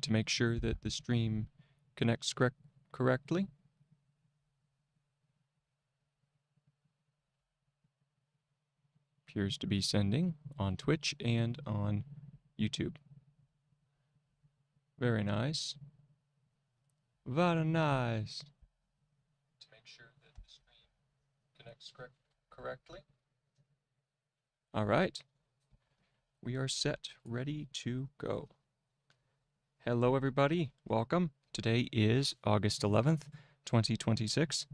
to make sure that the stream connects correctly. Appears to be sending on Twitch and on YouTube. Very nice. Very nice. To make sure that the stream connects correctly. All right. We are set, ready to go. Hello, everybody. Welcome. Today is August 11th, 2026.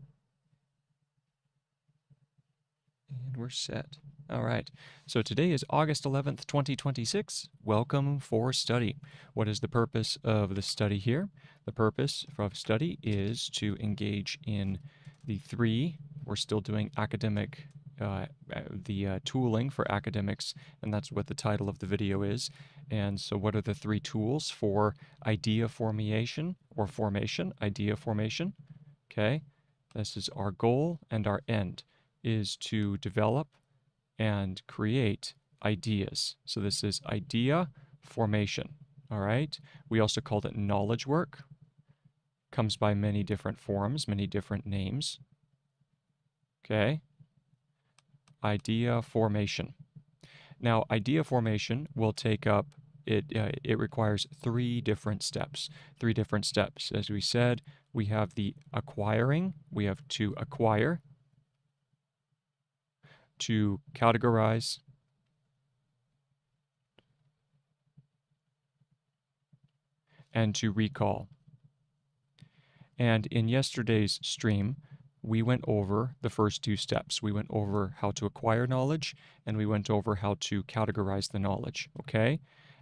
And we're set. All right. So today is August 11th, 2026. Welcome for study. What is the purpose of the study here? The purpose of study is to engage in the three. We're still doing academic, tooling for academics, and that's what the title of the video is. And so what are the three tools for idea formation or formation, idea formation? Okay. This is our goal and our end is to develop and create ideas. So this is idea formation, all right? We also called it knowledge work. Comes by many different forms, many different names. Okay? Idea formation. Now, idea formation will take up, it requires three different steps. As we said, we have the acquiring, we have to acquire, to categorize, and to recall. And in yesterday's stream, we went over the first two steps. We went over how to acquire knowledge, and we went over how to categorize the knowledge, okay?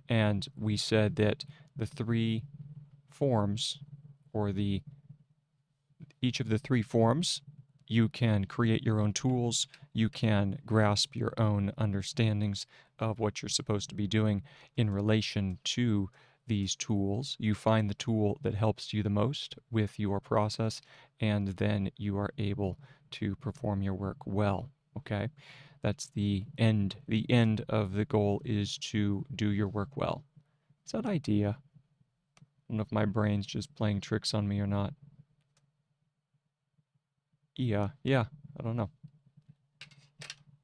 And we said that the three forms, or each of the three forms, you can create your own tools, you can grasp your own understandings of what you're supposed to be doing in relation to these tools. You find the tool that helps you the most with your process, and then you are able to perform your work well, okay? That's the end. The end of the goal is to do your work well. Is that idea? I don't know if my brain's just playing tricks on me or not. Yeah, I don't know.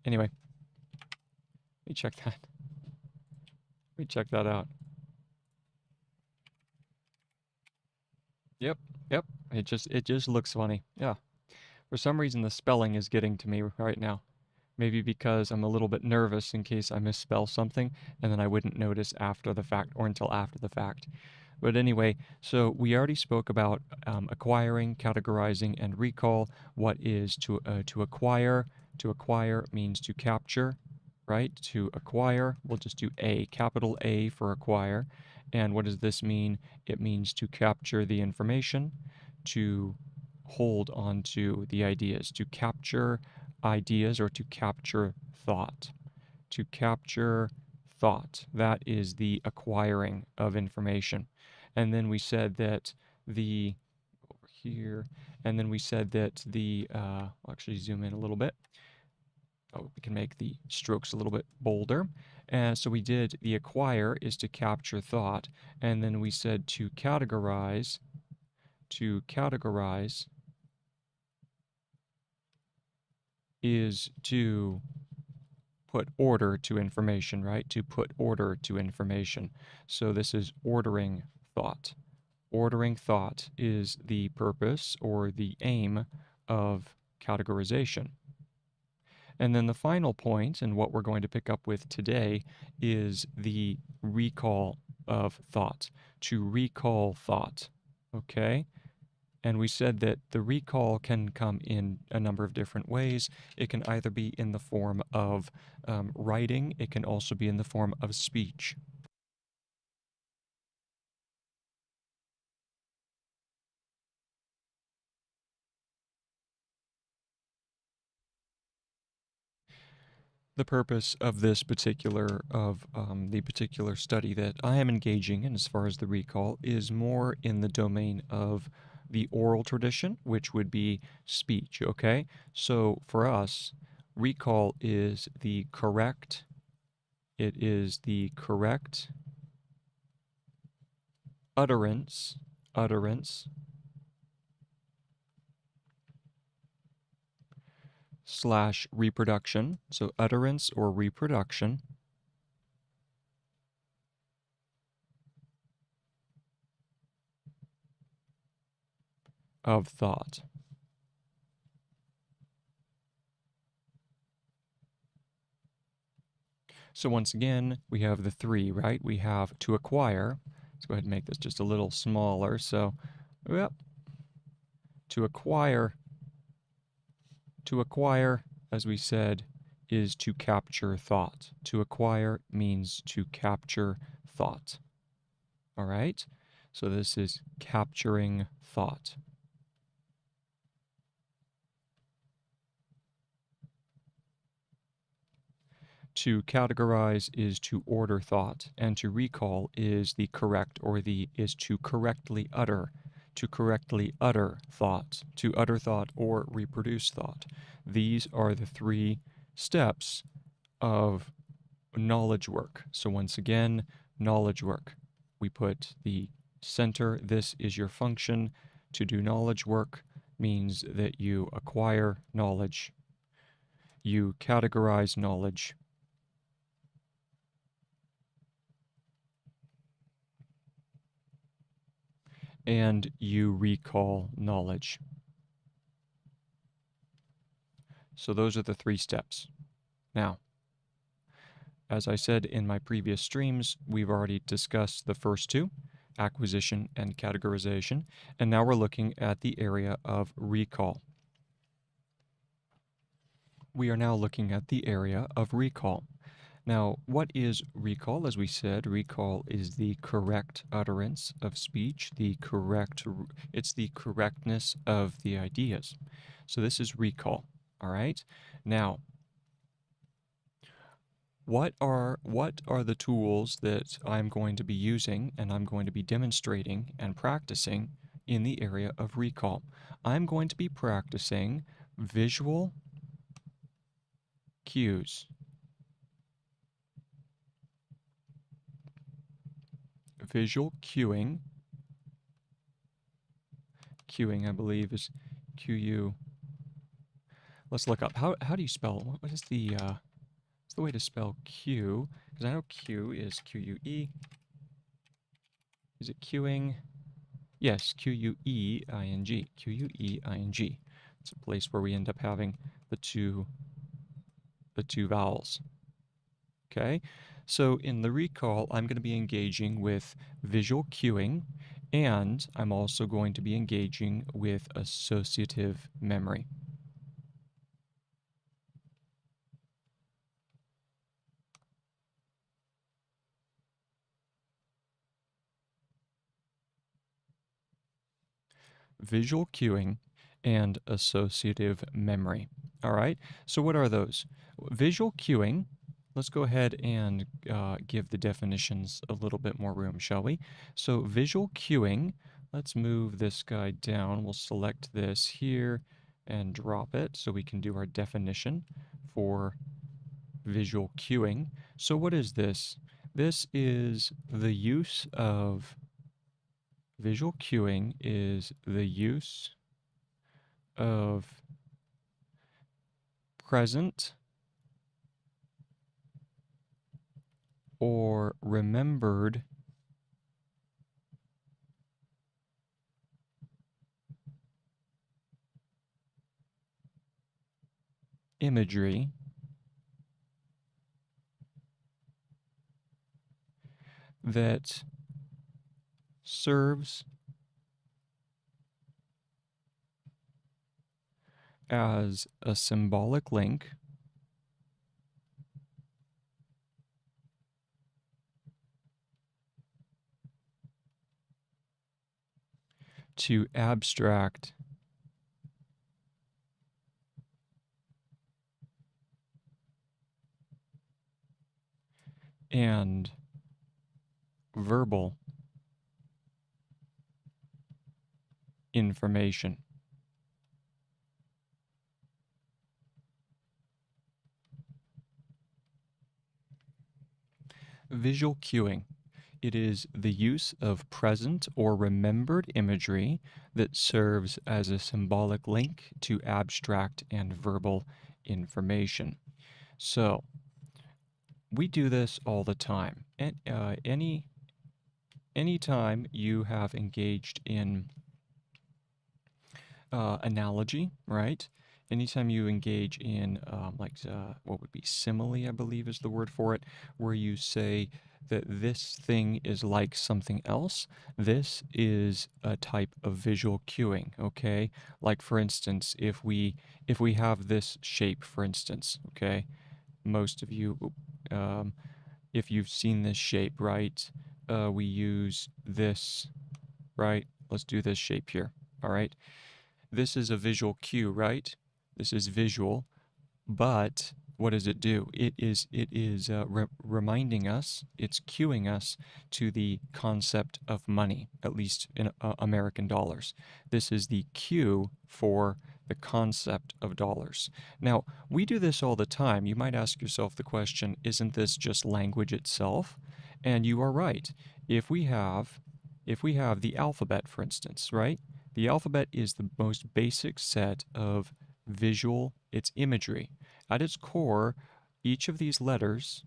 Anyway, let me check that. Let me check that out. Yep. It just looks funny. Yeah. For some reason, the spelling is getting to me right now. Maybe because I'm a little bit nervous in case I misspell something, and then I wouldn't notice after the fact or until after the fact. But anyway, so we already spoke about acquiring, categorizing, and recall. What is to acquire? To acquire means to capture, right? To acquire, we'll just do A, capital A for acquire. And what does this mean? It means to capture the information, to hold on to the ideas, to capture ideas or to capture thought. To capture thought, that is the acquiring of information. And then we said that over here, and then we said that I'll actually zoom in a little bit. Oh, we can make the strokes a little bit bolder. And so we did the acquire is to capture thought, and then we said to categorize is to put order to information, right? To put order to information. So this is ordering thought. Ordering thought is the purpose or the aim of categorization. And then the final point, and what we're going to pick up with today, is the recall of thought. To recall thought, okay? And we said that the recall can come in a number of different ways. It can either be in the form of writing, it can also be in the form of speech. The purpose of this particular, the particular study that I am engaging in as far as the recall is more in the domain of the oral tradition, which would be speech, okay? So for us, recall is the correct, it is the correct utterance, slash reproduction, so utterance or reproduction of thought. So once again, we have the three, right? We have to acquire. Let's go ahead and make this just a little smaller. So, yep. To acquire, as we said, is to capture thought. To acquire means to capture thought. All right? So this is capturing thought. To categorize is to order thought, and to recall is the correct or is to correctly utter. To correctly utter thought, to utter thought or reproduce thought. These are the three steps of knowledge work. So once again, knowledge work. We put the center, this is your function. To do knowledge work means that you acquire knowledge, you categorize knowledge, and you recall knowledge. So those are the three steps. Now, as I said in my previous streams, we've already discussed the first two, acquisition and categorization, and now we're looking at the area of recall. We are now looking at the area of recall. Now, what is recall? As we said, recall is the correct utterance of speech, it's the correctness of the ideas. So this is recall, all right? Now, what are the tools that I'm going to be using and I'm going to be demonstrating and practicing in the area of recall? I'm going to be practicing visual cues. Visual cueing. Cueing, I believe, is Q-U. Let's look up. How do you spell? What is the what's the way to spell Q? Because I know Q is Q-U-E. Is it queuing? Yes, Q-U-E-I-N-G. Q-U-E-I-N-G. It's a place where we end up having the two vowels. Okay, so in the recall, I'm going to be engaging with visual cueing, and I'm also going to be engaging with associative memory. Visual cueing and associative memory. All right, so what are those? Visual cueing, let's go ahead and give the definitions a little bit more room, shall we? So visual cueing, let's move this guy down. We'll select this here and drop it so we can do our definition for visual cueing. So what is this? This is the use of visual cueing is the use of present or remembered imagery that serves as a symbolic link to abstract and verbal information. Visual cueing It is the use of present or remembered imagery that serves as a symbolic link to abstract and verbal information. So, we do this all the time. And anytime you have engaged in analogy, right? Anytime you engage in what would be simile, I believe is the word for it, where you say that this thing is like something else, this is a type of visual cueing, okay? Like for instance, if we have this shape, for instance, okay? Most of you, if you've seen this shape, right? We use this, right? Let's do this shape here, all right? This is a visual cue, right? This is visual, but what does it do? It is reminding us, it's cueing us to the concept of money, at least in American dollars. This is the cue for the concept of dollars. Now, we do this all the time. You might ask yourself the question, isn't this just language itself? And you are right. If we have the alphabet, for instance, right? The alphabet is the most basic set of visual, it's imagery. At its core, each of these letters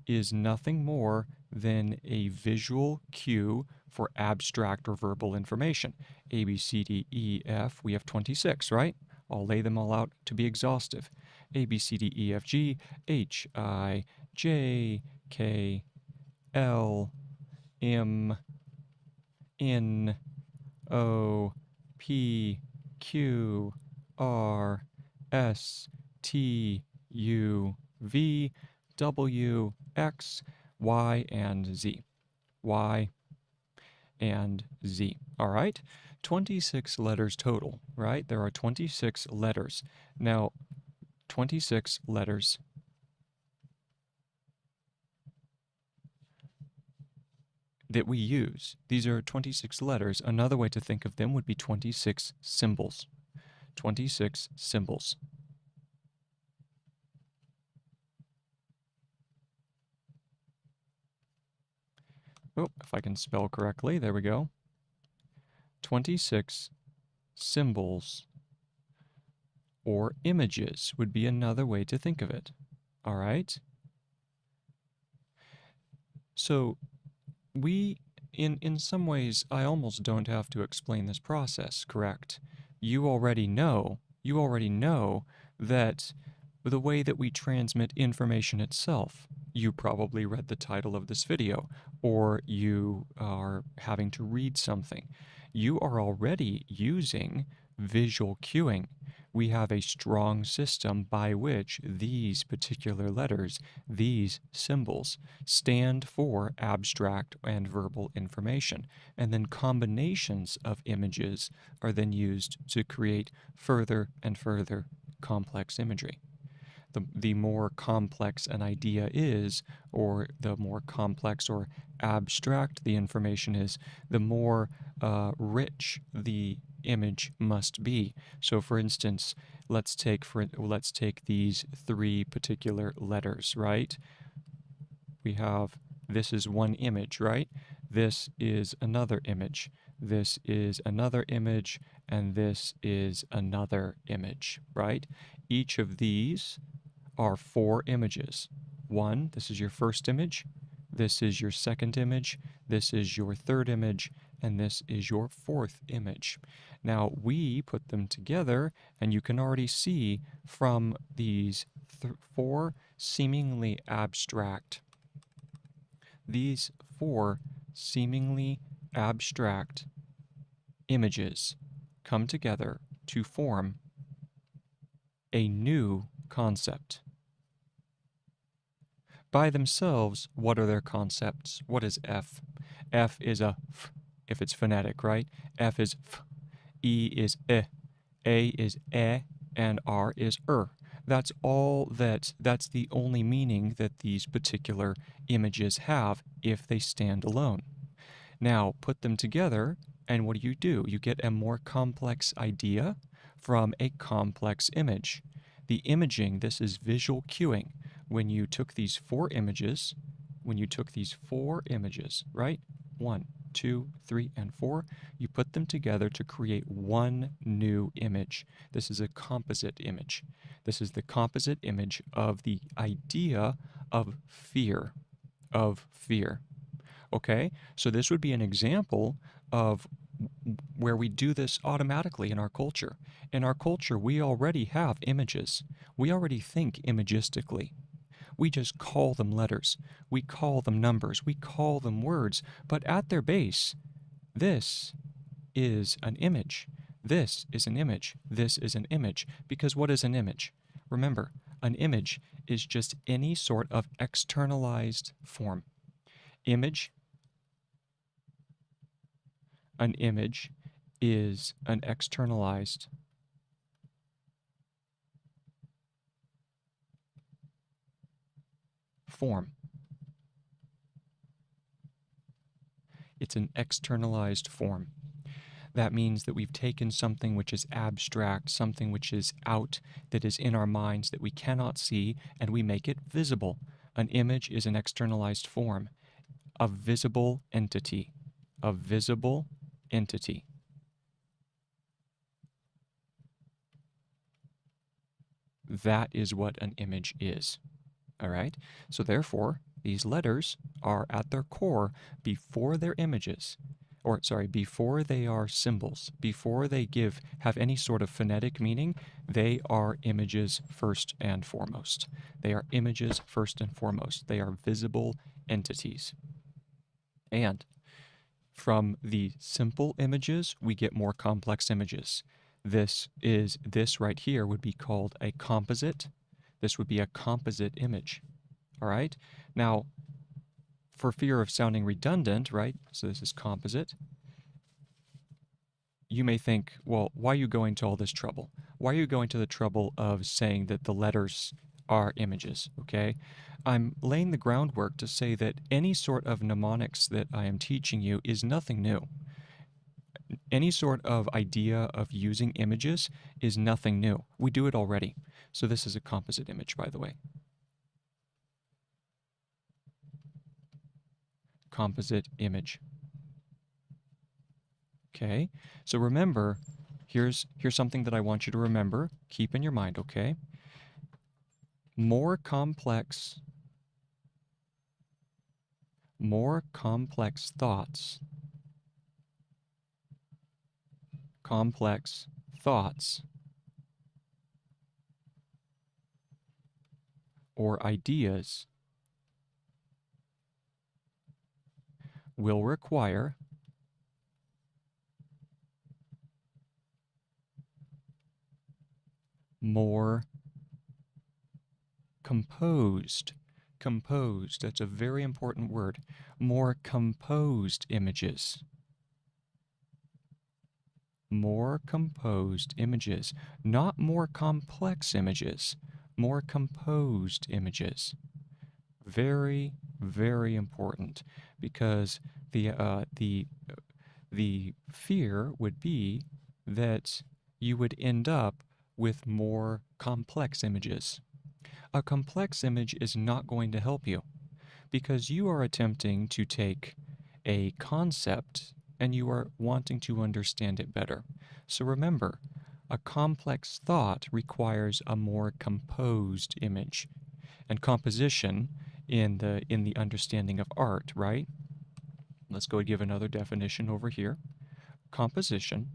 is nothing more than a visual cue for abstract or verbal information. A, B, C, D, E, F, we have 26, right? I'll lay them all out to be exhaustive. A, B, C, D, E, F, G, H, I, J, K, L, M, N, O, P, Q, R, S, T, U, V, W, X, Y, and Z. Y and Z. All right? 26 letters total, right? There are 26 letters. Now, 26 letters that we use. These are 26 letters. Another way to think of them would be 26 symbols. 26 symbols. Oh, if I can spell correctly, there we go. 26 symbols or images would be another way to think of it. All right? So we, in some ways, I almost don't have to explain this process, correct? You already know that the way that we transmit information itself. You probably read the title of this video, or you are having to read something. You are already using visual cueing. We have a strong system by which these particular letters, these symbols, stand for abstract and verbal information, and then combinations of images are then used to create further and further complex imagery. The more complex an idea is, or the more complex or abstract the information is, the more rich the image must be. So for instance, let's take these three particular letters, right? We have, this is one image, right? This is another image. This is another image, and this is another image, right? Each of these are 4 images. One, this is your first image, this is your second image, this is your third image, and this is your fourth image. Now we put them together, and you can already see from these 4 seemingly abstract images come together to form a new concept. By themselves, what are their concepts? What is F? F is a F, if it's phonetic, right? F is F, E is E, A is E, and R is That's the only meaning that these particular images have if they stand alone. Now, put them together, and what do? You get a more complex idea from a complex image. The imaging, this is visual cueing. When you took these 4 images when you took these 4 images, right? 1, 2, 3, and 4, you put them together to create one new image. This is a composite image. This is the composite image of the idea of fear, Okay, so this would be an example of where we do this automatically in our culture. In our culture, we already have images. We already think imagistically. We just call them letters. We call them numbers. We call them words. But at their base, this is an image. This is an image. This is an image. Because what is an image? Remember, an image is just any sort of externalized form. An image is an externalized form. It's an externalized form. That means that we've taken something which is abstract, something which is out, that is in our minds that we cannot see, and we make it visible. An image is an externalized form, a visible entity. A visible entity. That is what an image is. All right? So therefore, these letters are at their core, before they're images, before they are symbols, before they have any sort of phonetic meaning, they are images first and foremost. They are images first and foremost. They are visible entities. And from the simple images, we get more complex images. This right here would be called a composite. This would be a composite image. All right? Now, for fear of sounding redundant, right? So this is composite. You may think, well, why are you going to all this trouble? Why are you going to the trouble of saying that the letters are images, okay? I'm laying the groundwork to say that any sort of mnemonics that I am teaching you is nothing new. Any sort of idea of using images is nothing new. We do it already. So this is a composite image, by the way. Composite image. Okay, so remember, here's something that I want you to remember. Keep in your mind, okay? More complex thoughts. Complex thoughts or ideas will require more composed. Composed, that's a very important word. More composed images. More composed images, not more complex images, more composed images. Very, very important, because the fear would be that you would end up with more complex images. A complex image is not going to help you, because you are attempting to take a concept and you are wanting to understand it better. So remember, a complex thought requires a more composed image. And composition in the understanding of art, right? Let's go give another definition over here. Composition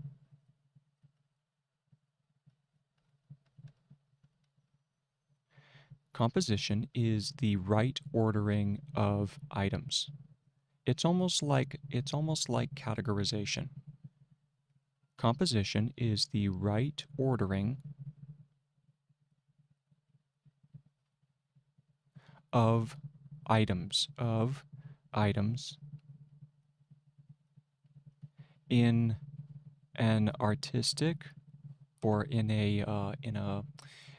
is the right ordering of items. It's almost like categorization. Composition is the right ordering of items in an artistic or in a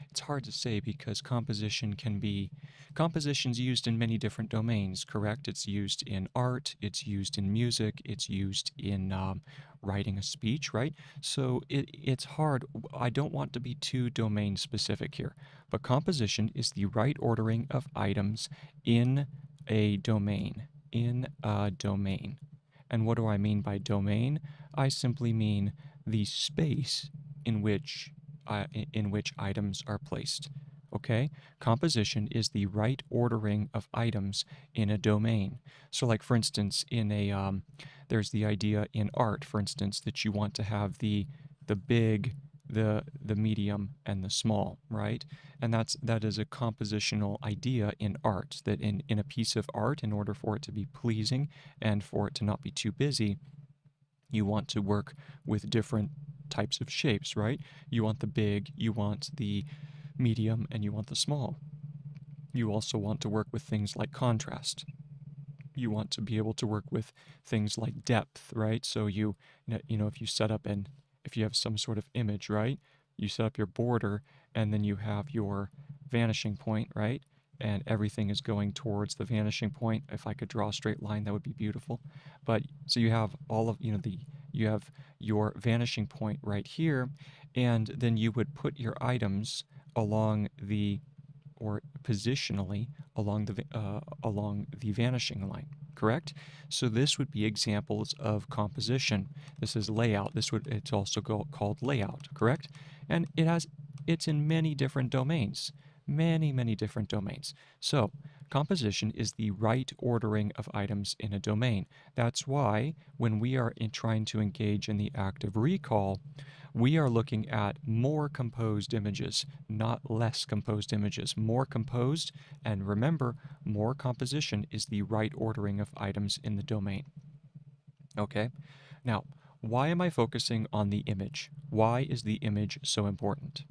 it's hard to say, because composition's used in many different domains, correct? It's used in art, it's used in music, it's used in writing a speech, right? So it's hard. I don't want to be too domain specific here, but composition is the right ordering of items in a domain, in a domain. And what do I mean by domain? I simply mean the space in which items are placed. Okay? Composition is the right ordering of items in a domain. So like for instance, there's the idea in art, for instance, that you want to have the big, the medium, and the small, right? And that is a compositional idea in art, that in a piece of art, in order for it to be pleasing and for it to not be too busy, you want to work with different types of shapes, right? You want the big, you want the medium, and you want the small. You also want to work with things like contrast. You want to be able to work with things like depth, right? So if you set up if you have some sort of image, right? You set up your border and then you have your vanishing point, right? And everything is going towards the vanishing point. If I could draw a straight line, that would be beautiful. But so you have you have your vanishing point right here, and then you would put your items along or positionally along the vanishing line, correct? So this would be examples of composition. This is layout. It's also called layout, correct? And it's in many different domains, many different domains. So composition is the right ordering of items in a domain. That's why when we are trying to engage in the act of recall, we are looking at more composed images, not less composed images. More composed, and remember, more composition is the right ordering of items in the domain. Okay? Now, why am I focusing on the image? Why is the image so important?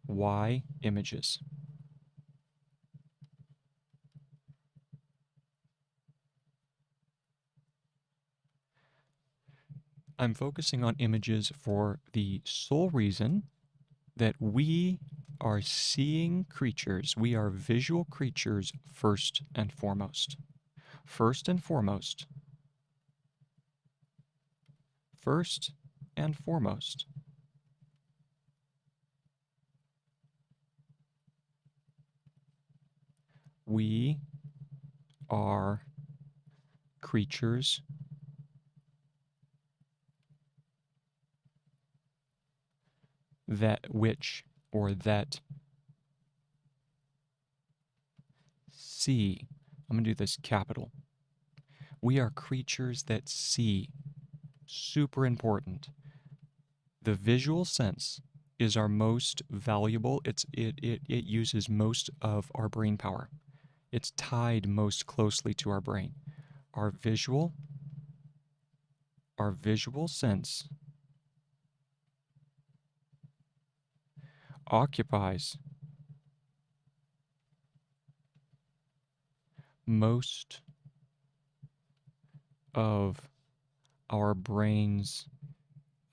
Why images? I'm focusing on images for the sole reason that we are seeing creatures, we are visual creatures first and foremost. First and foremost. First and foremost. We are creatures that see. I'm going to do this capital. We are creatures that see. Super important. The visual sense is our most valuable. It uses most of our brain power. It's tied most closely to our brain. Our visual sense occupies most of our brain's,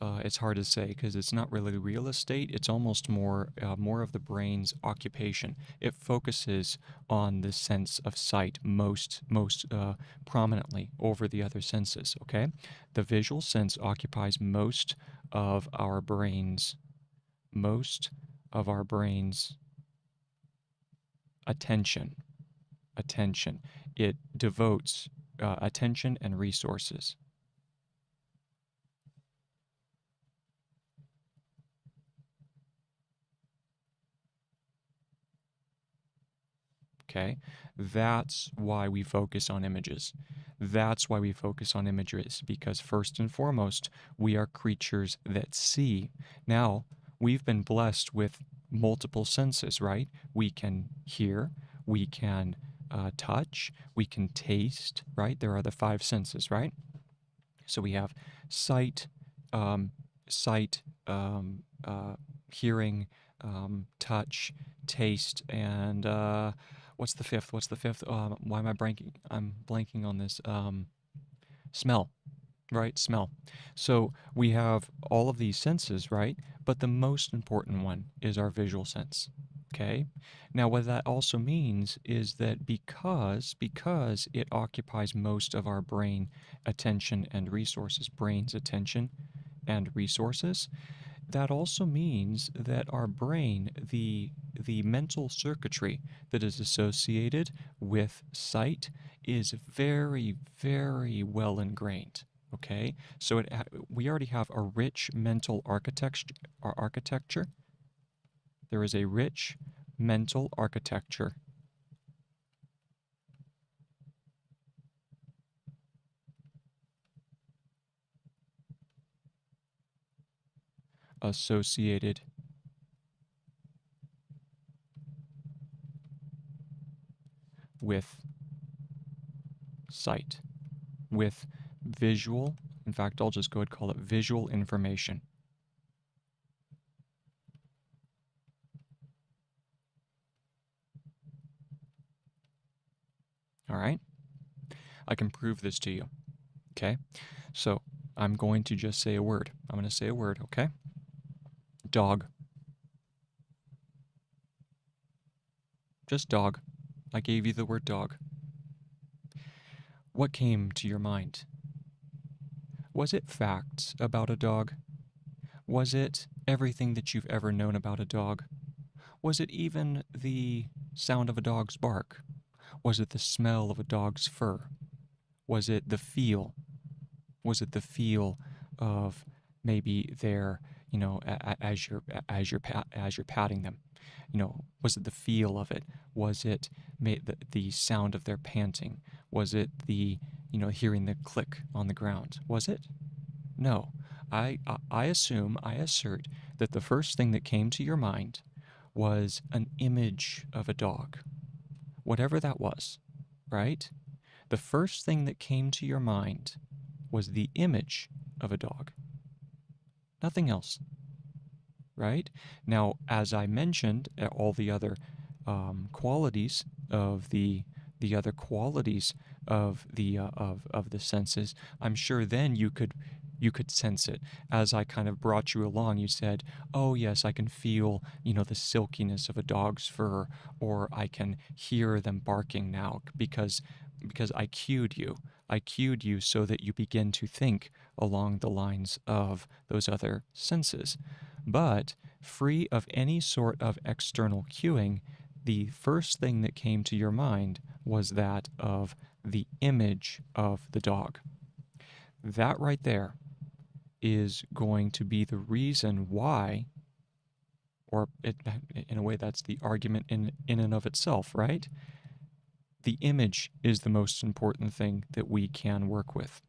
it's hard to say because it's not really real estate. It's almost more of the brain's occupation. It focuses on the sense of sight most prominently over the other senses. Okay, the visual sense occupies most of our brain's attention. It devotes attention and resources. Okay, that's why we focus on images. That's why we focus on images, because first and foremost, we are creatures that see. Now, we've been blessed with multiple senses, right? We can hear, we can touch, we can taste, right? There are the five senses, right? So we have sight, um, sight, hearing, touch, taste, and what's the fifth? What's the fifth? Why am I blanking? I'm blanking on this. Smell, right? Smell. So we have all of these senses, right? But the most important one is our visual sense. Okay. Now, what that also means is that because it occupies most of our brain's attention and resources, that also means that our brain, the mental circuitry that is associated with sight is very, very well ingrained. Okay, so we already have a rich mental architecture. There is a rich mental architecture associated with sight, with visual. In fact, I'll just go ahead and call it visual information. All right? I can prove this to you. Okay? So I'm going to just say a word. I'm going to say a word, okay? Dog. Just dog. I gave you the word dog. What came to your mind? Was it facts about a dog? Was it everything that you've ever known about a dog? Was it even the sound of a dog's bark? Was it the smell of a dog's fur? Was it the feel? Was it the feel of maybe their, as you're patting them? Was it the feel of it? Was it the sound of their panting? Was it the, hearing the click on the ground? Was it? No. I assert that the first thing that came to your mind was an image of a dog, whatever that was, right? The first thing that came to your mind was the image of a dog. Nothing else, right? Now, as I mentioned, all the other qualities of the other qualities of the senses, I'm sure then you could sense it. As I kind of brought you along, you said, oh yes, I can feel, the silkiness of a dog's fur, or I can hear them barking now because I cued you. I cued you so that you begin to think along the lines of those other senses. But free of any sort of external cueing, the first thing that came to your mind was that of the image of the dog. That right there is going to be the reason why, in a way, that's the argument in and of itself, right? The image is the most important thing that we can work with.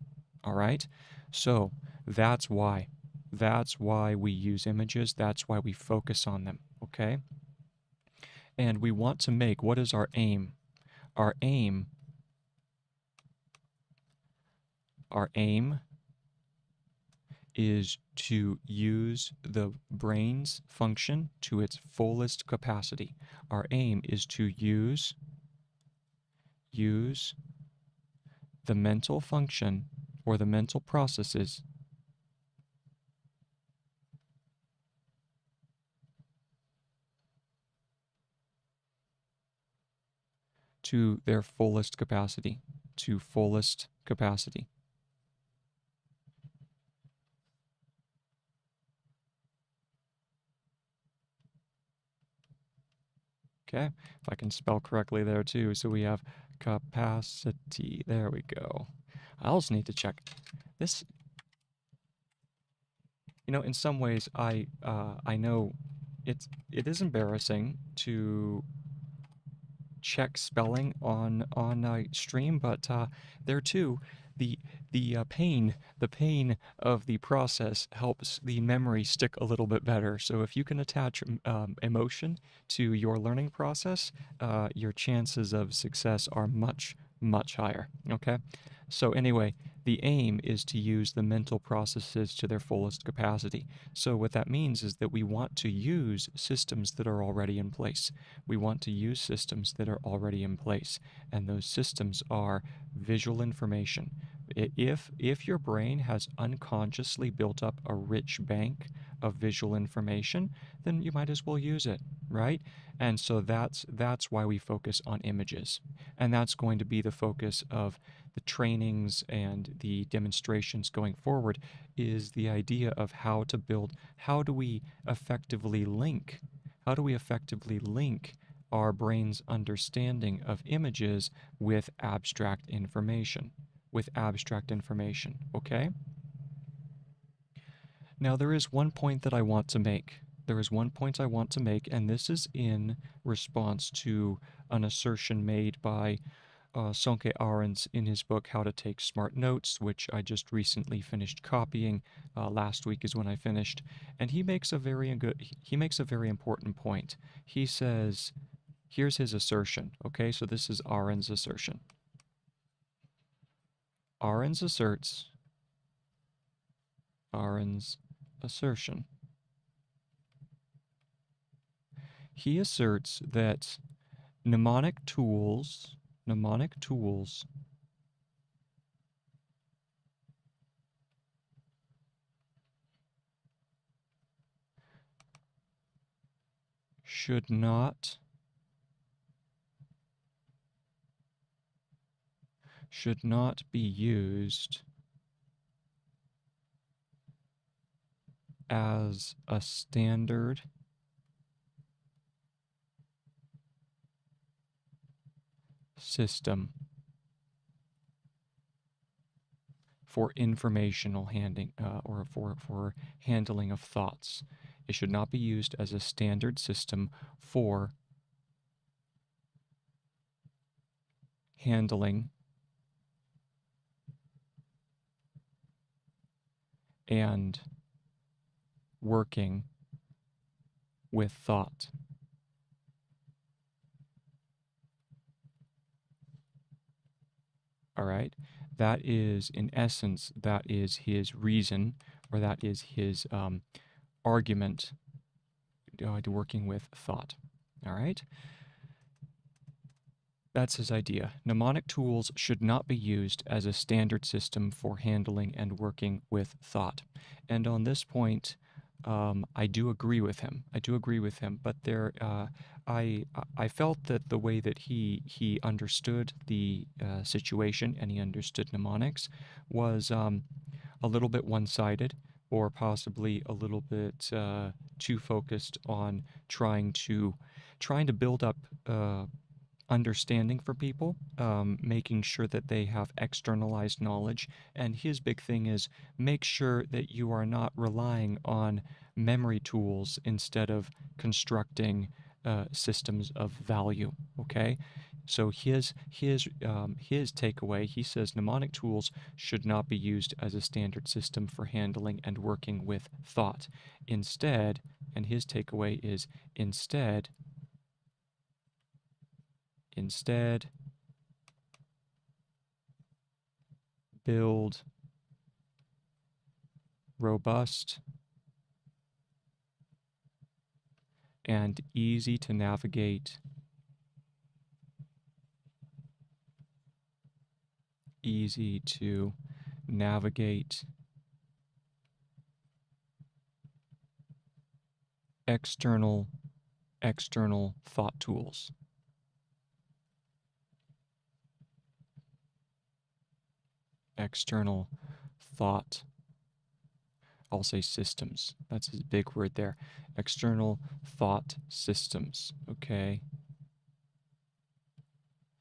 All right? So that's why. That's why we use images. That's why we focus on them. Okay? And we want to make, what is our aim? Our aim is to use the brain's function to its fullest capacity. Our aim is to use the mental function or the mental processes to their fullest capacity, to fullest capacity. Okay, if I can spell correctly there too. So we have capacity. There we go. I also need to check this. In some ways, I know it is embarrassing to check spelling on stream, but there too, the pain of the process helps the memory stick a little bit better. So if you can attach emotion to your learning process, your chances of success are much higher. Okay, so anyway, the aim is to use the mental processes to their fullest capacity. So what that means is that we want to use systems that are already in place. We want to use systems that are already in place, and those systems are visual information. If your brain has unconsciously built up a rich bank of visual information, then you might as well use it, right? And so that's why we focus on images. And that's going to be the focus of the trainings and the demonstrations going forward, is the idea of how to build, how do we effectively link, our brain's understanding of images with abstract information, okay? Now, there is one point that I want to make. And this is in response to an assertion made by Sonke Arens in his book How to Take Smart Notes, which I just recently finished copying. Last week is when I finished, and he makes a very important point. He says, here's his assertion. Okay, so this is Arens' assertion. Arens assertion. He asserts that mnemonic tools should not be used as a standard system for informational handling or for handling of thoughts. It should not be used as a standard system for handling and working with thought. All right, that is, in essence, that is his reason, or that is his argument to working with thought. All right, that's his idea. Mnemonic tools should not be used as a standard system for handling and working with thought. And on this point, I do agree with him. But there, I felt that the way that he understood the situation, and he understood mnemonics, was a little bit one-sided, or possibly a little bit too focused on trying to build up understanding for people, making sure that they have externalized knowledge. And his big thing is make sure that you are not relying on memory tools instead of constructing systems of value. Okay, so his takeaway, he says mnemonic tools should not be used as a standard system for handling and working with thought. Instead, and his takeaway is instead build robust and easy to navigate external thought tools. External thought, I'll say systems. That's his big word there. External thought systems, okay?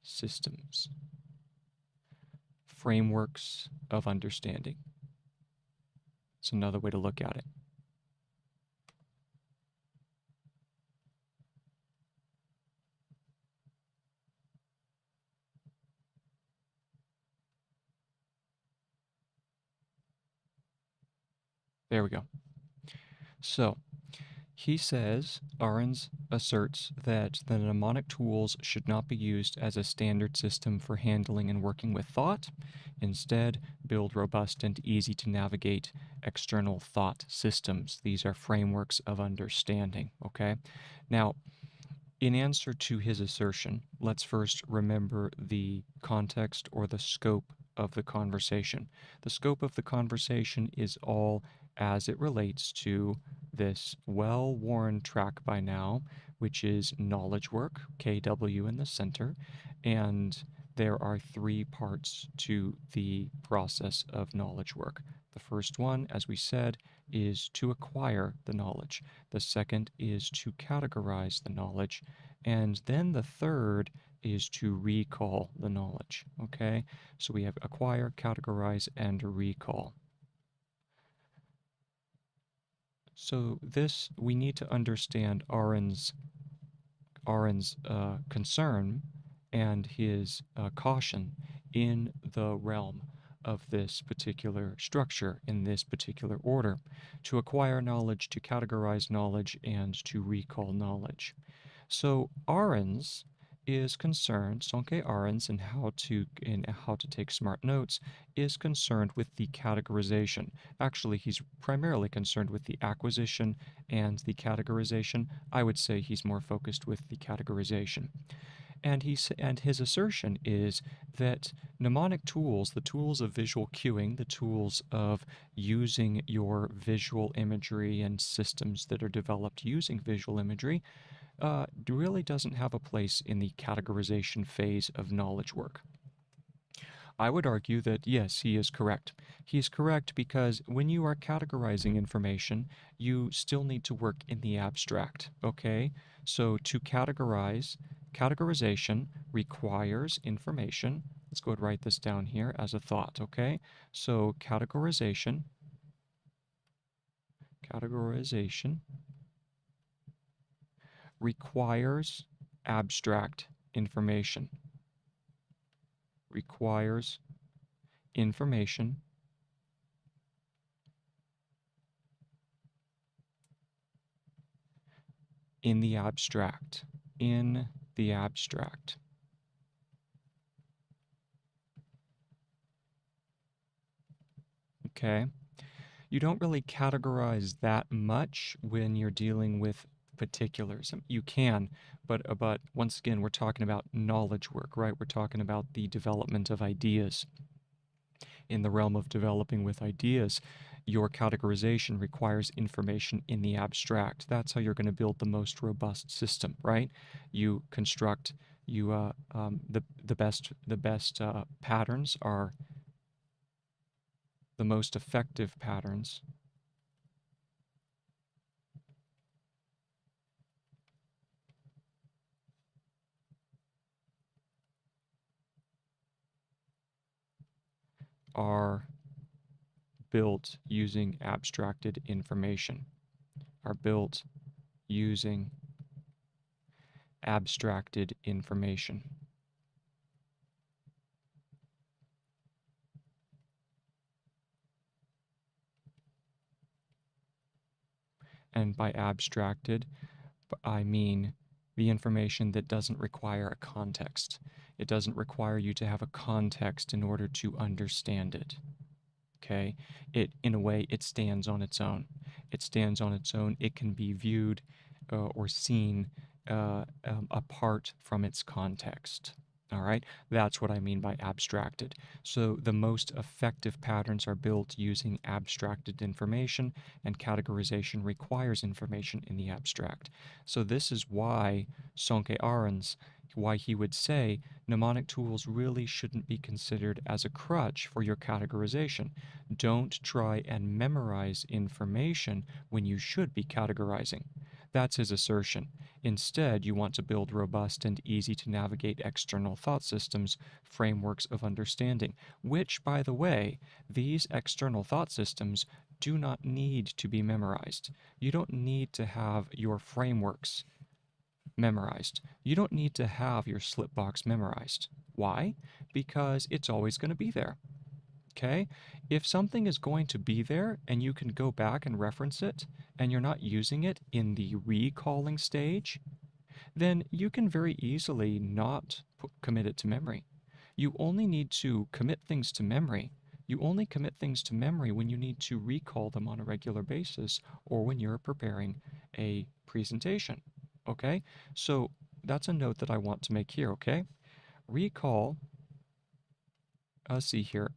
Systems. Frameworks of understanding. It's another way to look at it. There we go. So, he says, Arens asserts that the mnemonic tools should not be used as a standard system for handling and working with thought. Instead, build robust and easy to navigate external thought systems. These are frameworks of understanding, okay? Now, in answer to his assertion, let's first remember the context or the scope of the conversation. The scope of the conversation is all as it relates to this well-worn track by now, which is knowledge work, KW in the center, and there are three parts to the process of knowledge work. The first one, as we said, is to acquire the knowledge. The second is to categorize the knowledge. And then the third is to recall the knowledge. Okay, so we have acquire, categorize, and recall. So this, we need to understand Aaron's concern and his caution in the realm of this particular structure, in this particular order, to acquire knowledge, to categorize knowledge, and to recall knowledge. So Arons is concerned, Sonke Arons, in how to take smart notes, is concerned with the categorization. Actually, he's primarily concerned with the acquisition and the categorization. I would say he's more focused with the categorization. And his assertion is that mnemonic tools, the tools of visual cueing, the tools of using your visual imagery and systems that are developed using visual imagery, really doesn't have a place in the categorization phase of knowledge work. I would argue that yes, he is correct. He is correct because when you are categorizing information, you still need to work in the abstract, okay? So to categorization requires information. Let's go ahead and write this down here as a thought, okay? So categorization requires abstract information. Requires information in the abstract. In the abstract. Okay? You don't really categorize that much when you're dealing with particulars. You can, but once again, we're talking about knowledge work, right? We're talking about the development of ideas. In the realm of developing with ideas, your categorization requires information in the abstract. That's how you're going to build the most robust system, right? You construct, the best patterns are the most effective patterns are built using abstracted information, are built using abstracted information. And by abstracted, I mean the information that doesn't require a context. It doesn't require you to have a context in order to understand it. Okay? In a way, it stands on its own. It stands on its own. It can be viewed or seen apart from its context. All right, that's what I mean by abstracted. So the most effective patterns are built using abstracted information, and categorization requires information in the abstract. So this is why Sonke Arons, why he would say mnemonic tools really shouldn't be considered as a crutch for your categorization. Don't try and memorize information when you should be categorizing. That's his assertion. Instead, you want to build robust and easy to navigate external thought systems, frameworks of understanding, which, by the way, these external thought systems do not need to be memorized. You don't need to have your frameworks memorized. You don't need to have your Slipbox memorized. Why? Because it's always going to be there. Okay? If something is going to be there and you can go back and reference it and you're not using it in the recalling stage, then you can very easily not commit it to memory. You only need to commit things to memory. You only commit things to memory when you need to recall them on a regular basis or when you're preparing a presentation. Okay? So that's a note that I want to make here, okay? Recall let's see here,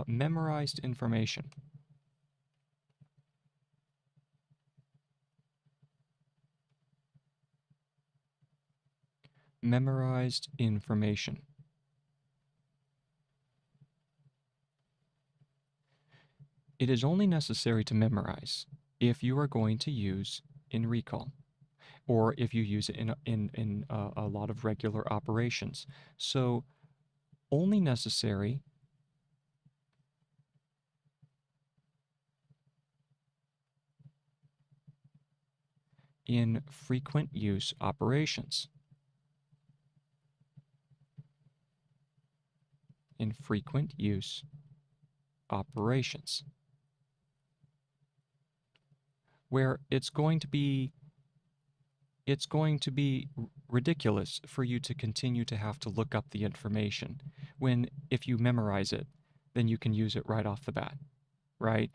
memorized information. Memorized information. It is only necessary to memorize if you are going to use in recall, or if you use it in a lot of regular operations. So only necessary in frequent use operations. In frequent use operations, where it's going to be ridiculous for you to continue to have to look up the information when if you memorize it, then you can use it right off the bat, right?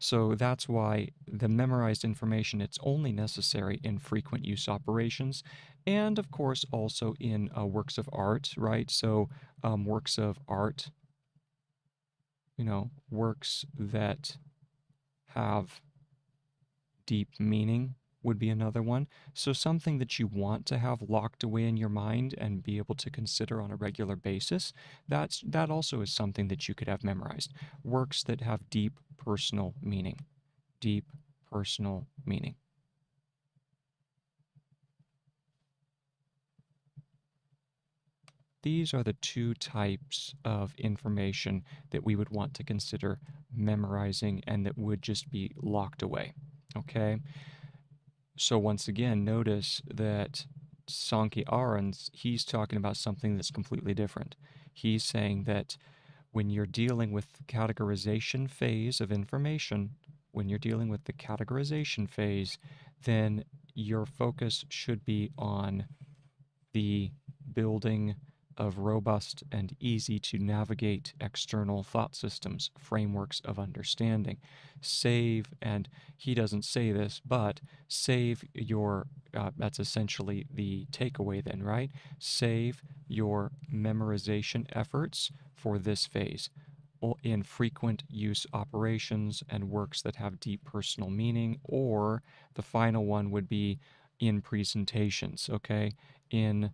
So that's why the memorized information, it's only necessary in frequent use operations, and of course also in works of art, right? So works of art, works that have deep meaning would be another one. So something that you want to have locked away in your mind and be able to consider on a regular basis, that also is something that you could have memorized. Works that have deep personal meaning. Deep personal meaning. These are the two types of information that we would want to consider memorizing and that would just be locked away. Okay? So once again, notice that Sankey Arons, he's talking about something that's completely different. He's saying that when you're dealing with the categorization phase of information, when you're dealing with the categorization phase, then your focus should be on the building of robust and easy to navigate external thought systems, frameworks of understanding. Save, and he doesn't say this, but save your, that's essentially the takeaway then, right? Save your memorization efforts for this phase in frequent use operations and works that have deep personal meaning, or the final one would be in presentations, okay? In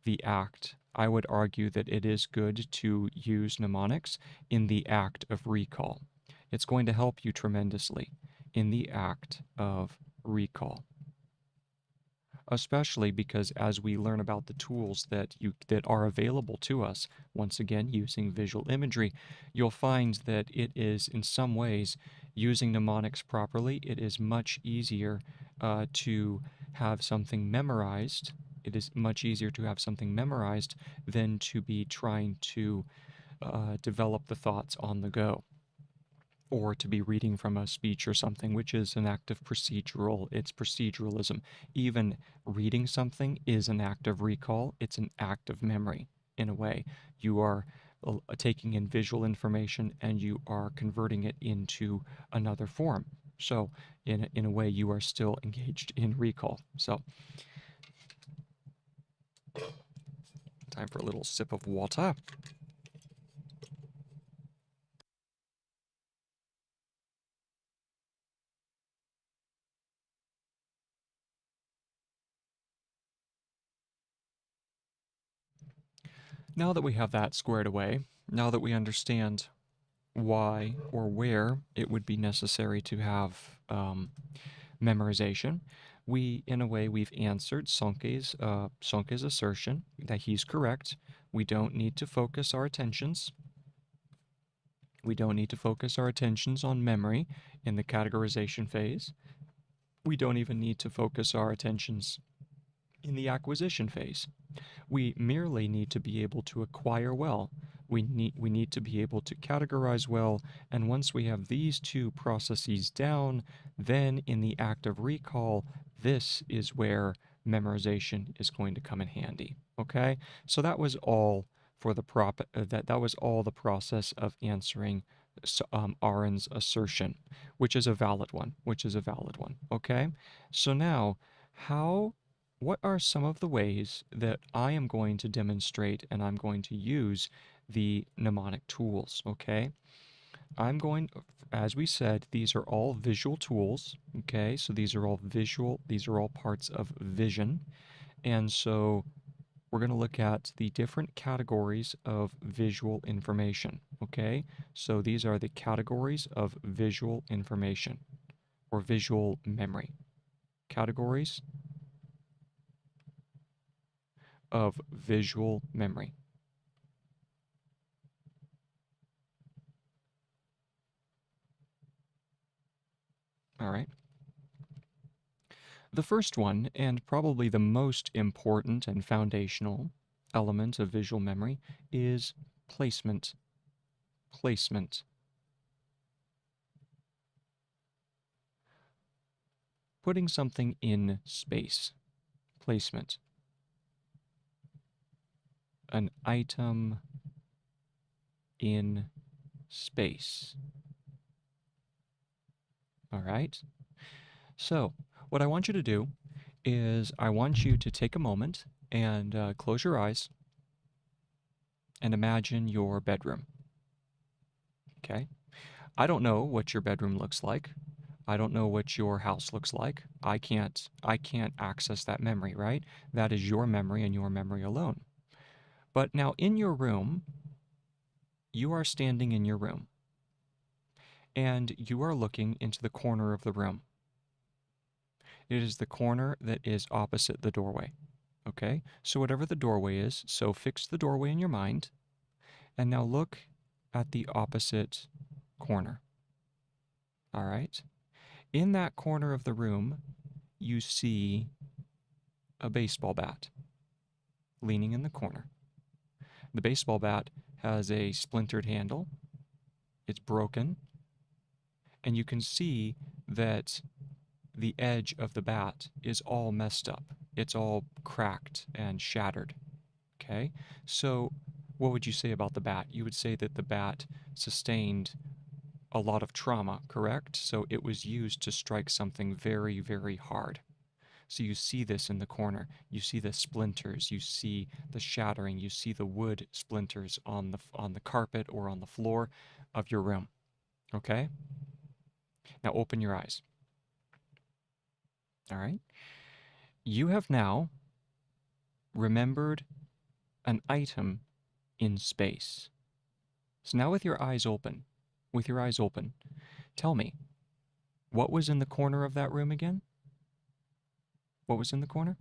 the act. I would argue that it is good to use mnemonics in the act of recall. It's going to help you tremendously in the act of recall. Especially because as we learn about the tools that are available to us, once again using visual imagery, you'll find that it is in some ways using mnemonics properly, it is much easier to have something memorized. It is much easier to have something memorized than to be trying to develop the thoughts on the go, or to be reading from a speech or something, which is an act of it's proceduralism. Even reading something is an act of recall. It's an act of memory, in a way. You are taking in visual information and you are converting it into another form. So in a way, you are still engaged in recall. So time for a little sip of water. Now that we have that squared away, now that we understand why or where it would be necessary to have memorization, in a way, we've answered Sonke's assertion that he's correct. We don't need to focus our attentions. We don't need to focus our attentions on memory in the categorization phase. We don't even need to focus our attentions in the acquisition phase. We merely need to be able to acquire well. We need to be able to categorize well, and once we have these two processes down, then in the act of recall, this is where memorization is going to come in handy. Okay, so that was all for the that was all the process of answering Aaron's assertion, which is a valid one. Okay, so now what are some of the ways that I am going to demonstrate and I'm going to use the mnemonic tools, okay? I'm going, as we said, these are all visual tools, okay? So these are all visual, these are all parts of vision. And so we're going to look at the different categories of visual information, okay? So these are the categories of visual information or visual memory. Categories of visual memory. All right. The first one, and probably the most important and foundational element of visual memory, is placement. Placement. Putting something in space. Placement. An item in space. All right? So, what I want you to do is I want you to take a moment and close your eyes and imagine your bedroom. Okay? I don't know what your bedroom looks like. I don't know what your house looks like. I can't access that memory, right? That is your memory and your memory alone. But now in your room, you are standing in your room and you are looking into the corner of the room. It is the corner that is opposite the doorway. Okay? So whatever the doorway is, so fix the doorway in your mind and now look at the opposite corner. All right? In that corner of the room, you see a baseball bat leaning in the corner. The baseball bat has a splintered handle, it's broken, and you can see that the edge of the bat is all messed up. It's all cracked and shattered. Okay? So, what would you say about the bat? You would say that the bat sustained a lot of trauma, correct? So, it was used to strike something very, very hard. So you see this in the corner. You see the splinters. You see the shattering. You see the wood splinters on the carpet or on the floor of your room. Okay? Now open your eyes. All right? You have now remembered an item in space. So now with your eyes open, tell me, what was in the corner of that room again? What was in the corner?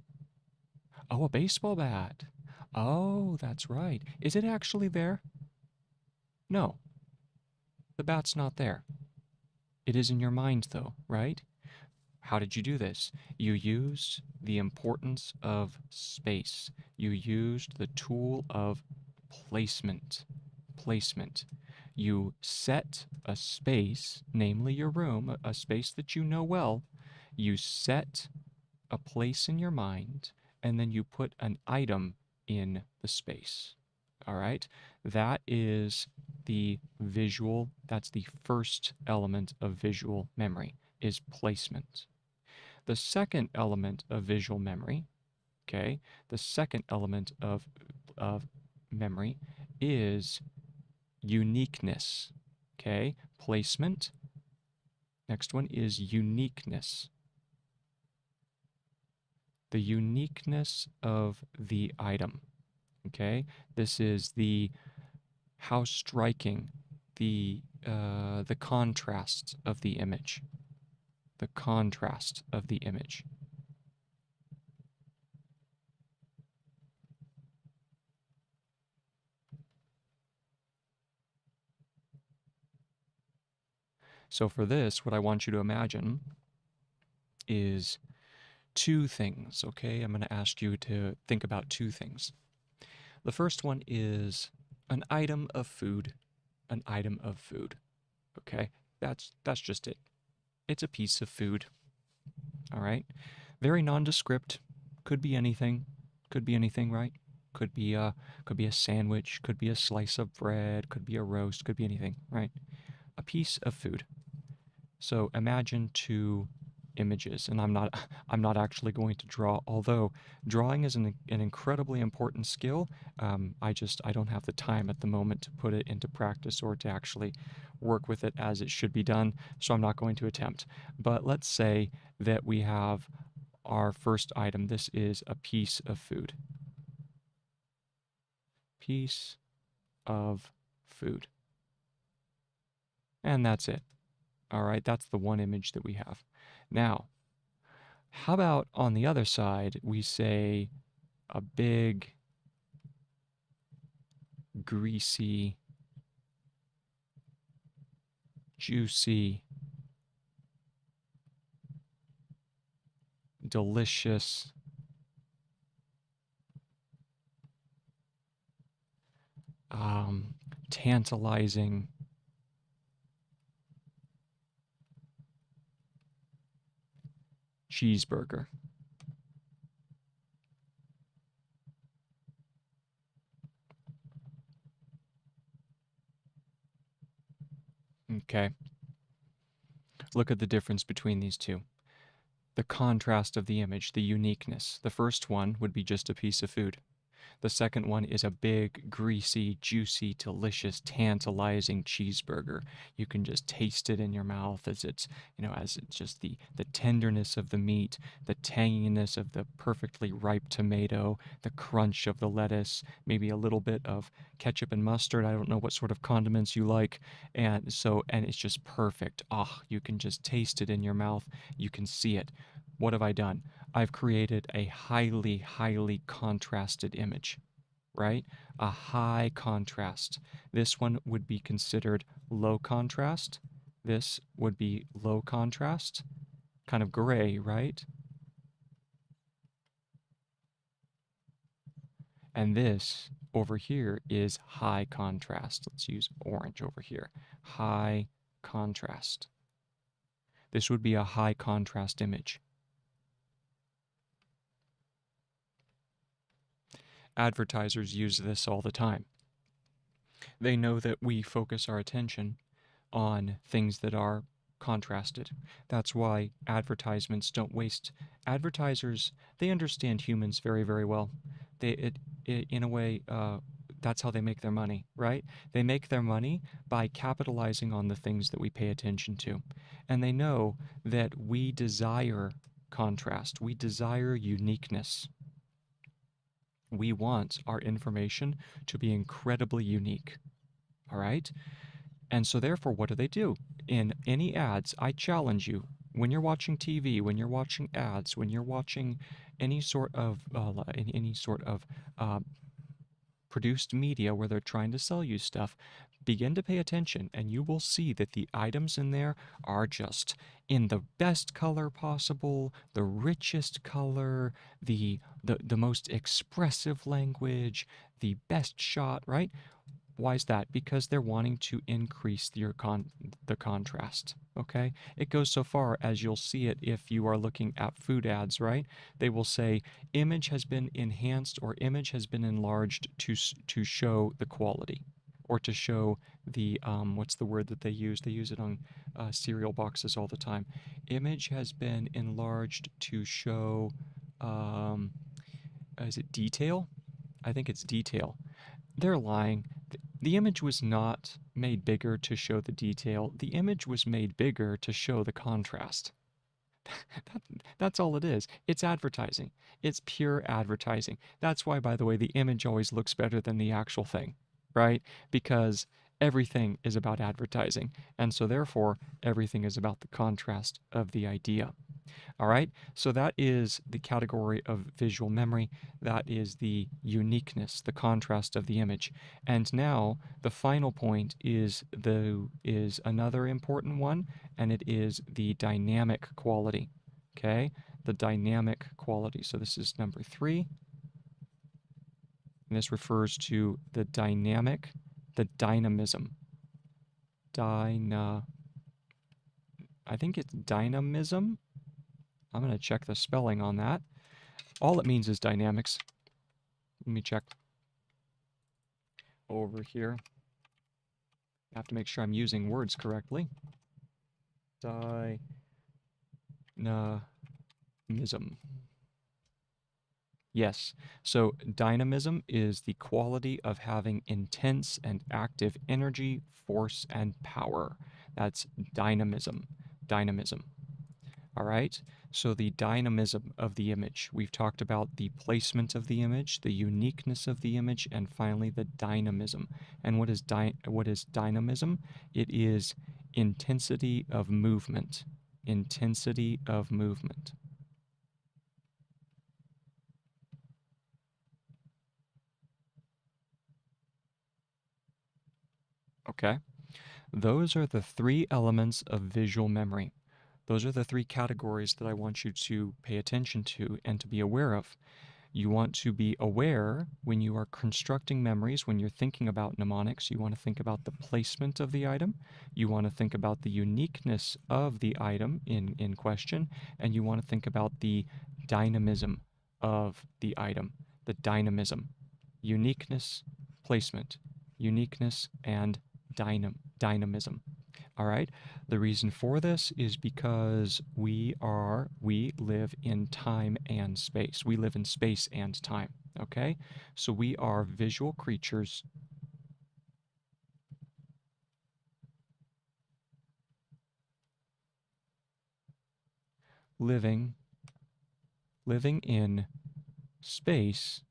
Oh, a baseball bat. Oh, that's right. Is it actually there? No, the bat's not there. It is in your mind, though, right? How did you do this? You used the importance of space. You used the tool of placement. Placement. You set a space, namely your room, a space that you know well. You set a place in your mind, and then you put an item in the space. All right? That is that's the first element of visual memory, is placement. The second element of visual memory, okay, the second element of memory is uniqueness, okay? Placement. Next one is uniqueness. The uniqueness of the item, okay? This is how striking the contrast of the image. The contrast of the image. So for this, what I want you to imagine is two things, okay? I'm going to ask you to think about two things. The first one is an item of food. An item of food, okay? That's just it. It's a piece of food, all right? Very nondescript. Could be anything. Could be anything, right? Could be a sandwich. Could be a slice of bread. Could be a roast. Could be anything, right? A piece of food. So imagine two images, and I'm not I'm not actually going to draw, although drawing is an incredibly important skill. I don't have the time at the moment to put it into practice or to actually work with it as it should be done, so I'm not going to attempt. But let's say that we have our first item. This is a piece of food. Piece of food. And that's it. All right, that's the one image that we have. Now, how about on the other side, we say a big, greasy, juicy, delicious, tantalizing, cheeseburger. Okay, look at the difference between these two. The contrast of the image, the uniqueness. The first one would be just a piece of food. The second one is a big, greasy, juicy, delicious, tantalizing cheeseburger. You can just taste it in your mouth as it's, as it's just the tenderness of the meat, the tanginess of the perfectly ripe tomato, the crunch of the lettuce, maybe a little bit of ketchup and mustard. I don't know what sort of condiments you like. And it's just perfect. Ah, you can just taste it in your mouth. You can see it. What have I done? I've created a highly, highly contrasted image, right? A high contrast. This one would be considered low contrast. This would be low contrast, kind of gray, right? And this over here is high contrast. Let's use orange over here. High contrast. This would be a high contrast image. Advertisers use this all the time. They know that we focus our attention on things that are contrasted. That's why advertisements don't waste. Advertisers, they understand humans very, very well. In a way, that's how they make their money, right? They make their money by capitalizing on the things that we pay attention to. And they know that we desire contrast, we desire uniqueness. We want our information to be incredibly unique. All right? And so therefore, what do? In any ads, I challenge you, when you're watching TV, when you're watching ads, when you're watching any sort of uh, produced media where they're trying to sell you stuff, begin to pay attention and you will see that the items in there are just in the best color possible, the richest color, the most expressive language, the best shot, right? Why is that? Because they're wanting to increase the contrast, okay? It goes so far as you'll see it if you are looking at food ads, right? They will say image has been enhanced or image has been enlarged to show the quality or to show the, what's the word that they use? They use it on cereal boxes all the time. Image has been enlarged to show, is it detail? I think it's detail. They're lying. The image was not made bigger to show the detail. The image was made bigger to show the contrast. That's all it is. It's advertising. It's pure advertising. That's why, by the way, the image always looks better than the actual thing, right? Because everything is about advertising. And so therefore, everything is about the contrast of the idea. All right, so that is the category of visual memory. That is the uniqueness, the contrast of the image. And now the final point is another important one, and it is the dynamic quality. Okay, the dynamic quality. So this is number 3. And this refers to the dynamism. I think it's dynamism. I'm going to check the spelling on that. All it means is dynamics. Let me check over here. I have to make sure I'm using words correctly. Dynamism. Yes, so dynamism is the quality of having intense and active energy, force, and power. That's dynamism. Dynamism. All right, so the dynamism of the image. We've talked about the placement of the image, the uniqueness of the image, and finally the dynamism. And what is dynamism? It is intensity of movement. Intensity of movement. Okay, those are the three elements of visual memory. Those are the three categories that I want you to pay attention to and to be aware of. You want to be aware when you are constructing memories, when you're thinking about mnemonics, you want to think about the placement of the item, you want to think about the uniqueness of the item in question, and you want to think about the dynamism of the item. The dynamism, uniqueness, placement, uniqueness, and dynamism. All right. The reason for this is because we live in time and space. We live in space and time. Okay. So we are visual creatures living in space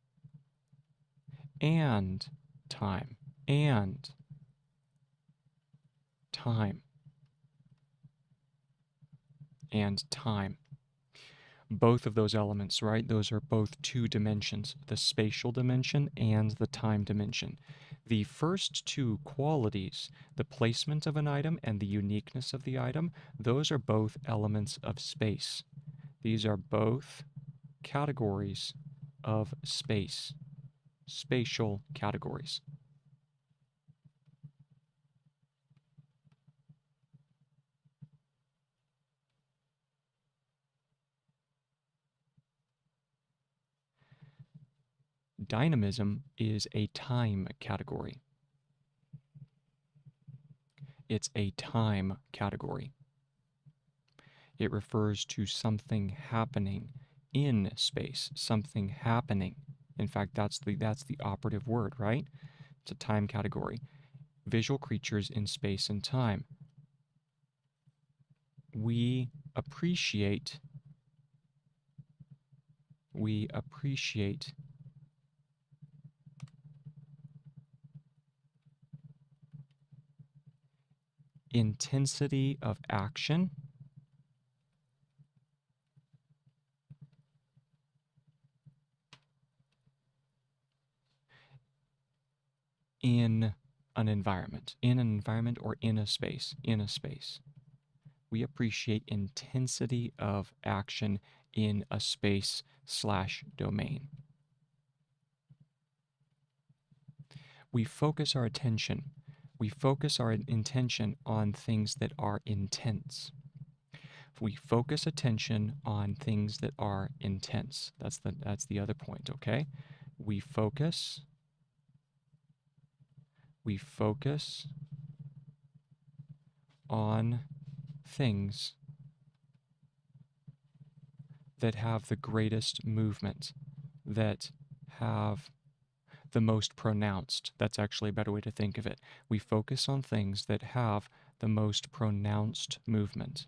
and time and time and time. Both of those elements, right? Those are both two dimensions, the spatial dimension and the time dimension. The first two qualities, the placement of an item and the uniqueness of the item, those are both elements of space. These are both categories of space, spatial categories. Dynamism is a time category. It's a time category. It refers to something happening in space, something happening. In fact, that's the operative word, right? It's a time category. Visual creatures in space and time. We appreciate intensity of action in an environment, or in a space, We appreciate intensity of action in a space/domain. We focus our attention. We focus our intention on things that are intense. We focus attention on things that are intense. That's the other point, okay? We focus on things that have the greatest movement, that have the most pronounced. That's actually a better way to think of it. We focus on things that have the most pronounced movement.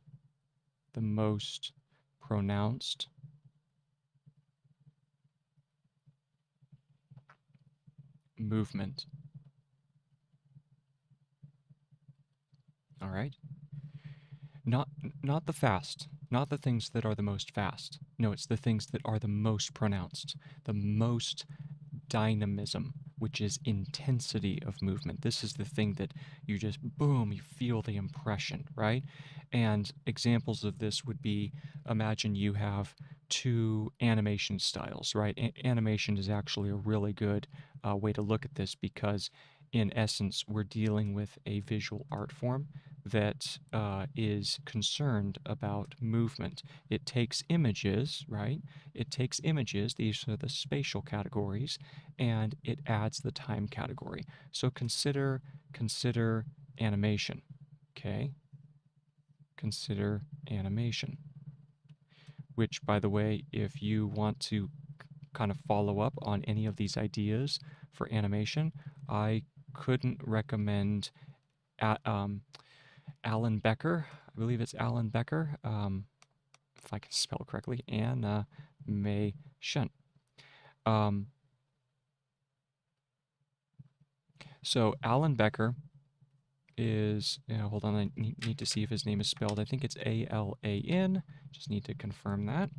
The most pronounced movement. All right? Not the fast, not the things that are the most fast. No, it's the things that are the most pronounced, the most dynamism, which is intensity of movement. This is the thing that you just, boom, you feel the impression, right? And examples of this would be, imagine you have two animation styles, right? Animation is actually a really good way to look at this because, in essence, we're dealing with a visual art form that is concerned about movement. It takes images, right? It takes images, these are the spatial categories, and it adds the time category. So consider animation, okay? Consider animation. which, by the way, if you want to kind of follow up on any of these ideas for animation, I couldn't recommend Alan Becker. I believe it's Alan Becker, if I can spell it correctly, animation. So Alan Becker is, hold on, I need to see if his name is spelled. I think it's A-L-A-N. Just need to confirm that.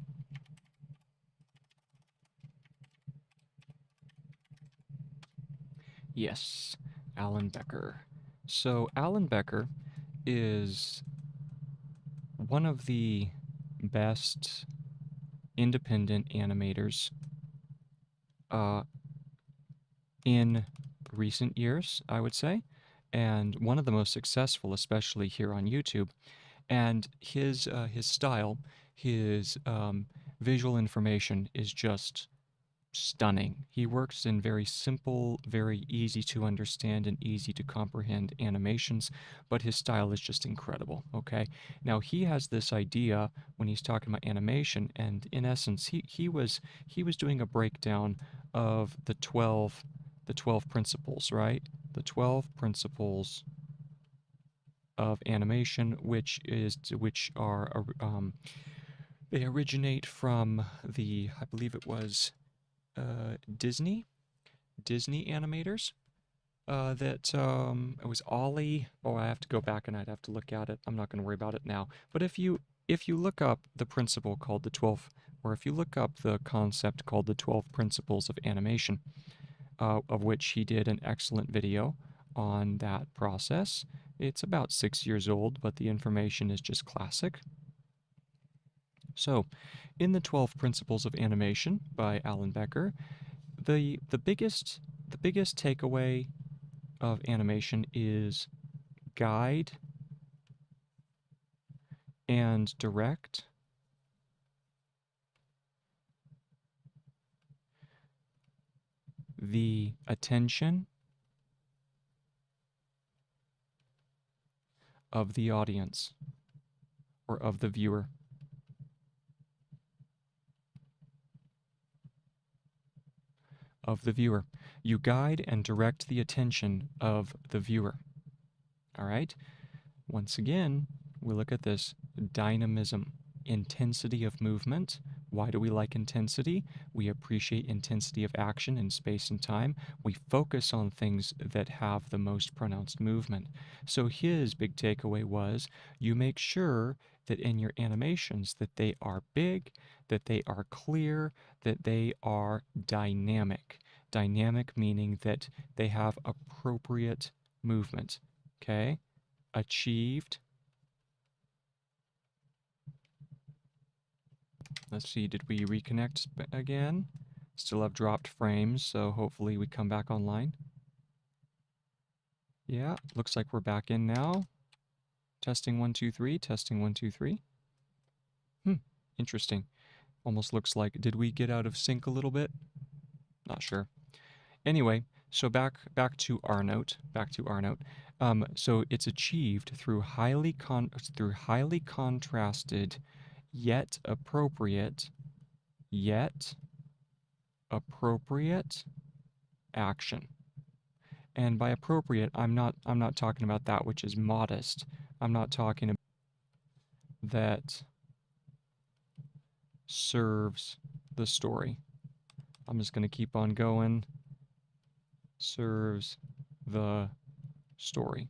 Yes, Alan Becker. So Alan Becker is one of the best independent animators in recent years, I would say, and one of the most successful, especially here on YouTube. And his style, his visual information is just stunning. He works in very simple, very easy to understand and easy to comprehend animations, but his style is just incredible, okay? Now he has this idea when he's talking about animation, and in essence he was doing a breakdown of the 12 principles, right? The 12 principles of animation, which are they originate from the, I believe it was Disney animators. That it was Ollie. Oh, I have to go back and I'd have to look at it. I'm not going to worry about it now. But if you look up the principle called the 12, or if you look up the concept called the 12 principles of animation, of which he did an excellent video on that process. It's about 6 years old, but the information is just classic. So, in the 12 Principles of Animation by Alan Becker, the biggest takeaway of animation is guide and direct the attention of the audience or of the viewer. You guide and direct the attention of the viewer. All right? Once again, we look at this dynamism, intensity of movement. Why do we like intensity? We appreciate intensity of action in space and time. We focus on things that have the most pronounced movement. So his big takeaway was you make sure that in your animations that they are big, that they are clear, that they are dynamic. Dynamic meaning that they have appropriate movement. Okay? Achieved. Let's see, did we reconnect again? Still have dropped frames, so hopefully we come back online. Yeah, looks like we're back in now. Testing 1 2 3, testing 1 2 3. Interesting. Almost looks like, did we get out of sync a little bit? Not sure. Anyway, so back to our note. So it's achieved through highly contrasted yet appropriate action. And by appropriate, I'm not talking about that which is modest. I'm not talking about that serves the story. I'm just going to keep on going. Serves the story.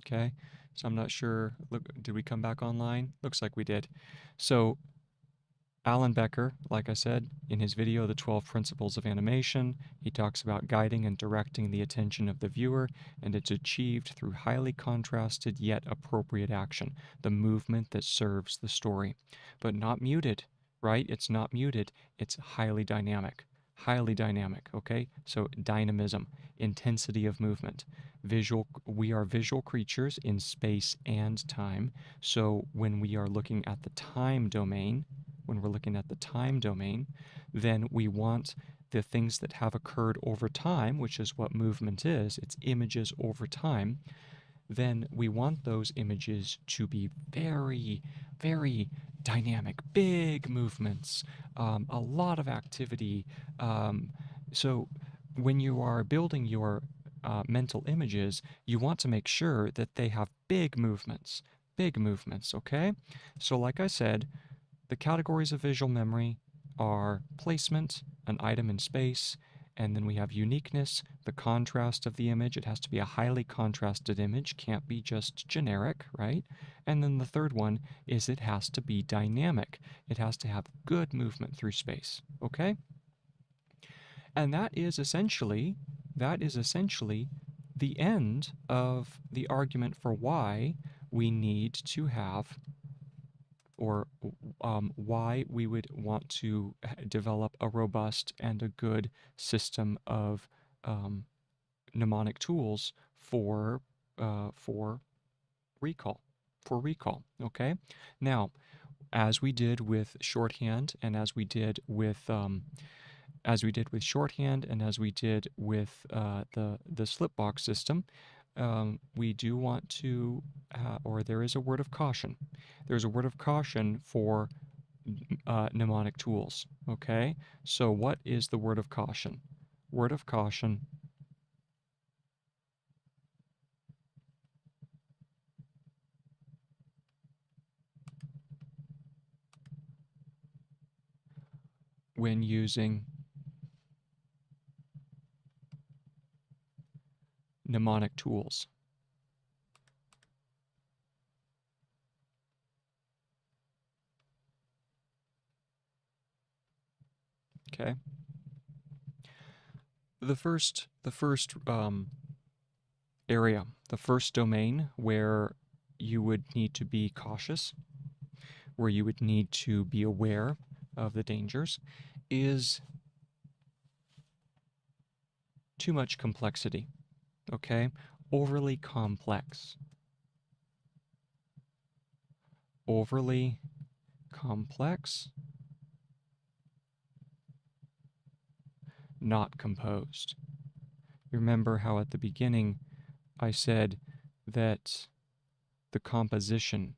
Okay, so I'm not sure. Look, did we come back online? Looks like we did. So Alan Becker, like I said, in his video, The 12 Principles of Animation, he talks about guiding and directing the attention of the viewer, and it's achieved through highly contrasted yet appropriate action, the movement that serves the story. But not muted, right? It's not muted, it's highly dynamic. Highly dynamic, okay? So dynamism, intensity of movement. We are visual creatures in space and time, so when we are looking at the time domain, then we want the things that have occurred over time, which is what movement is, it's images over time, then we want those images to be very, very dynamic, big movements, a lot of activity. So when you are building your mental images, you want to make sure that they have big movements, okay? So like I said, the categories of visual memory are placement, an item in space, and then we have uniqueness, the contrast of the image. It has to be a highly contrasted image, can't be just generic, right? And then the third one is it has to be dynamic. It has to have good movement through space, okay? And that is essentially the end of the argument for why we need to have, or why we would want to develop a robust and a good system of mnemonic tools for recall, okay? Now, as we did with shorthand, and as we did with shorthand, and as we did with the Slipbox system, we do want to, or there is a word of caution. There's a word of caution for mnemonic tools, okay? So what is the word of caution? Word of caution when using mnemonic tools. Okay. The first area, the first domain where you would need to be cautious, where you would need to be aware of the dangers, is too much complexity, okay? Overly complex. Overly complex, not composed. Remember how at the beginning I said that the composition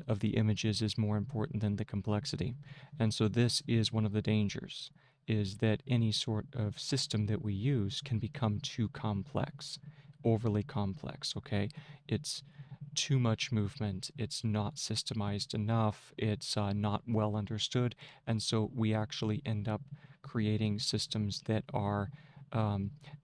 of the images is more important than the complexity. And so this is one of the dangers, is that any sort of system that we use can become too complex, overly complex, okay? It's too much movement, it's not systemized enough, it's not well understood, and so we actually end up creating systems that are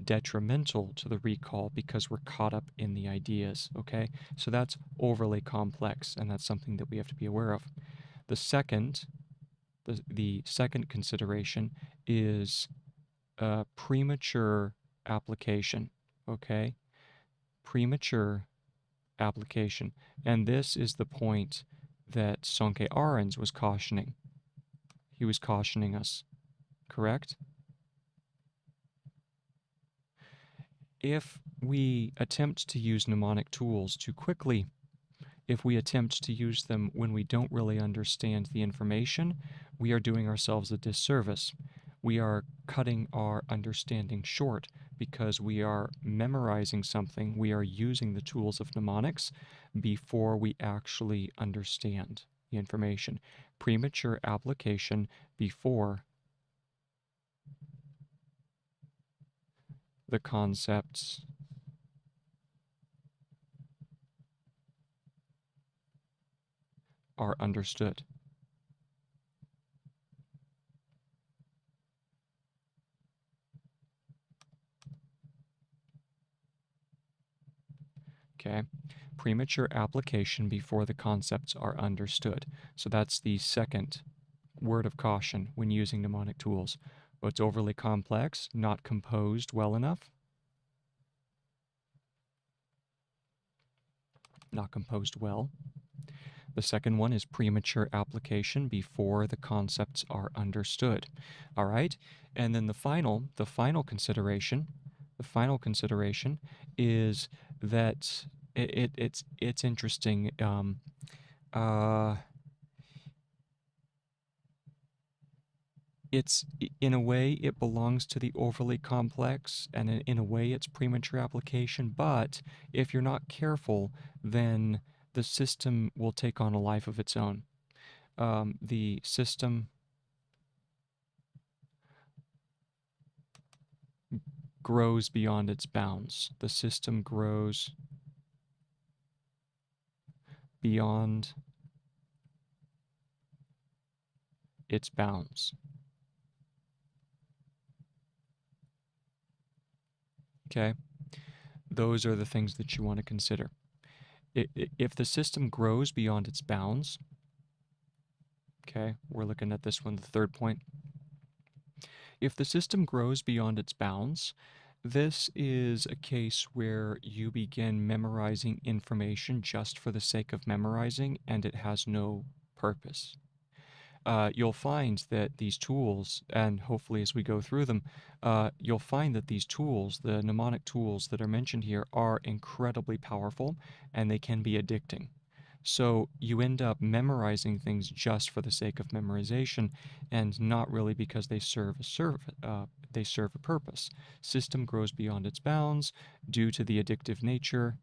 detrimental to the recall because we're caught up in the ideas, okay? So that's overly complex, and that's something that we have to be aware of. The second consideration is premature application, okay? Premature application. And this is the point that Sonke Arens was cautioning. He was cautioning us, correct? If we attempt to use mnemonic tools too quickly, if we attempt to use them when we don't really understand the information, we are doing ourselves a disservice. We are cutting our understanding short because we are memorizing something, we are using the tools of mnemonics before we actually understand the information. Premature application before the concepts are understood. Okay, premature application before the concepts are understood. So that's the second word of caution when using mnemonic tools. It's overly complex, not composed well enough. Not composed well. The second one is premature application before the concepts are understood. All right? And then the final consideration is that it's interesting. It's, in a way, it belongs to the overly complex, and in a way it's premature application, but if you're not careful, then the system will take on a life of its own. The system grows beyond its bounds. The system grows beyond its bounds. Okay? Those are the things that you want to consider. If the system grows beyond its bounds, okay, we're looking at this one, the third point. If the system grows beyond its bounds, this is a case where you begin memorizing information just for the sake of memorizing, and it has no purpose. You'll find that these tools, and hopefully as we go through them, you'll find that these tools, the mnemonic tools that are mentioned here, are incredibly powerful, and they can be addicting. So you end up memorizing things just for the sake of memorization, and not really because they serve a purpose. System grows beyond its bounds due to the addictive nature,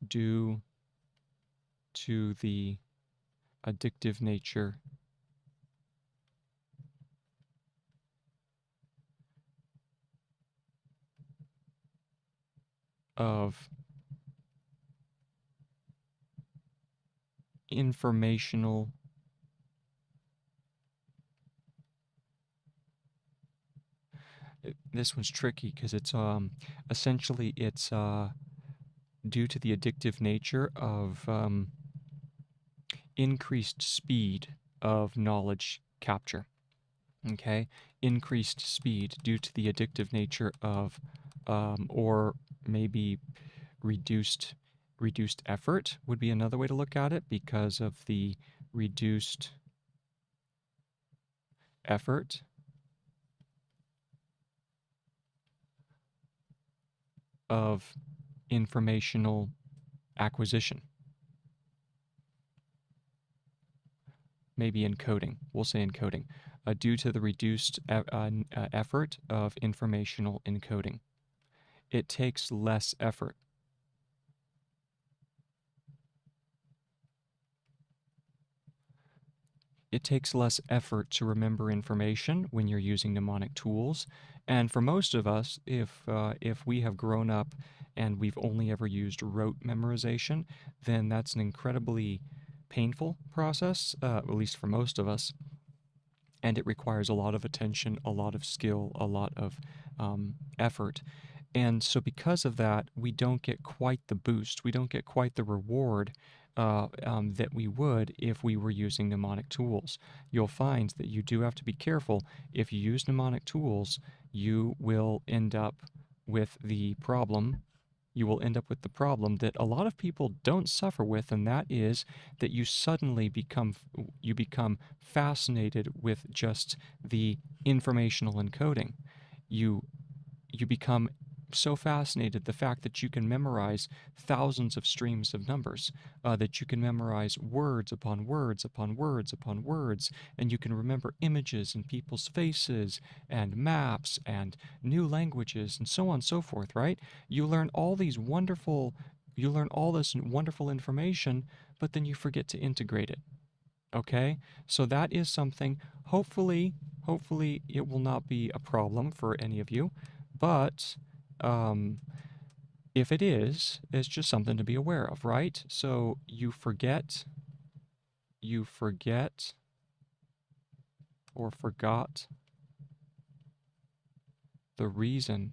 due to the addictive nature of informational this one's tricky because it's essentially it's due to the addictive nature of increased speed of knowledge capture. Okay, increased speed due to the addictive nature of or maybe reduced effort would be another way to look at it, because of the reduced effort of informational acquisition. Maybe encoding. We'll say encoding. Due to the reduced effort of informational encoding. It takes less effort. It takes less effort to remember information when you're using mnemonic tools. And for most of us, if we have grown up and we've only ever used rote memorization, then that's an incredibly painful process, at least for most of us. And it requires a lot of attention, a lot of skill, a lot of effort. And so because of that, we don't get quite the boost. We don't get quite the reward that we would if we were using mnemonic tools. You'll find that you do have to be careful. If you use mnemonic tools, you will end up with the problem. You will end up with the problem that a lot of people don't suffer with, and that is that you suddenly become fascinated with just the informational encoding. You become so fascinated the fact that you can memorize thousands of streams of numbers, that you can memorize words upon words upon words upon words, and you can remember images and people's faces and maps and new languages and so on and so forth, right? You learn all this wonderful information, but then you forget to integrate it. Okay? So that is something, hopefully it will not be a problem for any of you, but if it is, it's just something to be aware of, right? So you forget or forgot the reason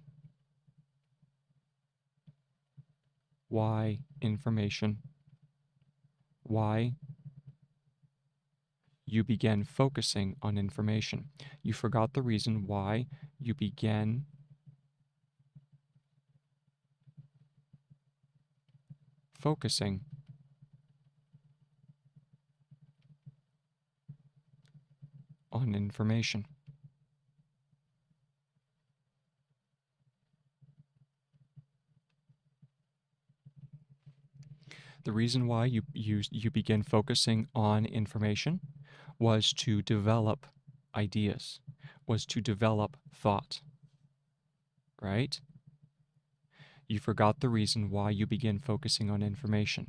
why you began focusing on information. You forgot the reason why you began focusing on information. The reason why you began focusing on information was to develop ideas, was to develop thought, right? You forgot the reason why you began focusing on information.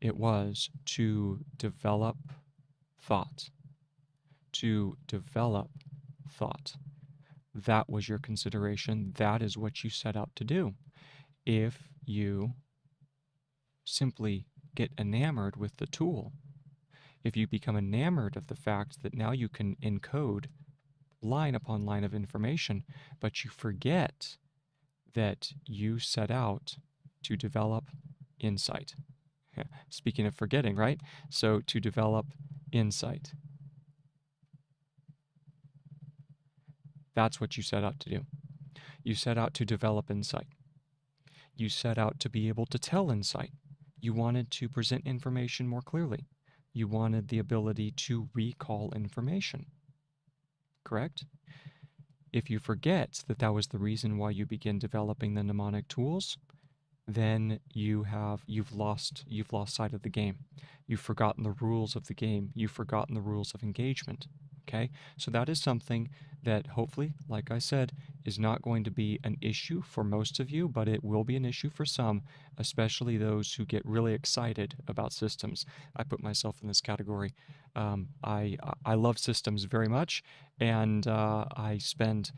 It was to develop thought. To develop thought. That was your consideration. That is what you set out to do. If you simply get enamored with the tool, if you become enamored of the fact that now you can encode line upon line of information, but you forget that you set out to develop insight. Speaking of forgetting, right? So to develop insight. That's what you set out to do. You set out to develop insight. You set out to be able to tell insight. You wanted to present information more clearly. You wanted the ability to recall information. Correct? If you forget that that was the reason why you begin developing the mnemonic tools, then you've lost sight of the game. You've forgotten the rules of the game. You've forgotten the rules of engagement. Okay? So that is something that hopefully, like I said, is not going to be an issue for most of you, but it will be an issue for some, especially those who get really excited about systems. I put myself in this category. I love systems very much, and I spend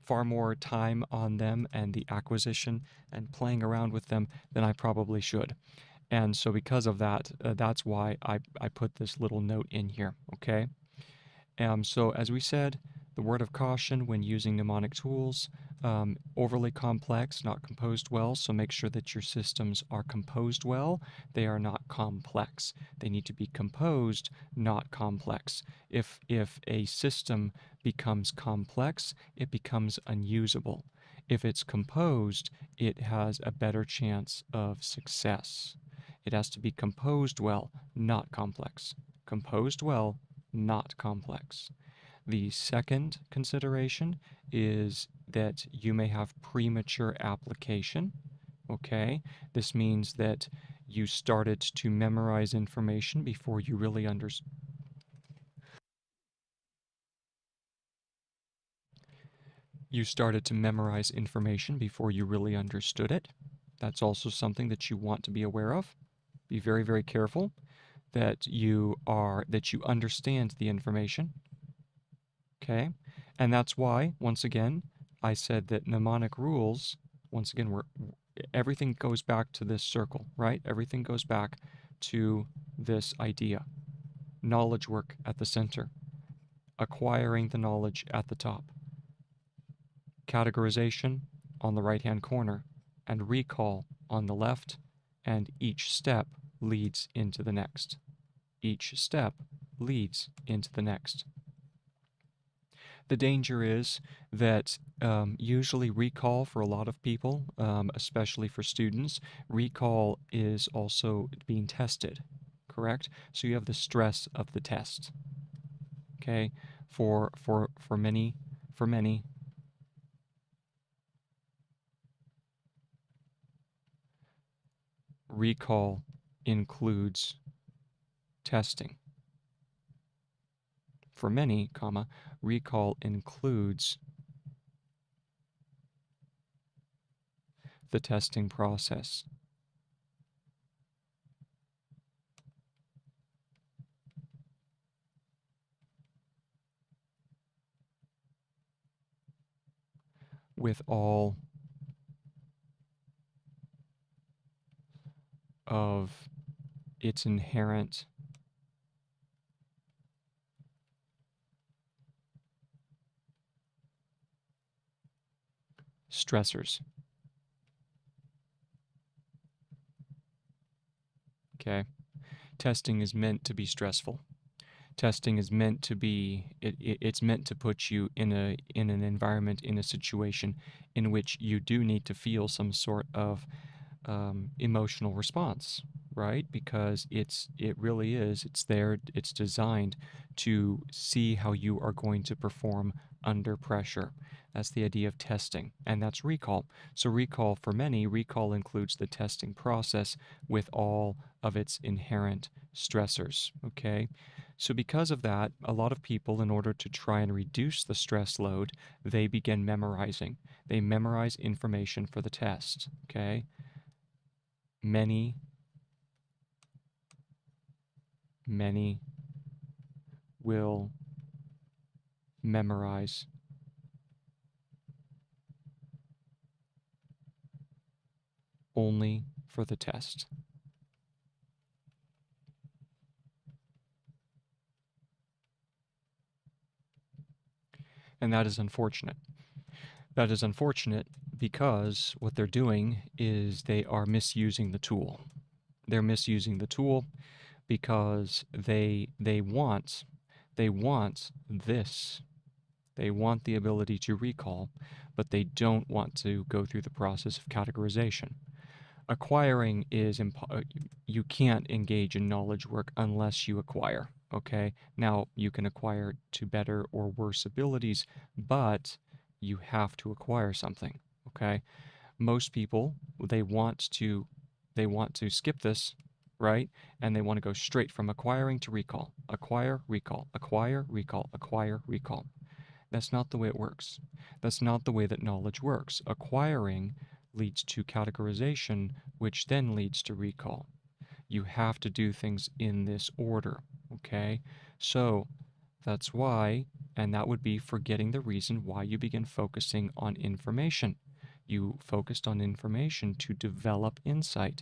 far more time on them and the acquisition and playing around with them than I probably should. And so because of that, that's why I put this little note in here, okay? So as we said, the word of caution when using mnemonic tools, overly complex, not composed well, so make sure that your systems are composed well. They are not complex. They need to be composed, not complex. If a system becomes complex, it becomes unusable. If it's composed, it has a better chance of success. It has to be composed well, not complex. Composed well, not complex. The second consideration is that you may have premature application. Okay, this means that you started to memorize information before you really understood. You started to memorize information before you really understood it. That's also something that you want to be aware of. Be very, very careful that you understand the information. Okay, and that's why, once again, I said that mnemonic rules, once again, everything goes back to this circle, right? Everything goes back to this idea. Knowledge work at the center, acquiring the knowledge at the top, categorization on the right-hand corner, and recall on the left, and each step leads into the next. Each step leads into the next. The danger is that usually recall for a lot of people, especially for students, recall is also being tested, correct? So you have the stress of the test. Okay, for many, recall includes testing. For many, comma, recall includes the testing process. With all of its inherent stressors. Okay? Testing is meant to be stressful. Testing is meant to be, it's meant to put you in an environment, in a situation in which you do need to feel some sort of emotional response, right? Because it really is, it's there, it's designed to see how you are going to perform under pressure. That's the idea of testing, and that's recall. So recall, for many, recall includes the testing process with all of its inherent stressors, okay? So because of that, a lot of people, in order to try and reduce the stress load, they begin memorizing. They memorize information for the test, okay? Many will memorize only for the test. And that is unfortunate. That is unfortunate because what they're doing is they are misusing the tool. They're misusing the tool because they want this. They want the ability to recall, but they don't want to go through the process of categorization. Acquiring is you can't engage in knowledge work unless you acquire, okay? Now, you can acquire to better or worse abilities, but you have to acquire something, okay? Most people, they want to skip this, right? And they want to go straight from acquiring to recall. Acquire, recall, acquire, recall, acquire, recall. That's not the way it works. That's not the way that knowledge works. Acquiring leads to categorization, which then leads to recall. You have to do things in this order, okay? So that's why, and that would be forgetting the reason why you begin focusing on information. You focused on information to develop insight.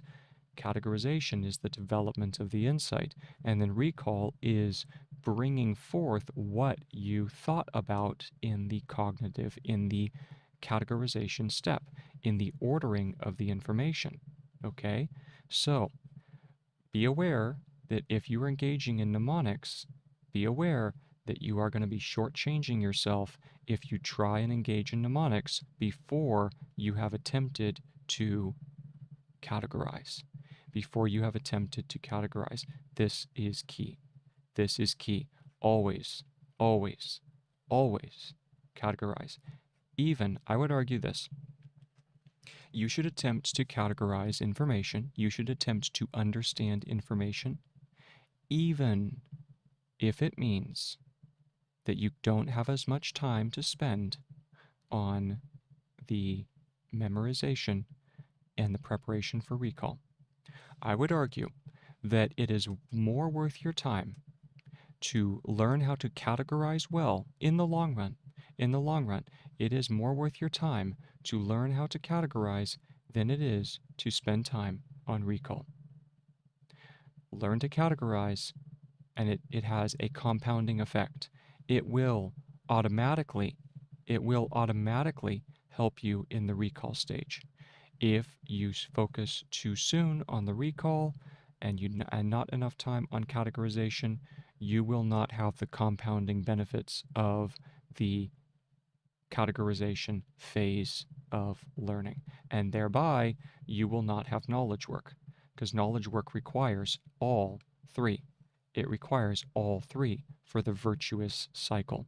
Categorization is the development of the insight, and then recall is bringing forth what you thought about in the cognitive, in the categorization step, in the ordering of the information. Okay? So, be aware that if you are engaging in mnemonics, be aware that you are going to be shortchanging yourself if you try and engage in mnemonics before you have attempted to categorize. Before you have attempted to categorize. This is key. This is key. Always, always, always categorize. Even, I would argue this, you should attempt to categorize information. You should attempt to understand information, even if it means that you don't have as much time to spend on the memorization and the preparation for recall. I would argue that it is more worth your time to learn how to categorize well in the long run. In the long run, it is more worth your time to learn how to categorize than it is to spend time on recall. Learn to categorize, and it has a compounding effect. It will automatically, it will automatically help you in the recall stage. If you focus too soon on the recall and not enough time on categorization, you will not have the compounding benefits of the categorization phase of learning. And thereby, you will not have knowledge work, because knowledge work requires all three. It requires all three for the virtuous cycle.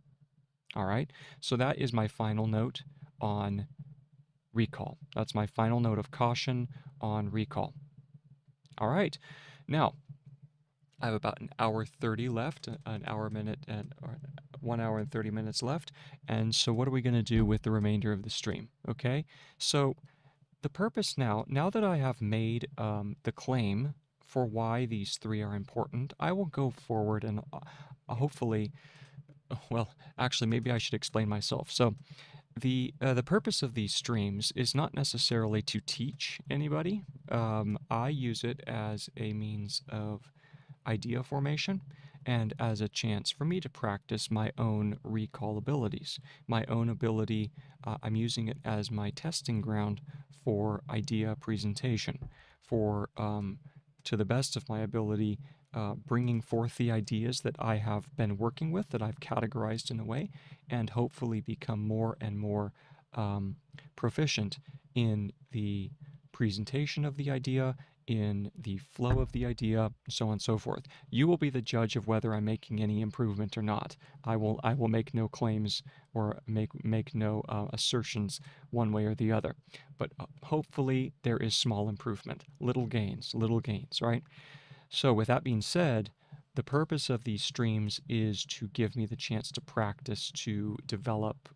All right, so that is my final note on recall. That's my final note of caution on recall. All right, now I have about an hour 30 left, an hour minute and or 1 hour and 30 minutes left. And so what are we going to do with the remainder of the stream? Okay, so the purpose now that I have made the claim for why these three are important, I will go forward and hopefully, well, actually, maybe I should explain myself. So the purpose of these streams is not necessarily to teach anybody. I use it as a means of idea formation and as a chance for me to practice my own recall abilities. My own ability, I'm using it as my testing ground for idea presentation, for, to the best of my ability, bringing forth the ideas that I have been working with, that I've categorized in a way, and hopefully become more and more proficient in the presentation of the idea, in the flow of the idea, so on and so forth. You will be the judge of whether I'm making any improvement or not. I will make no claims or make no assertions one way or the other. But hopefully there is small improvement, little gains, right? So with that being said, the purpose of these streams is to give me the chance to practice, to develop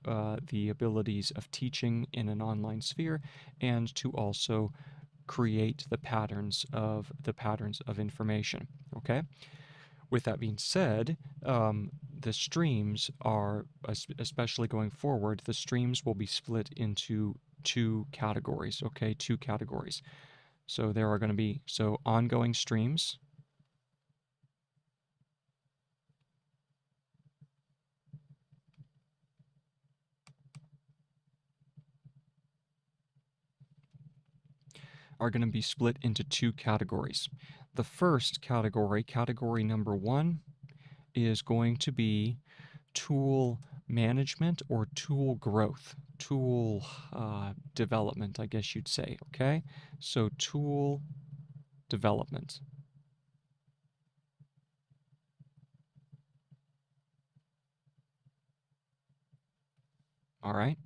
the abilities of teaching in an online sphere, and to also create the patterns of information. Okay. With that being said, the streams are, especially going forward, the streams will be split into two categories. Okay, two categories. So there are going to be ongoing streams. Are going to be split into two categories. The first category, category number 1, is going to be tool management or tool growth, tool development, I guess you'd say, okay? So tool development. All right.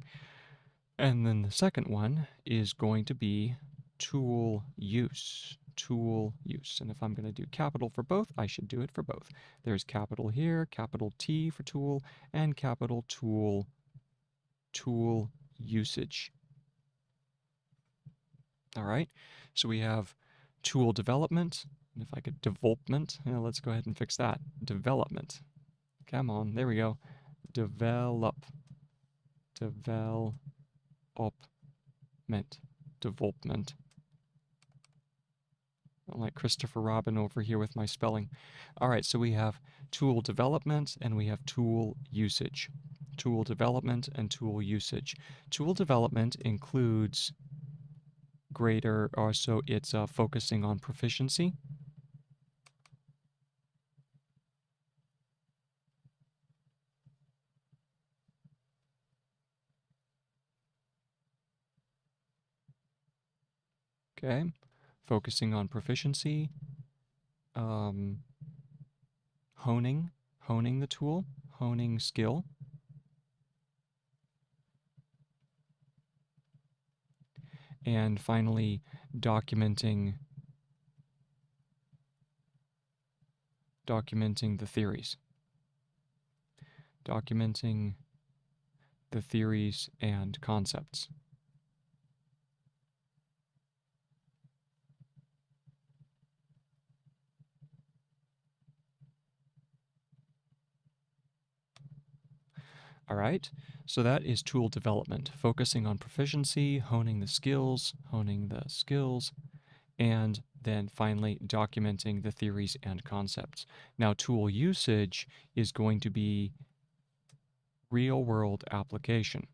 And then the second one is going to be tool use. Tool use. And if I'm going to do capital for both, I should do it for both. There's capital here, capital T for tool, and capital tool usage. All right. So we have tool development. And if I could development, let's go ahead and fix that. Development. Come on. There we go. Development. Development. I'm like Christopher Robin over here with my spelling. All right, so we have tool development and we have tool usage. Tool development and tool usage. Tool development includes so it's focusing on proficiency. Okay, focusing on proficiency, honing the tool, honing skill, and finally documenting the theories. Documenting the theories and concepts. All right, so that is tool development, focusing on proficiency, honing the skills, and then finally documenting the theories and concepts. Now, tool usage is going to be real-world application,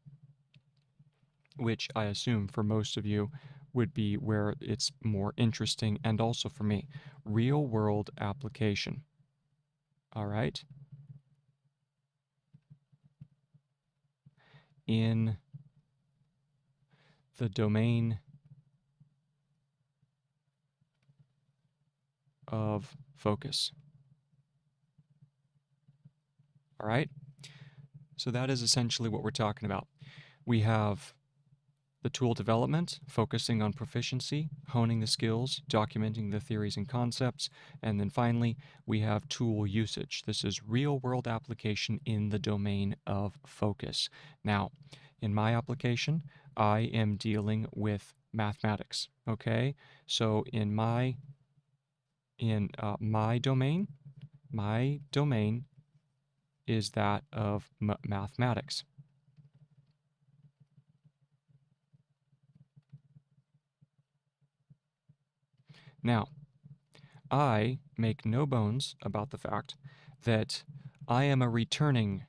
which I assume for most of you would be where it's more interesting, and also for me, real-world application. All right. In the domain of focus. All right? So that is essentially what we're talking about. We have the tool development, focusing on proficiency, honing the skills, documenting the theories and concepts, and then finally, we have tool usage. This is real-world application in the domain of focus. Now, in my application, I am dealing with mathematics, okay? So in my domain is that of mathematics. Now, I make no bones about the fact that I am a returner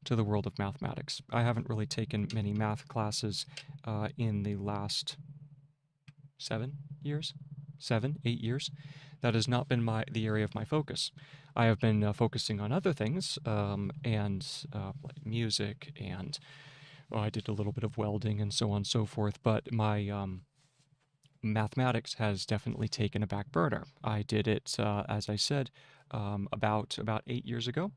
to the world of mathematics. I haven't really taken many math classes in the last 7, 8 years. That has not been the area of my focus. I have been focusing on other things, and like music, and I did a little bit of welding and so on and so forth, but my mathematics has definitely taken a back burner. I did it, as I said, about 8 years ago,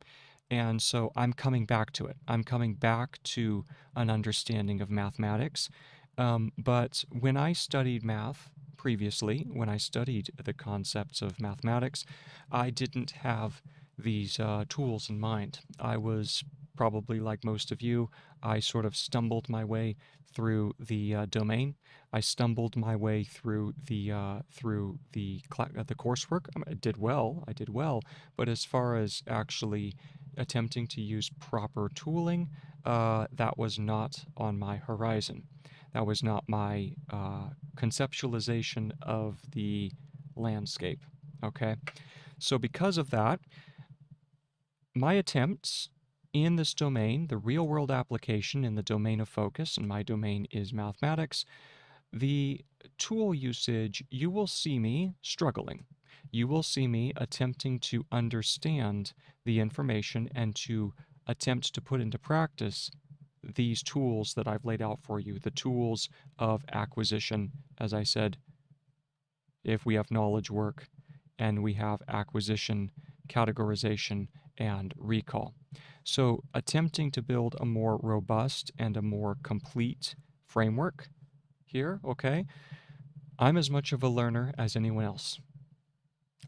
and so I'm coming back to it. I'm coming back to an understanding of mathematics, but when I studied math previously, when I studied the concepts of mathematics, I didn't have these tools in mind. I was probably like most of you, I sort of stumbled my way through the domain. I stumbled my way through the coursework. I did well. I did well, but as far as actually attempting to use proper tooling, that was not on my horizon. That was not my conceptualization of the landscape. Okay, so because of that, my attempts in this domain, the real world application in the domain of focus, and my domain is mathematics, the tool usage, you will see me struggling. You will see me attempting to understand the information and to attempt to put into practice these tools that I've laid out for you, the tools of acquisition, as I said, if we have knowledge work and we have acquisition, categorization, and recall. So attempting to build a more robust and a more complete framework here, okay? I'm as much of a learner as anyone else.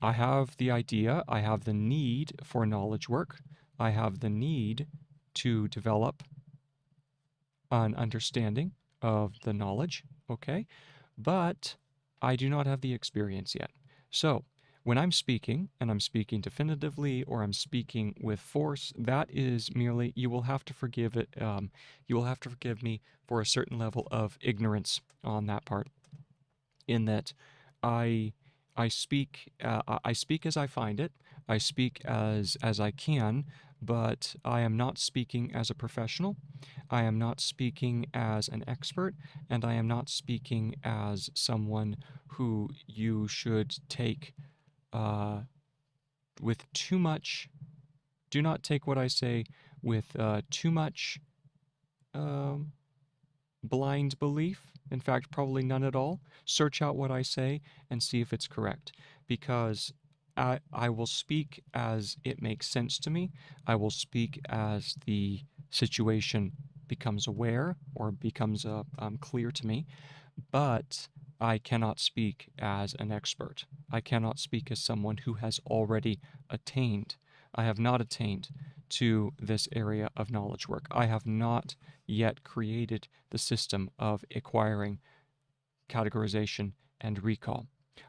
I have the idea, I have the need for knowledge work, I have the need to develop an understanding of the knowledge, okay? But I do not have the experience yet. So when I'm speaking, and I'm speaking definitively or I'm speaking with force, that is merely, you will have to forgive it, you will have to forgive me for a certain level of ignorance on that part, in that I I speak as I find it. I speak as I can, but I am not speaking as a professional. I am not speaking as an expert, and I am not speaking as someone who you should take uh, with too much. Do not take what I say with too much um, blind belief. In fact, probably none at all. Search out what I say and see if it's correct. Because I will speak as it makes sense to me. I will speak as the situation becomes aware or becomes clear to me. But I cannot speak as an expert. I cannot speak as someone who has already attained. I have not attained to this area of knowledge work. I have not yet created the system of acquiring categorization and recall.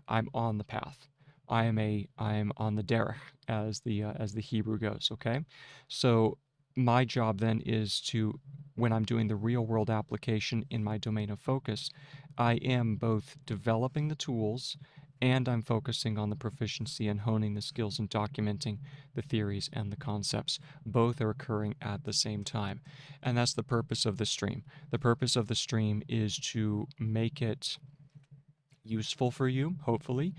I'm on the path. I'm on the derech, as the Hebrew goes. Okay, so my job then is to, when I'm doing the real world application in my domain of focus, I am both developing the tools and I'm focusing on the proficiency and honing the skills and documenting the theories and the concepts. Both are occurring at the same time. And that's the purpose of the stream. The purpose of the stream is to make it useful for you, hopefully,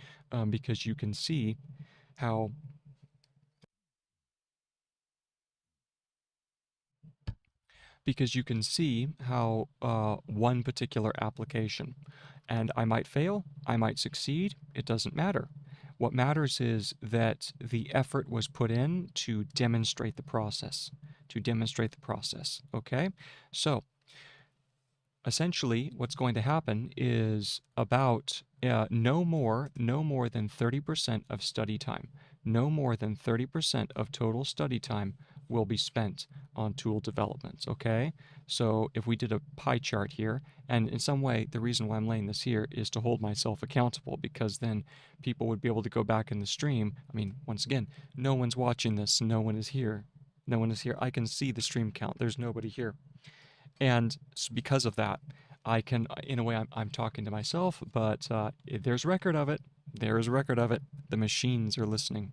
because you can see how one particular application, and I might fail, I might succeed, it doesn't matter. What matters is that the effort was put in to demonstrate the process, okay? So essentially what's going to happen is about no more than 30% of study time, no more than 30% of total study time will be spent on tool developments, okay? So if we did a pie chart here, and in some way the reason why I'm laying this here is to hold myself accountable, because then people would be able to go back in the stream. I mean, once again, no one's watching this, no one is here. No one is here. I can see the stream count. There's nobody here. And because of that, I can, in a way, I'm talking to myself, but there's record of it. There is a record of it. The machines are listening.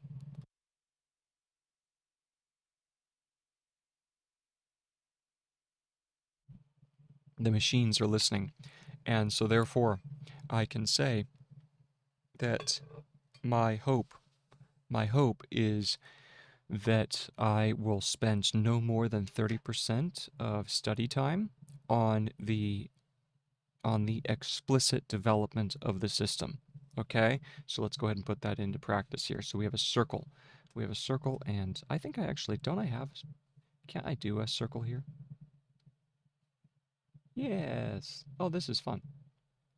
The machines are listening. And so therefore, I can say that my hope, is that I will spend no more than 30% of study time on the explicit development of the system. Okay, so let's go ahead and put that into practice here. So we have a circle. We have a circle, and I think I actually, don't I have, can't I do a circle here? Yes. Oh, this is fun.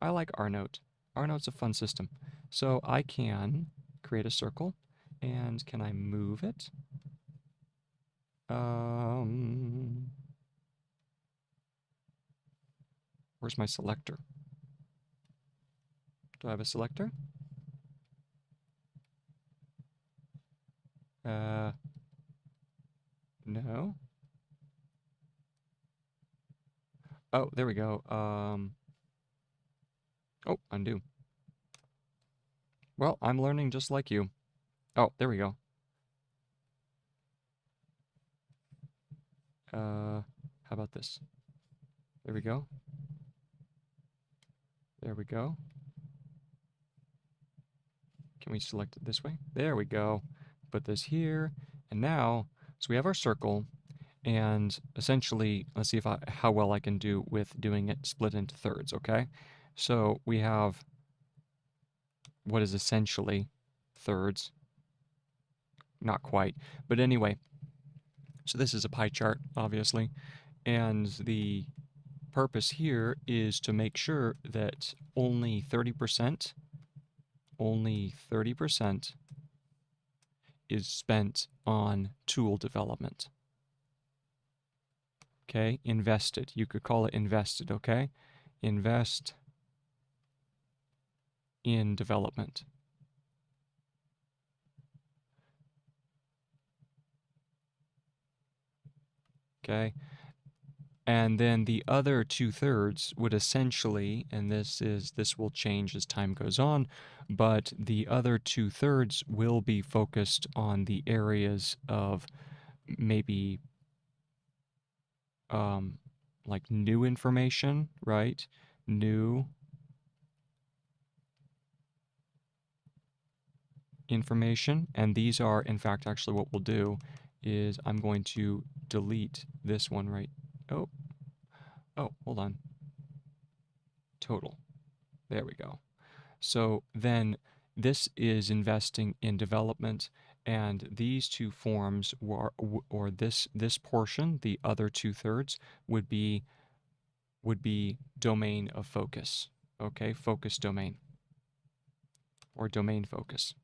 I like our note. Oh no, it's a fun system. So I can create a circle, and can I move it? Where's my selector? Do I have a selector? No. Oh, there we go. Oh, undo. Well, I'm learning just like you. Oh, there we go. How about this? There we go. There we go. Can we select it this way? There we go. Put this here. And now, so we have our circle. And essentially, let's see how well I can do with doing it split into thirds, okay? So we have what is essentially thirds. Not quite. But anyway, so this is a pie chart, obviously. And the purpose here is to make sure that only 30% is spent on tool development. Okay, invested. You could call it invested, okay? Invest in development. Okay? And then the other 2/3 would essentially, and this will change as time goes on, but the other 2/3 will be focused on the areas of maybe like new information, right? New information, and these are, in fact, actually what we'll do is I'm going to delete this one right. Oh, hold on. Total. There we go. So then this is investing in development, and these two forms or this portion, the other 2/3, would be domain of focus. Okay, focus domain or domain focus.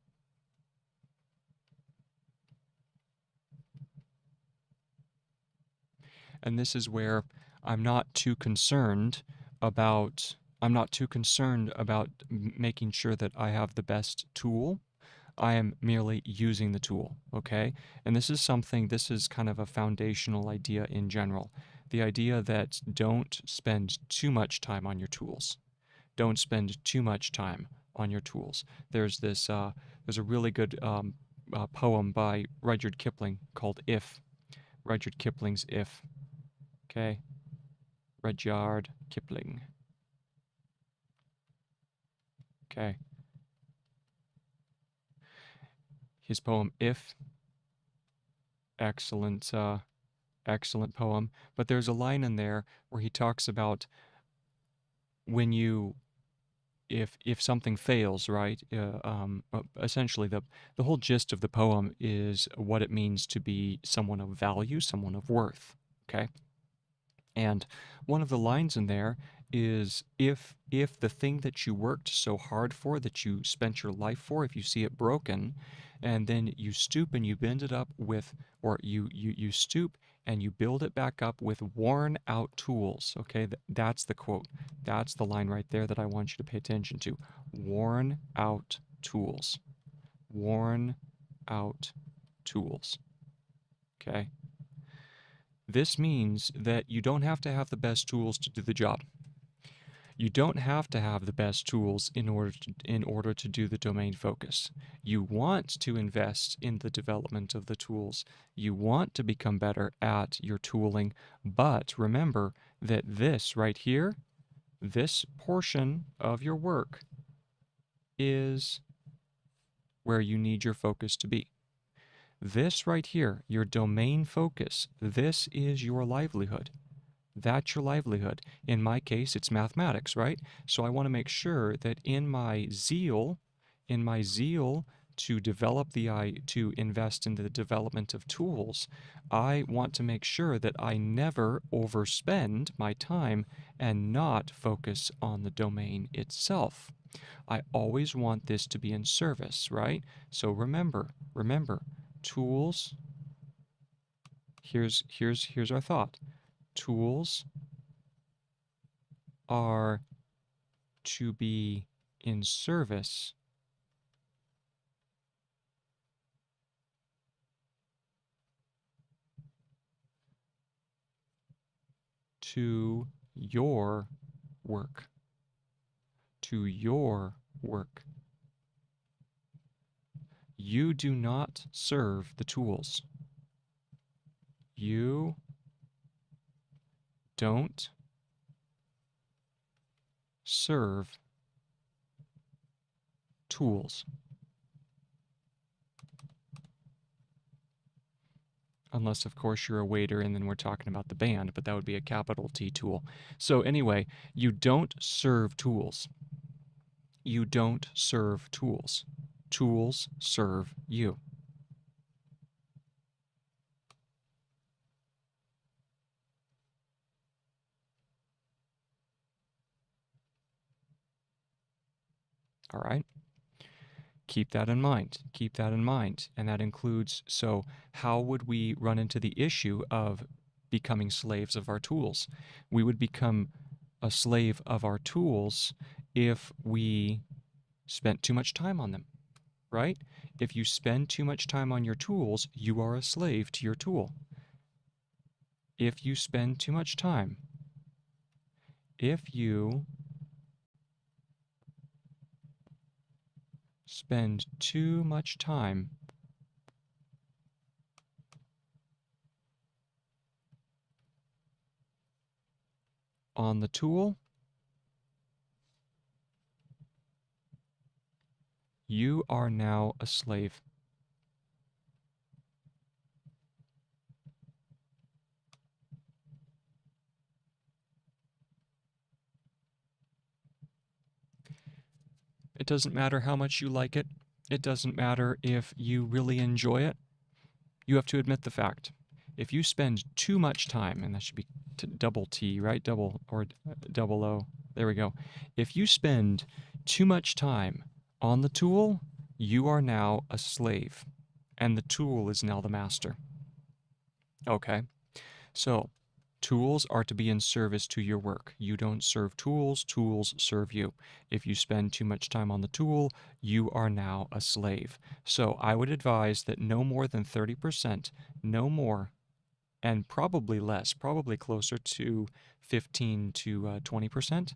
And this is where I'm not too concerned about making sure that I have the best tool. I am merely using the tool, okay? And this is kind of a foundational idea in general. The idea that don't spend too much time on your tools. Don't spend too much time on your tools. There's a really good poem by Rudyard Kipling called If. Rudyard Kipling's If. Okay? Rudyard Kipling. Okay. His poem If. Excellent poem. But there's a line in there where he talks about when if something fails, right? Essentially, the whole gist of the poem is what it means to be someone of value, someone of worth. Okay. And one of the lines in there is if the thing that you worked so hard for, that you spent your life for, if you see it broken, and then you stoop and you bend it up with, or you stoop and you build it back up with worn out tools. Okay, that's the quote. That's the line right there that I want you to pay attention to. Worn out tools. Worn out tools. Okay. This means that you don't have to have the best tools to do the job. You don't have to have the best tools in order to do the domain focus. You want to invest in the development of the tools. You want to become better at your tooling, but remember that this right here, this portion of your work is where you need your focus to be. This right here, your domain focus, this is your livelihood. That's your livelihood. In my case, it's mathematics, right? So I want to make sure that in my zeal to to invest in the development of tools, I want to make sure that I never overspend my time and not focus on the domain itself. I always want this to be in service, right? So remember, tools, here's our thought. Tools are to be in service to your work. To your work. You do not serve the tools. You don't serve tools. Unless, of course, you're a waiter and then we're talking about the band, but that would be a capital T tool. So anyway, you don't serve tools. You don't serve tools. Tools serve you. All right? Keep that in mind. Keep that in mind. And that includes, so how would we run into the issue of becoming slaves of our tools? We would become a slave of our tools if we spent too much time on them, right? If you spend too much time on your tools, you are a slave to your tool. If you spend too much time, if you spend too much time on the tool, you are now a slave. It doesn't matter how much you like it. It doesn't matter if you really enjoy it. You have to admit the fact. If you spend too much time, and that should be double T, right? Double or double O. There we go. If you spend too much time on the tool, you are now a slave, and the tool is now the master. Okay, so tools are to be in service to your work. You don't serve tools, tools serve you. If you spend too much time on the tool, you are now a slave. So I would advise that no more than 30%, no more, and probably less, probably closer to 15 to 20%,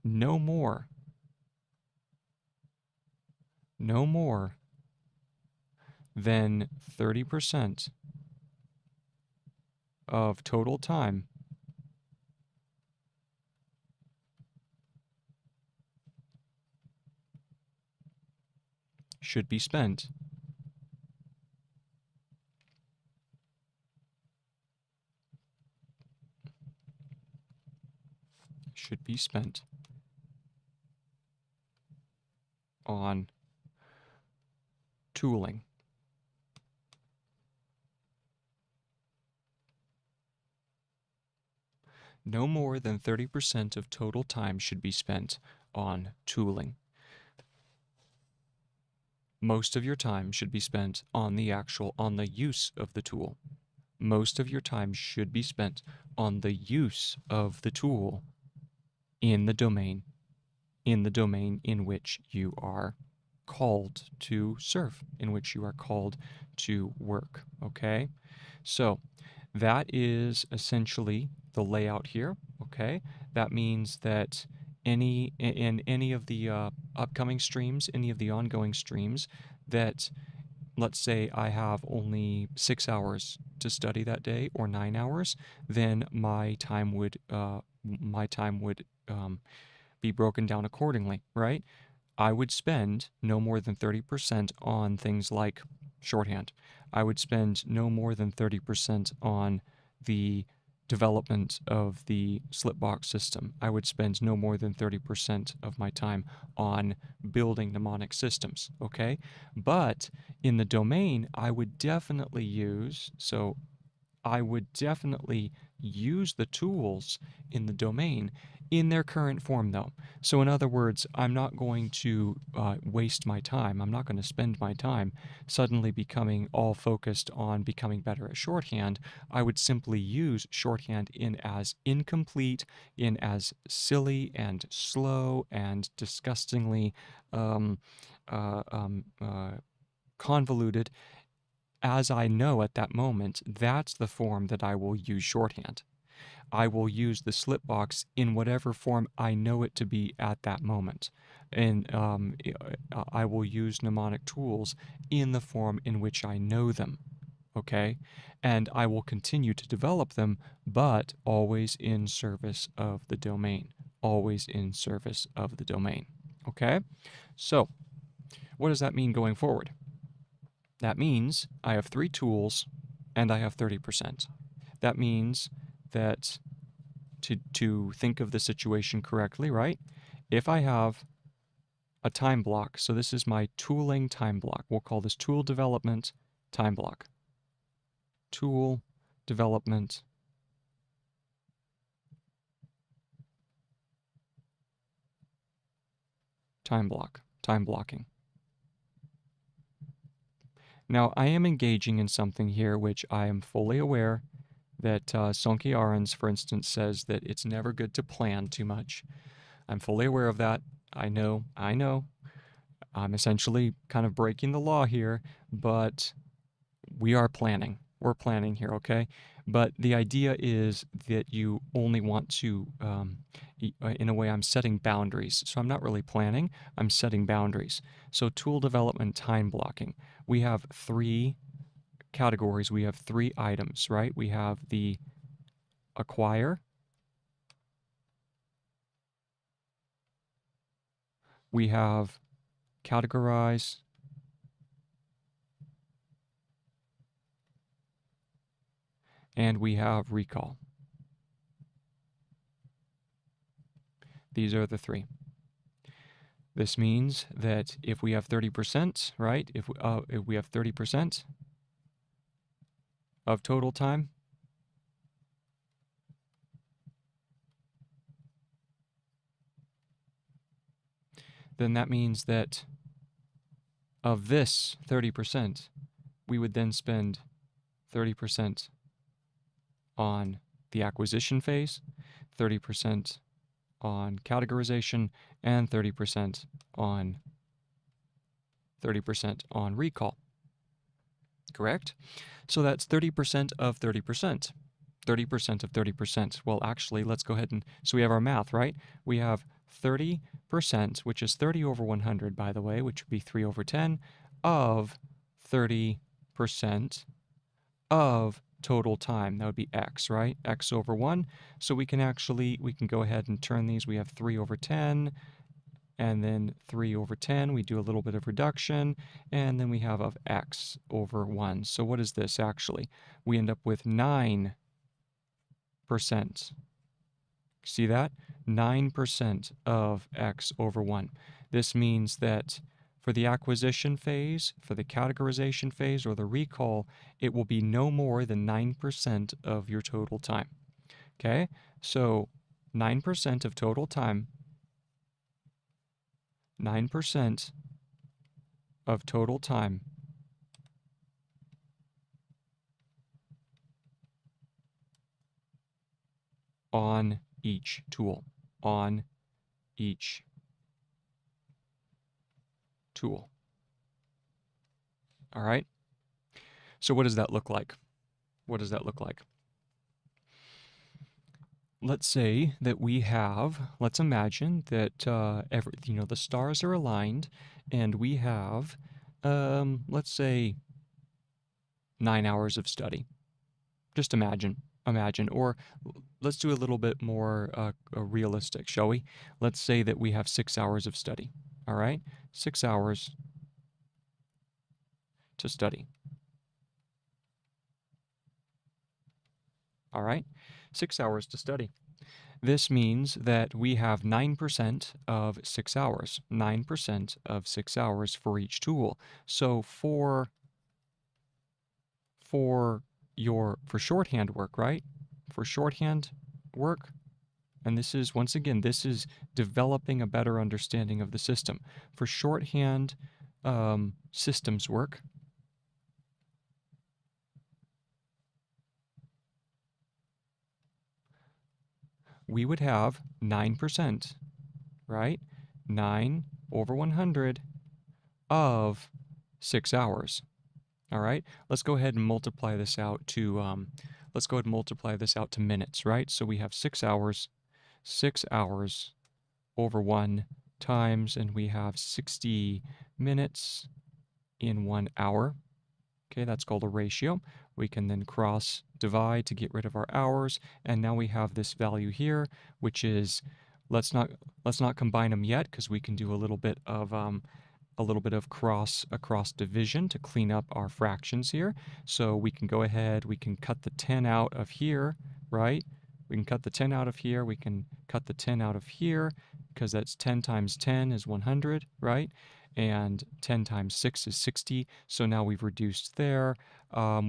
no more than 30% of total time should be spent on tooling. No more than 30% of total time should be spent on tooling. Most of your time should be spent on the use of the tool. Most of your time should be spent on the use of the tool in the domain in which you are called to serve, in which you are called to work, okay? So that is essentially the layout here, okay? That means that in any of the upcoming streams, any of the ongoing streams, that let's say I have only 6 hours to study that day or 9 hours, then my time would be broken down accordingly, right? I would spend no more than 30% on things like shorthand. I would spend no more than 30% on the development of the Slipbox system. I would spend no more than 30% of my time on building mnemonic systems, okay? But in the domain, I would definitely use the tools in the domain in their current form, though. So in other words, I'm not going to waste my time. I'm not going to spend my time suddenly becoming all focused on becoming better at shorthand. I would simply use shorthand in as incomplete, in as silly and slow and disgustingly um, uh, um, uh, convoluted as I know at that moment. That's the form that I will use shorthand. I will use the Slipbox in whatever form I know it to be at that moment. And I will use mnemonic tools in the form in which I know them. Okay? And I will continue to develop them, but always in service of the domain. Always in service of the domain. Okay? So, what does that mean going forward? That means I have 3 tools and I have 30%. That means that to think of the situation correctly, right? If I have a time block, so this is my tooling time block. We'll call this tool development time block. Tool development time block, time blocking. Now, I am engaging in something here which I am fully aware that Sonke Arons, for instance, says that it's never good to plan too much. I'm fully aware of that. I know. I'm essentially kind of breaking the law here, but we are planning. We're planning here, okay? But the idea is that you only want to, in a way, I'm setting boundaries. So I'm not really planning, I'm setting boundaries. So tool development time blocking. We have 3 categories. We have 3 items, right? We have the acquire, we have categorize, and we have recall. These are the 3. This means that if we have 30%, right? If we have 30% of total time, then that means that of this 30%, we would then spend 30% on the acquisition phase, 30% on categorization, and 30% on recall. Correct? So that's 30% of 30%. 30% of 30%. Well, actually, let's go ahead and, so we have our math, right? We have 30%, which is 30 over 100, by the way, which would be 3 over 10, of 30% of total time. That would be x, right? X over 1. So we can go ahead and turn these. We have 3 over 10, and then 3 over 10. We do a little bit of reduction, and then we have of x over 1. So what is this actually? We end up with 9%. See that? 9% of x over 1. This means that for the acquisition phase, for the categorization phase, or the recall, it will be no more than 9% of your total time. Okay? So 9% of total time, 9% of total time on each tool, on each tool. All right? So what does that look like? What does that look like? Let's say that let's imagine that the stars are aligned and we have, let's say 9 hours of study. Just imagine, or let's do a little bit more realistic, shall we? Let's say that we have 6 hours of study, all right? 6 hours to study. All right? 6 hours to study. This means that we have 9% of 6 hours, 9% of 6 hours for each tool. So for shorthand work, right? For shorthand work, And this is, once again, this is developing a better understanding of the system. For shorthand systems work, we would have 9%, right? 9 over 100 of 6 hours. All right, let's go ahead and multiply this out to minutes, right? So we have 6 hours over 1 times, and we have 60 minutes in 1 hour. Okay, that's called a ratio. We can then cross divide to get rid of our hours, and now we have this value here, which is, let's not combine them yet, because we can do a little bit of cross division to clean up our fractions here. So we can go ahead, we can cut the 10 out of here, right? We can cut the 10 out of here, we can cut the 10 out of here, because that's 10 times 10 is 100, right? And 10 times 6 is 60, so now we've reduced there.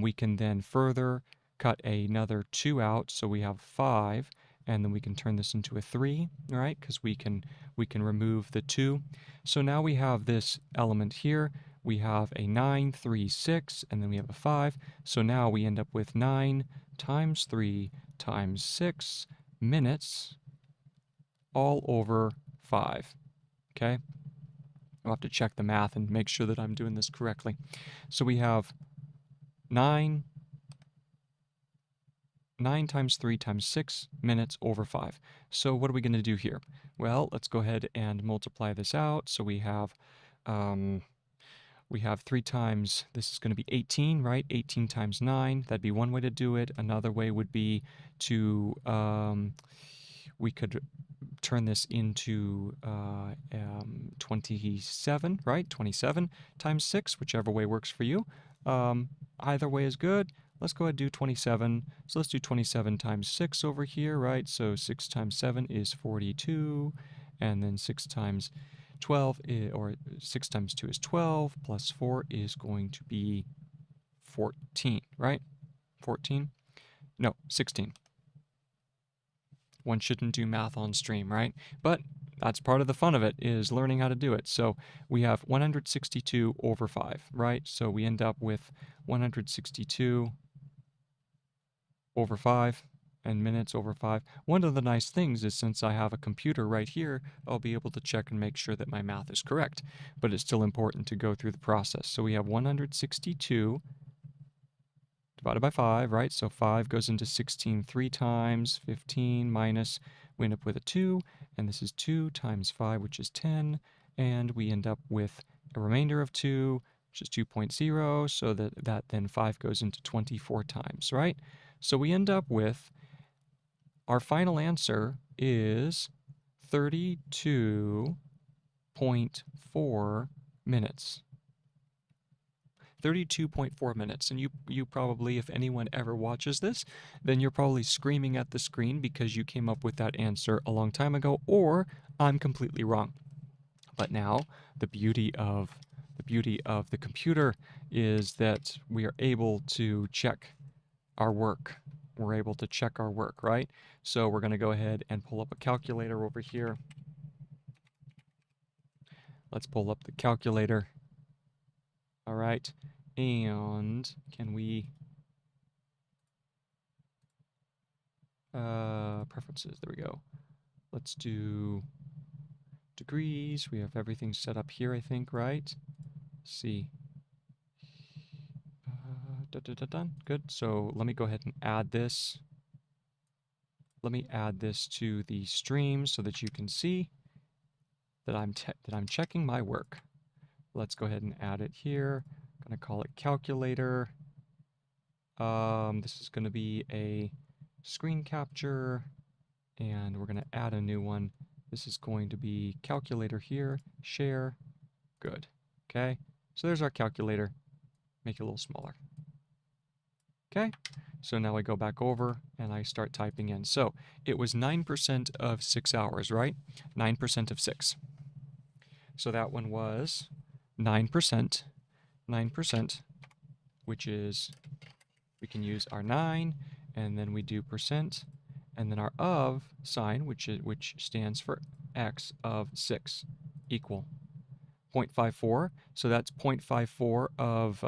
We can then further cut another 2 out, so we have 5, and then we can turn this into a 3, right? Because we can remove the 2. So now we have this element here. We have a 9, 3, 6, and then we have a 5. So now we end up with 9 times 3 times 6 minutes all over 5. Okay? I'll have to check the math and make sure that I'm doing this correctly. So we have 9 times 3 times 6 minutes over 5. So what are we going to do here? Well, let's go ahead and multiply this out. So we have 3 times, this is going to be 18, right? 18 times 9, that'd be one way to do it. Another way would be to, we could turn this into 27, right? 27 times 6, whichever way works for you. Either way is good. Let's go ahead and do 27. So let's do 27 times 6 over here, right? So 6 times 7 is 42, and then 6 times 12 or 6 times 2 is 12, plus 4 is going to be 14, right? 14? No, 16. One shouldn't do math on stream, right? But that's part of the fun of it, is learning how to do it. So we have 162 over 5, right? So we end up with 162 over 5 and minutes over 5. One of the nice things is, since I have a computer right here, I'll be able to check and make sure that my math is correct. But it's still important to go through the process. So we have 162 divided by 5, right? So 5 goes into 16 3 times, 15 minus, we end up with a 2, and this is 2 times 5, which is 10, and we end up with a remainder of 2, which is 2.0, so that then 5 goes into 24 times, right? So we end up with, our final answer is 32.4 minutes. 32.4 minutes, and you probably, if anyone ever watches this, then you're probably screaming at the screen because you came up with that answer a long time ago, or I'm completely wrong. But now, the beauty of the computer is that we are able to check our work. We're able to check our work, right? So we're going to go ahead and pull up a calculator over here. Let's pull up the calculator. All right, and can we, preferences, there we go. Let's do degrees. We have everything set up here, I think, right? Let's see. Done. Good. So let me go ahead and add this. Let me add this to the stream so that you can see that I'm checking my work. Let's go ahead and add it here. I'm going to call it calculator. This is going to be a screen capture, and we're going to add a new one. This is going to be calculator here, share. Good. Okay. So there's our calculator. Make it a little smaller. Okay. So now I go back over and I start typing in. So it was 9% of 6 hours, right? 9% of 6. So that one was 9%, which is, we can use our 9, and then we do percent, and then our of sign, which stands for x of 6, equal 0.54. So that's 0.54 of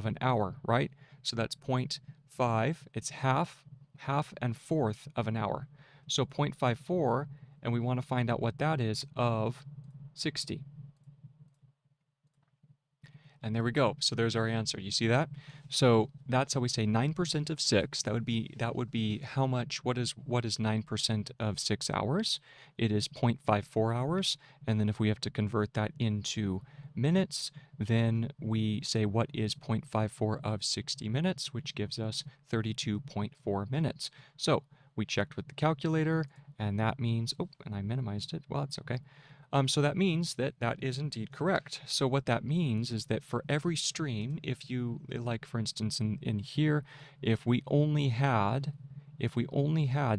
an hour, right? So that's 0.5. It's half and fourth of an hour. So 0.54, and we want to find out what that is of 60. And there we go. So there's our answer. You see that? So that's how we say 9% of 6. That would be how much, what is 9% of 6 hours? It is 0.54 hours. And then if we have to convert that into minutes, then we say what is 0.54 of 60 minutes, which gives us 32.4 minutes. So we checked with the calculator, and that means, oh, and I minimized it. Well, it's okay. So that means that that is indeed correct. So what that means is that for every stream, if you, like for instance in here, if we only had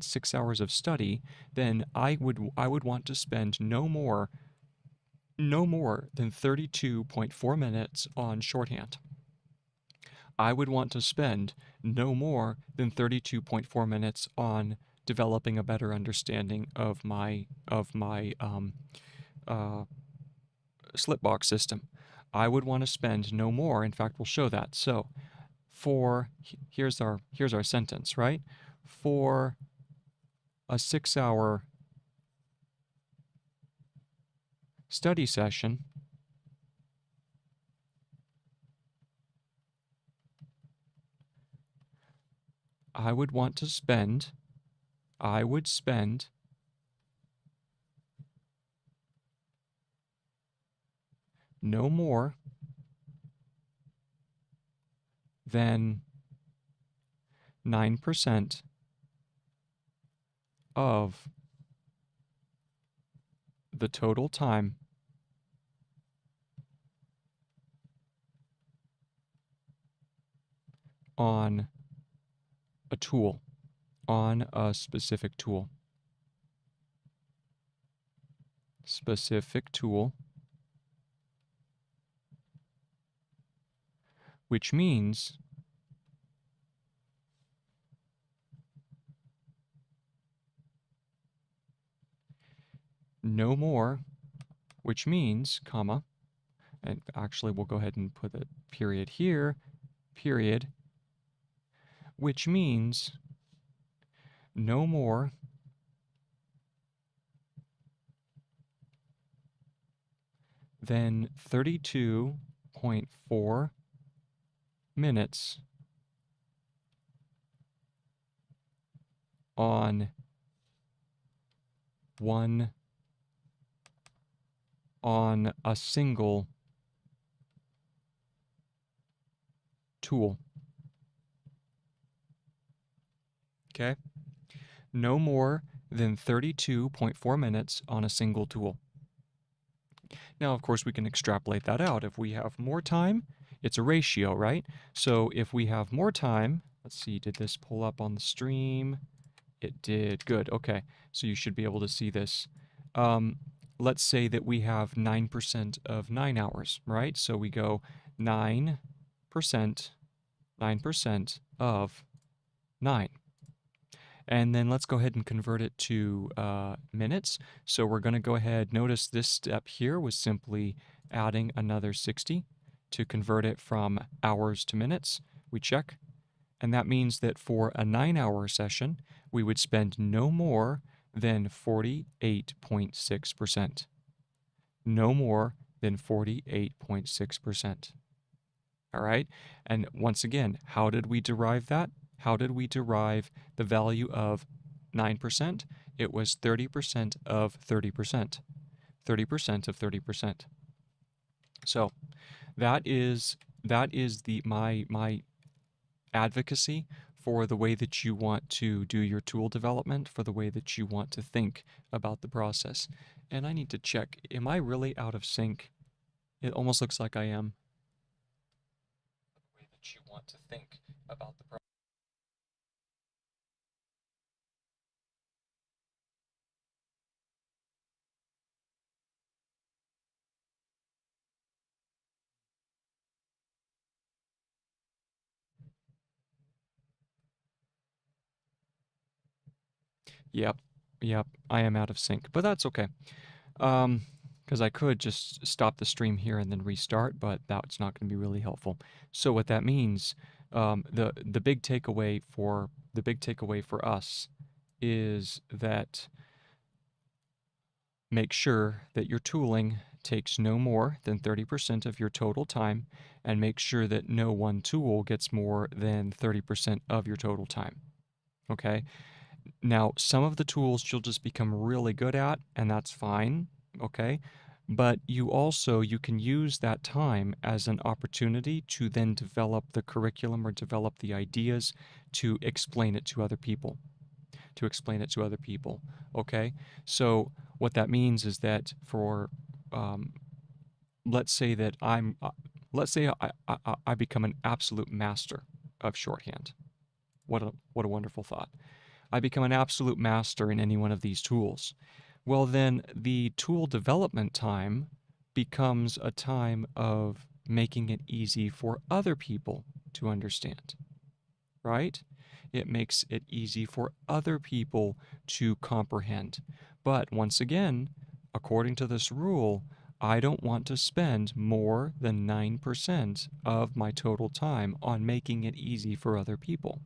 6 hours of study, then I would want to spend no more than 32.4 minutes on shorthand. I would want to spend no more than 32.4 minutes on developing a better understanding of my Slipbox system. I would want to spend no more. In fact, we'll show that. So here's our sentence, right? For a 6-hour study session, I would spend no more than 9% of the total time on a tool, on a specific tool. Which means no more, which means, comma, and actually we'll go ahead and put a period here, period, which means no more than 32.4 minutes on a single tool. Okay? No more than 32.4 minutes on a single tool. Now, of course, we can extrapolate that out. If we have more time, it's a ratio, right? So if we have more time, let's see, did this pull up on the stream? It did. Good. Okay. So you should be able to see this. Let's say that we have 9% of 9 hours, right? So we go 9% of 9. And then let's go ahead and convert it to minutes. So we're going to go ahead, notice this step here was simply adding another 60 to convert it from hours to minutes. We check. And that means that for a 9-hour session, we would spend no more than 48.6%. No more than 48.6%. All right? And once again, how did we derive that? How did we derive the value of 9%? It was 30% of 30%. 30% of 30%. So that is my advocacy for the way that you want to do your tool development, for the way that you want to think about the process. And I need to check, am I really out of sync? It almost looks like I am. The way that you want to think about the process. Yep, yep, I am out of sync, but that's okay. Because I could just stop the stream here and then restart, but that's not going to be really helpful. So what that means, the big takeaway for us is that make sure that your tooling takes no more than 30% of your total time, and make sure that no one tool gets more than 30% of your total time. Okay? Now, some of the tools you'll just become really good at, and that's fine, okay? But you can use that time as an opportunity to then develop the curriculum or develop the ideas to explain it to other people, okay? So what that means is that um, let's say that let's say I become an absolute master of shorthand. What a wonderful thought. I become an absolute master in any one of these tools. Well, then the tool development time becomes a time of making it easy for other people to understand, right? It makes it easy for other people to comprehend. But once again, according to this rule, I don't want to spend more than 9% of my total time on making it easy for other people,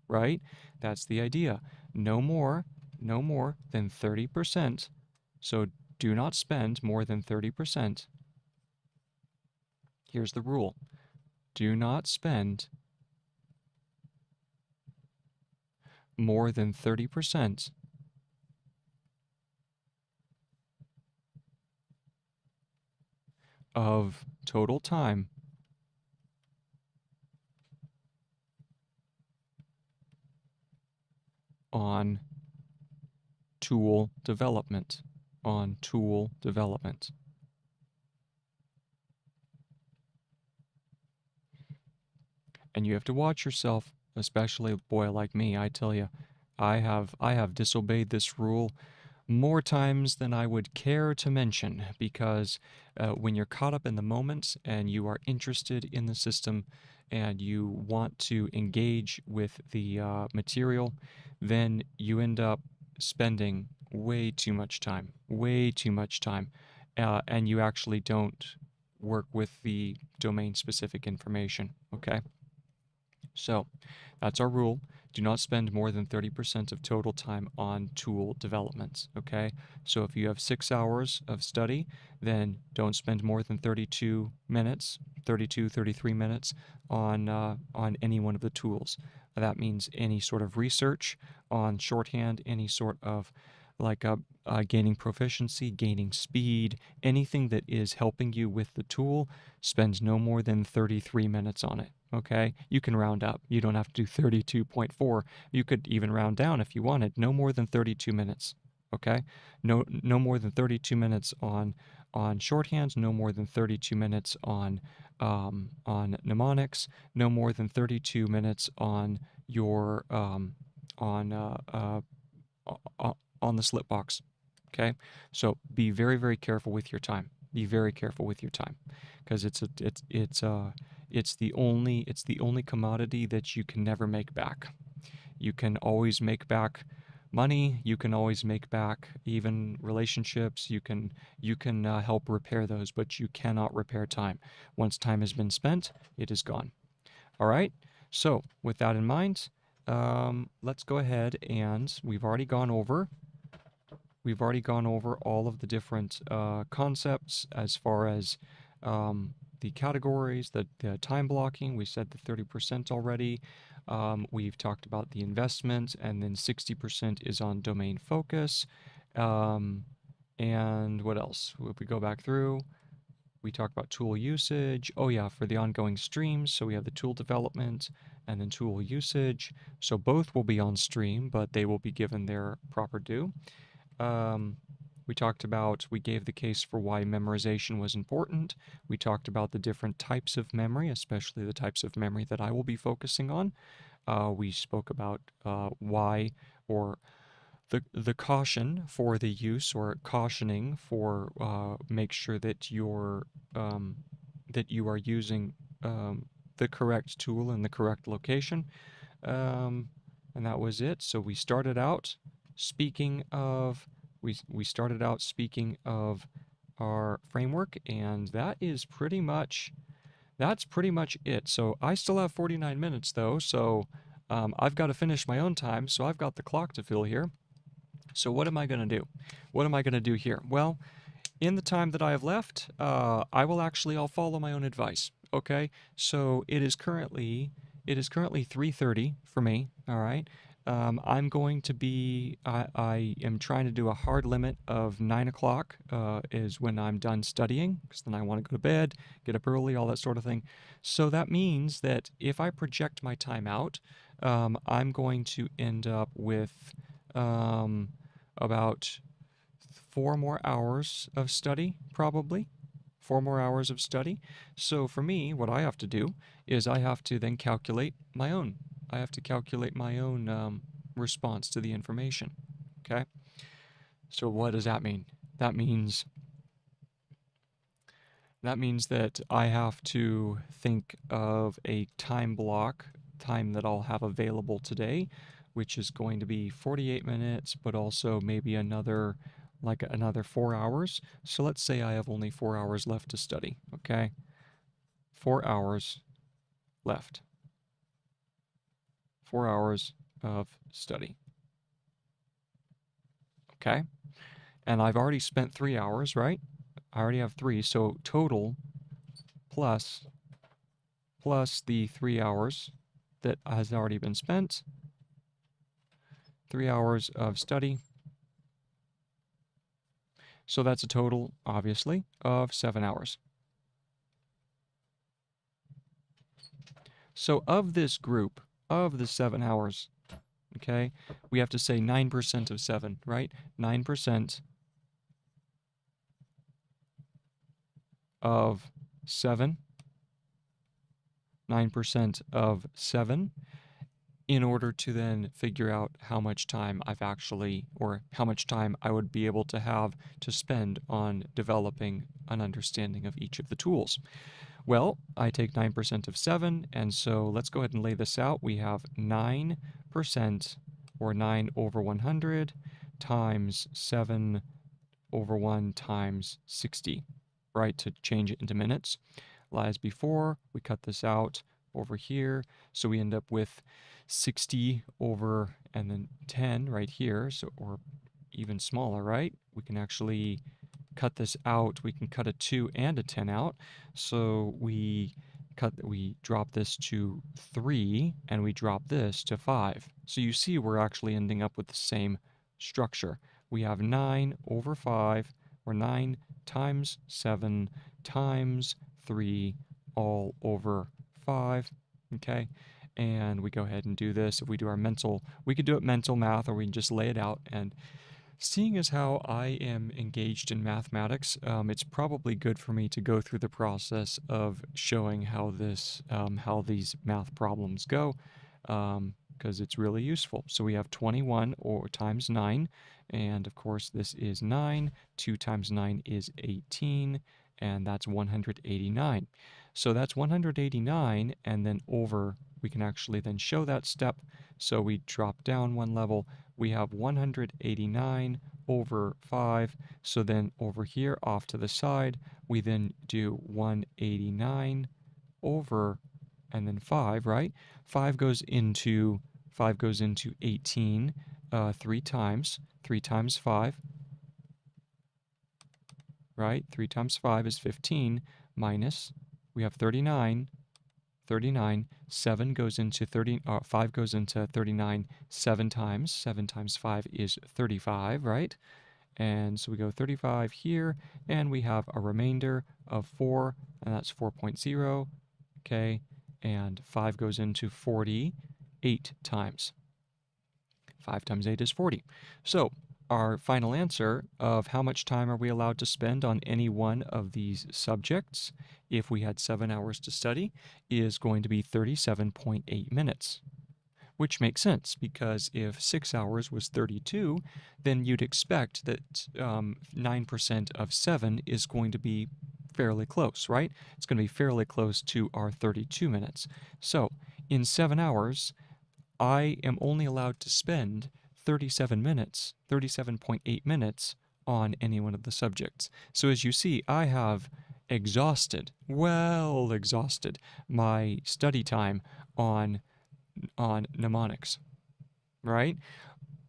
right? That's the idea. No more, no more than 30%. So do not spend more than 30%. Here's the rule. Do not spend more than 30% of total time on tool development. On tool development. And you have to watch yourself, especially a boy like me. I tell you, I have disobeyed this rule more times than I would care to mention, because when you're caught up in the moment and you are interested in the system and you want to engage with the material, then you end up spending way too much time, and you actually don't work with the domain specific information, okay? So that's our rule. Do not spend more than 30% of total time on tool development, okay? So if you have 6 hours of study, then don't spend more than 32 minutes, 32, 33 minutes on any one of the tools. That means any sort of research on shorthand, any sort of like gaining proficiency, gaining speed, anything that is helping you with the tool, spends no more than 33 minutes on it. Okay, you can round up. You don't have to do 32.4. You could even round down if you wanted. No more than 32 minutes. Okay, no more than 32 minutes on shorthand. No more than 32 minutes on mnemonics. No more than 32 minutes on your on on the Slipbox. Okay, so be very very careful with your time. Be very careful with your time, because it's the only commodity that you can never make back. You can always make back money. You can always make back even relationships. You can help repair those, but you cannot repair time. Once time has been spent, it is gone. All right. So with that in mind, let's go ahead and we've already gone over all of the different concepts as far as the categories, the time blocking. We said the 30% already. We've talked about the investment, and then 60% is on domain focus. And what else? If we go back through, we talked about tool usage. Oh yeah, for the ongoing streams. So we have the tool development and then tool usage. So both will be on stream, but they will be given their proper due. We gave the case for why memorization was important. We talked about the different types of memory, especially the types of memory that I will be focusing on. We spoke about why, or the caution for the use, or cautioning for make sure that that you are using the correct tool in the correct location. And that was it. So we started out speaking of, we started out speaking of our framework, and that's pretty much it. So I still have 49 minutes though, so I've got to finish my own time, so I've got the clock to fill here. So what am I going to do? What am I going to do here? Well, in the time that I have left, I'll follow my own advice. Okay, so it is currently 3:30 for me. All right, I'm going to be I am trying to do a hard limit of 9 o'clock is when I'm done studying, because then I want to go to bed, get up early, all that sort of thing. So that means that if I project my time out, I'm going to end up with about 4 more hours of study, probably. 4 more hours of study. So for me, what I have to do is I have to then calculate my own. I have to calculate my own response to the information. Okay? So what does that mean? That means that I have to think of a time block, time that I'll have available today, which is going to be 48 minutes, but also maybe another 4 hours. So let's say I have only 4 hours left to study, okay? 4 hours left. 4 hours of study. Okay? And I've already spent 3 hours, right? I already have 3, so total plus the 3 hours that has already been spent. 3 hours of study. So that's a total, obviously, of 7 hours. So of this group, of the 7 hours, okay, we have to say 9% of 7, right? 9% of 7. 9% of 7 in order to then figure out how much time how much time I would be able to have to spend on developing an understanding of each of the tools. Well, I take 9% of 7, and so let's go ahead and lay this out. We have 9%, or 9 over 100, times 7 over 1 times 60, right, to change it into minutes. As before, we cut this out over here, so we end up with 60 over, and then 10 right here, so, or even smaller, right? We can actually cut this out. We can cut a 2 and a 10 out. So we drop this to 3, and we drop this to 5. So you see we're actually ending up with the same structure. We have 9 over 5, or 9 times 7 times 3 all over 5, okay? And we go ahead and do this. If we do our we could do it mental math, or we can just lay it out. And seeing as how I am engaged in mathematics, it's probably good for me to go through the process of showing how these math problems go, because it's really useful. So we have 21 or times 9, and of course this is 9. 2 times 9 is 18, and that's 189. So that's 189, and then over, we can actually then show that step. So we drop down one level. We have 189 over 5. So then over here off to the side, we then do 189 over, and then 5, right? 5 goes into 18 3 times. 3 times 5, right? 3 times 5 is 15, minus, we have 39. 7 goes into 5 goes into 39 7 times. 7 times 5 is 35, right? And so we go 35 here, and we have a remainder of 4, and that's 4.0, okay? And 5 goes into 40 8 times. 5 times 8 is 40. So our final answer of how much time are we allowed to spend on any one of these subjects if we had 7 hours to study is going to be 37.8 minutes. Which makes sense, because if 6 hours was 32, then you'd expect that 9% of 7 is going to be fairly close, right? It's going to be fairly close to our 32 minutes. So in 7 hours, I am only allowed to spend 37 minutes, 37.8 minutes on any one of the subjects. So as you see, I have exhausted, well exhausted, my study time on mnemonics, right?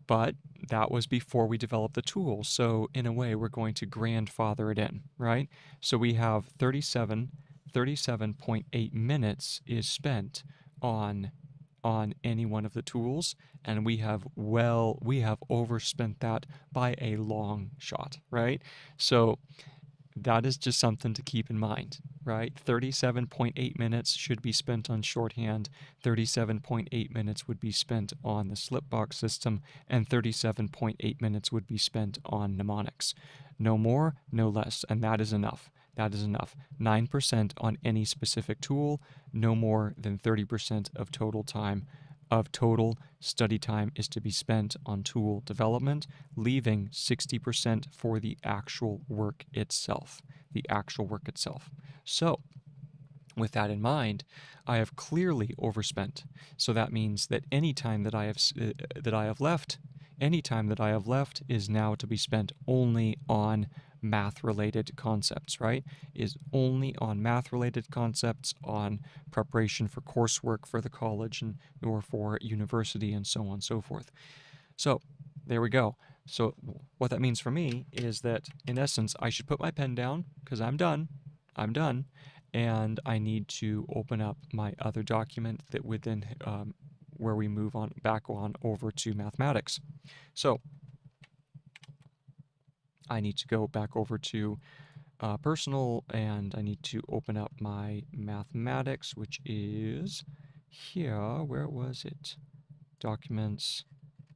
But that was before we developed the tool. So in a way, we're going to grandfather it in, right? So we have 37.8 minutes is spent on any one of the tools, and we have overspent that by a long shot, right? So that is just something to keep in mind, right? 37.8 minutes should be spent on shorthand, 37.8 minutes would be spent on the Slipbox system, and 37.8 minutes would be spent on mnemonics. No more, no less, and that is enough. That is enough. 9% on any specific tool, no more than 30% of total study time is to be spent on tool development, leaving 60% for the actual work itself. So, with that in mind, I have clearly overspent. So that means that any time that I have left is now to be spent only on math-related concepts, right? Is only on math-related concepts, on preparation for coursework for the college or for university and so on and so forth. So there we go. So what that means for me is that, in essence, I should put my pen down because I'm done, and I need to open up my other document that would then, where we move on back on over to mathematics. So I need to go back over to personal, and I need to open up my mathematics, which is here. Where was it? Documents,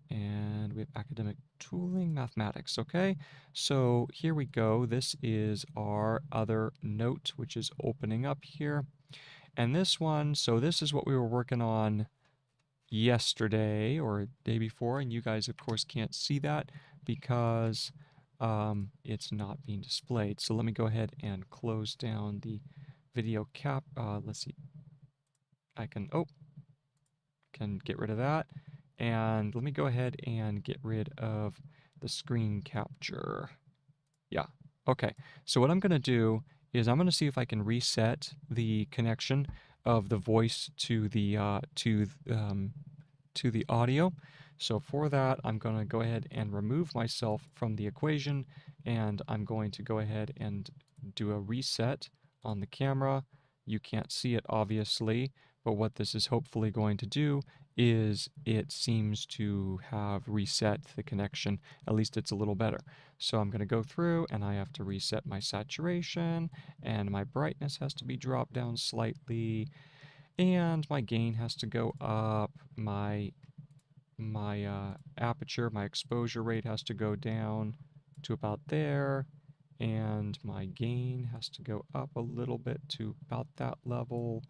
and we have academic tooling, mathematics. Okay, so here we go. This is our other note, which is opening up here. And this one, so this is what we were working on yesterday or day before, and you guys of course can't see that because it's not being displayed. So let me go ahead and close down the video cap. Let's see. I can get rid of that. And let me go ahead and get rid of the screen capture. Yeah. Okay. So what I'm going to do is I'm going to see if I can reset the connection of the voice to the audio. So for that, I'm going to go ahead and remove myself from the equation, and I'm going to go ahead and do a reset on the camera. You can't see it obviously, but what this is hopefully going to do is it seems to have reset the connection. At least it's a little better. So I'm going to go through and I have to reset my saturation, and my brightness has to be dropped down slightly, and my gain has to go up, my aperture, my exposure rate has to go down to about there, and my gain has to go up a little bit to about that level,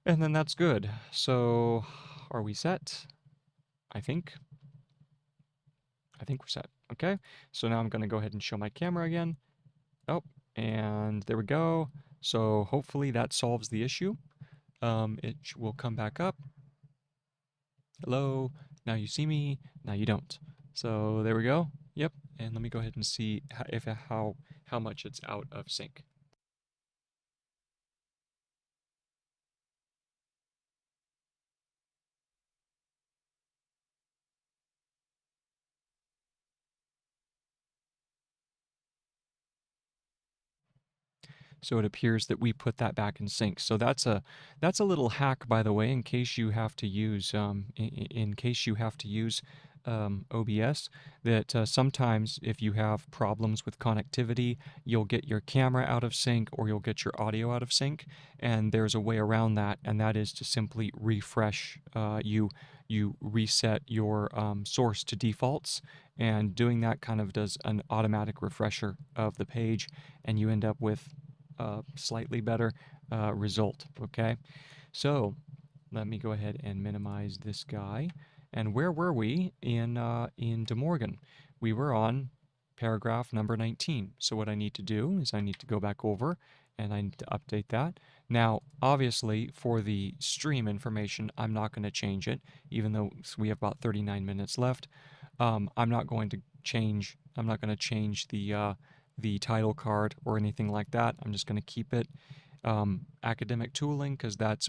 and then that's good. So are we set? I think we're set. Okay, so now I'm going to go ahead and show my camera again. Oh, and there we go. So hopefully that solves the issue. It will come back up. Hello, now you see me, now you don't. So there we go. Yep, and let me go ahead and see how much it's out of sync. So it appears that we put that back in sync. So that's a little hack, by the way, in case you have to use OBS. That sometimes if you have problems with connectivity, you'll get your camera out of sync or you'll get your audio out of sync, and there's a way around that, and that is to simply refresh. You reset your source to defaults, and doing that kind of does an automatic refresher of the page, and you end up with slightly better result. Okay, so let me go ahead and minimize this guy. And where were we in De Morgan? We were on paragraph number 19. So what I need to do is I need to go back over and I need to update that. Now, obviously, for the stream information, I'm not going to change it, even though we have about 39 minutes left. I'm not going to change. I'm not going to change the title card or anything like that. I'm just going to keep it academic tooling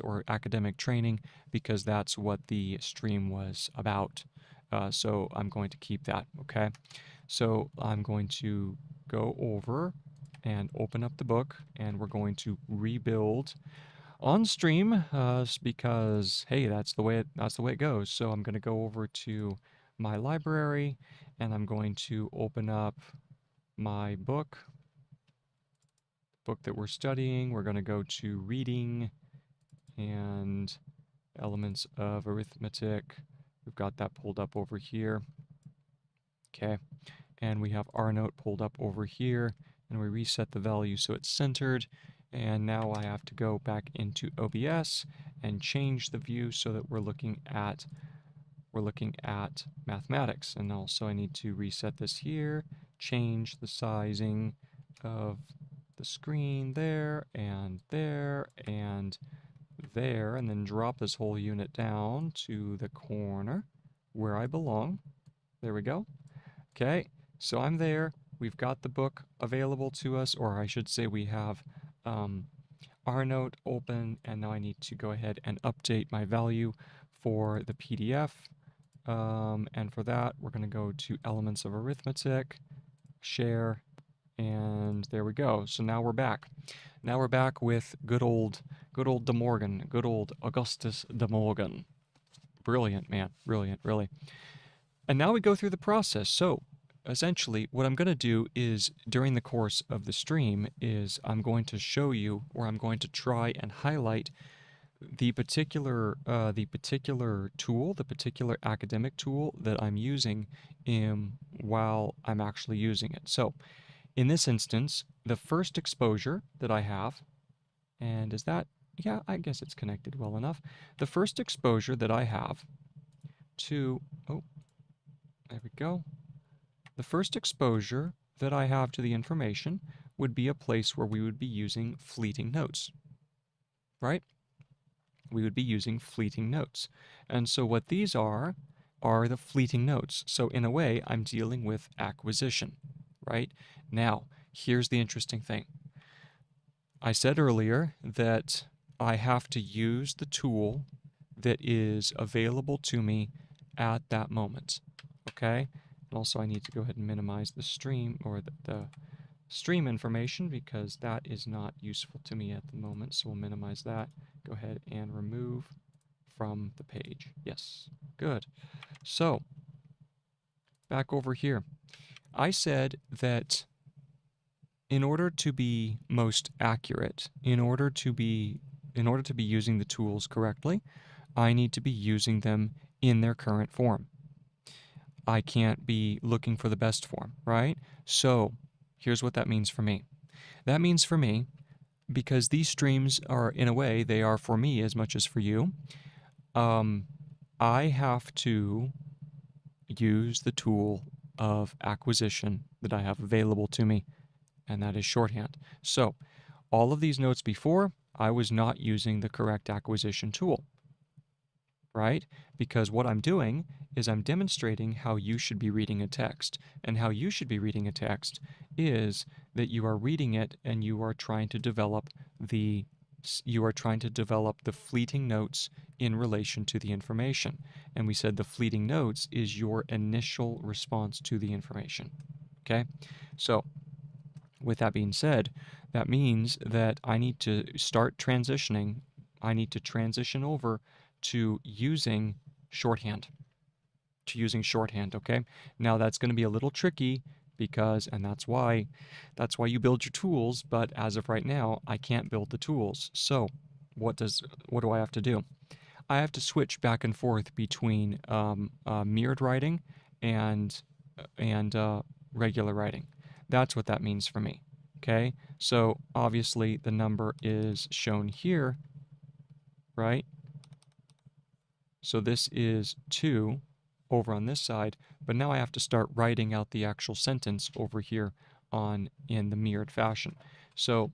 or academic training because that's what the stream was about. So I'm going to keep that. Okay. So I'm going to go over and open up the book, and we're going to rebuild on stream because hey, that's the way it goes. So I'm going to go over to my library, and I'm going to open up my book that we're studying. We're going to go to reading and elements of arithmetic. We've got that pulled up over here. Okay. And we have our note pulled up over here, and we reset the value so it's centered. And now I have to go back into OBS and change the view so that we're looking at mathematics. And also I need to reset this here, change the sizing of the screen there, and then drop this whole unit down to the corner where I belong. There we go. Okay, so I'm there. We've got the book available to us, or I should say we have our note open, and now I need to go ahead and update my value for the PDF. And for that, we're going to go to Elements of Arithmetic, Share, and there we go. So now we're back. Now we're back with good old De Morgan, good old Augustus De Morgan. Brilliant, man. Brilliant, really. And now we go through the process. So essentially what I'm going to do is during the course of the stream is I'm going to show you, or I'm going to try and highlight the particular tool, the particular academic tool that I'm using while I'm actually using it. So in this instance, the first exposure that I have, and is that, yeah, I guess it's connected well enough. The first exposure that I have to, oh, there we go. The first exposure that I have to the information would be a place where we would be using fleeting notes, right? We would be using fleeting notes. And so what these are the fleeting notes. So in a way, I'm dealing with acquisition, right? Now, here's the interesting thing. I said earlier that I have to use the tool that is available to me at that moment, okay? And also I need to go ahead and minimize the stream, or the stream information, because that is not useful to me at the moment. So we'll minimize that. Go ahead and remove from the page. Yes, good. So back over here, I said that in order to be most accurate, in order to be using the tools correctly, I need to be using them in their current form. I can't be looking for the best form, right? So here's what that means for me. That means for me, because these streams are, in a way, they are for me as much as for you, I have to use the tool of acquisition that I have available to me, and that is shorthand. So all of these notes before, I was not using the correct acquisition tool, right? Because what I'm doing is I'm demonstrating how you should be reading a text. And how you should be reading a text is that you are reading it and you are trying to develop the fleeting notes in relation to the information. And we said the fleeting notes is your initial response to the information. Okay? So with that being said, that means that I need to start transitioning. I need to transition over to using shorthand. Okay? Now that's going to be a little tricky because, and that's why you build your tools, but as of right now, I can't build the tools. So what do I have to do? I have to switch back and forth between mirrored writing and regular writing. That's what that means for me. Okay? So obviously the number is shown here, right? So this is 2 over on this side, but now I have to start writing out the actual sentence over here in the mirrored fashion. So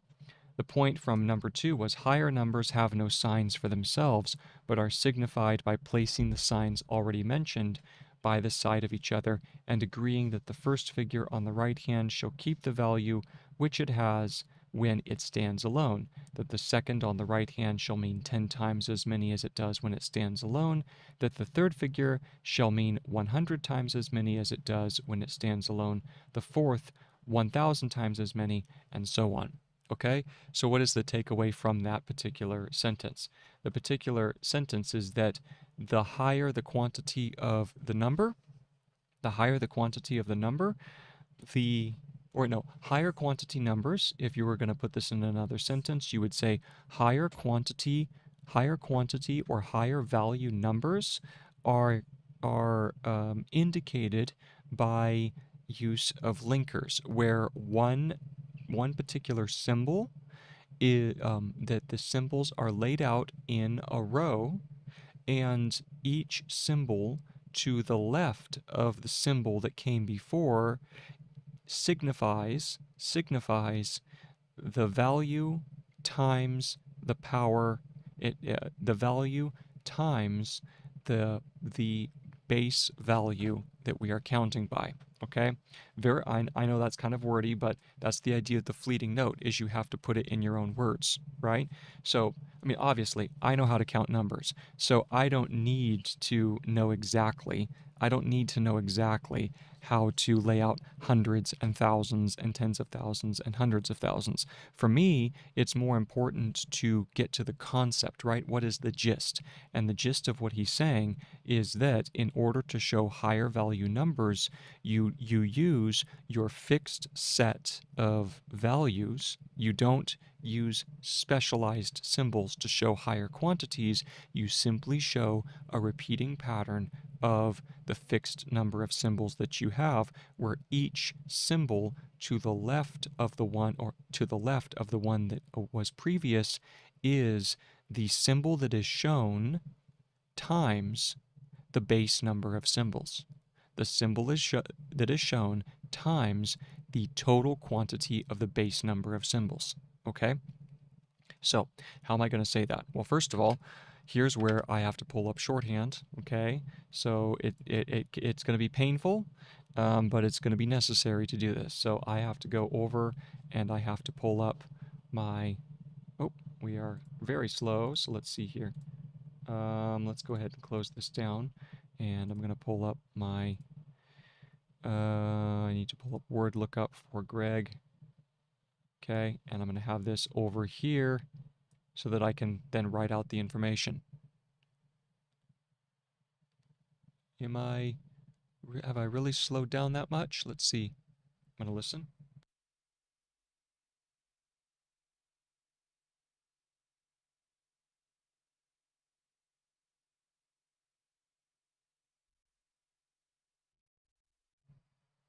The point from number 2 was higher numbers have no signs for themselves, but are signified by placing the signs already mentioned by the side of each other and agreeing that the first figure on the right hand shall keep the value which it has when it stands alone, that the second on the right hand shall mean 10 times as many as it does when it stands alone, that the third figure shall mean 100 times as many as it does when it stands alone, the fourth 1,000 times as many, and so on. Okay, so what is the takeaway from that particular sentence? The particular sentence is that the higher the quantity of the number, higher quantity numbers, if you were going to put this in another sentence, you would say higher quantity or higher value numbers are indicated by use of linkers, where one particular symbol is that the symbols are laid out in a row, and each symbol to the left of the symbol that came before signifies the value times the power, the value times the base value that we are counting by. Okay, I know that's kind of wordy, but that's the idea of the fleeting note, is you have to put it in your own words, right? So, I mean, obviously, I know how to count numbers, so I don't need to know exactly how to lay out hundreds and thousands and tens of thousands and hundreds of thousands. For me, it's more important to get to the concept, right? What is the gist? And the gist of what he's saying is that in order to show higher value numbers, you use your fixed set of values. You don't use specialized symbols to show higher quantities. You simply show a repeating pattern of the fixed number of symbols that you have, where each symbol to the left of the one that was previous is the symbol that is shown times the base number of symbols. The symbol that is shown times the total quantity of the base number of symbols. Okay? So, how am I going to say that? Well, first of all, here's where I have to pull up shorthand. Okay? So, it's going to be painful, but it's going to be necessary to do this. So, I have to go over and I have to pull up my... Oh, we are very slow, so let's see here. Let's go ahead and close this down, and I'm going to pull up my... I need to pull up word lookup for Greg. Okay, and I'm going to have this over here so that I can then write out the information. Have I really slowed down that much? Let's see. I'm going to listen.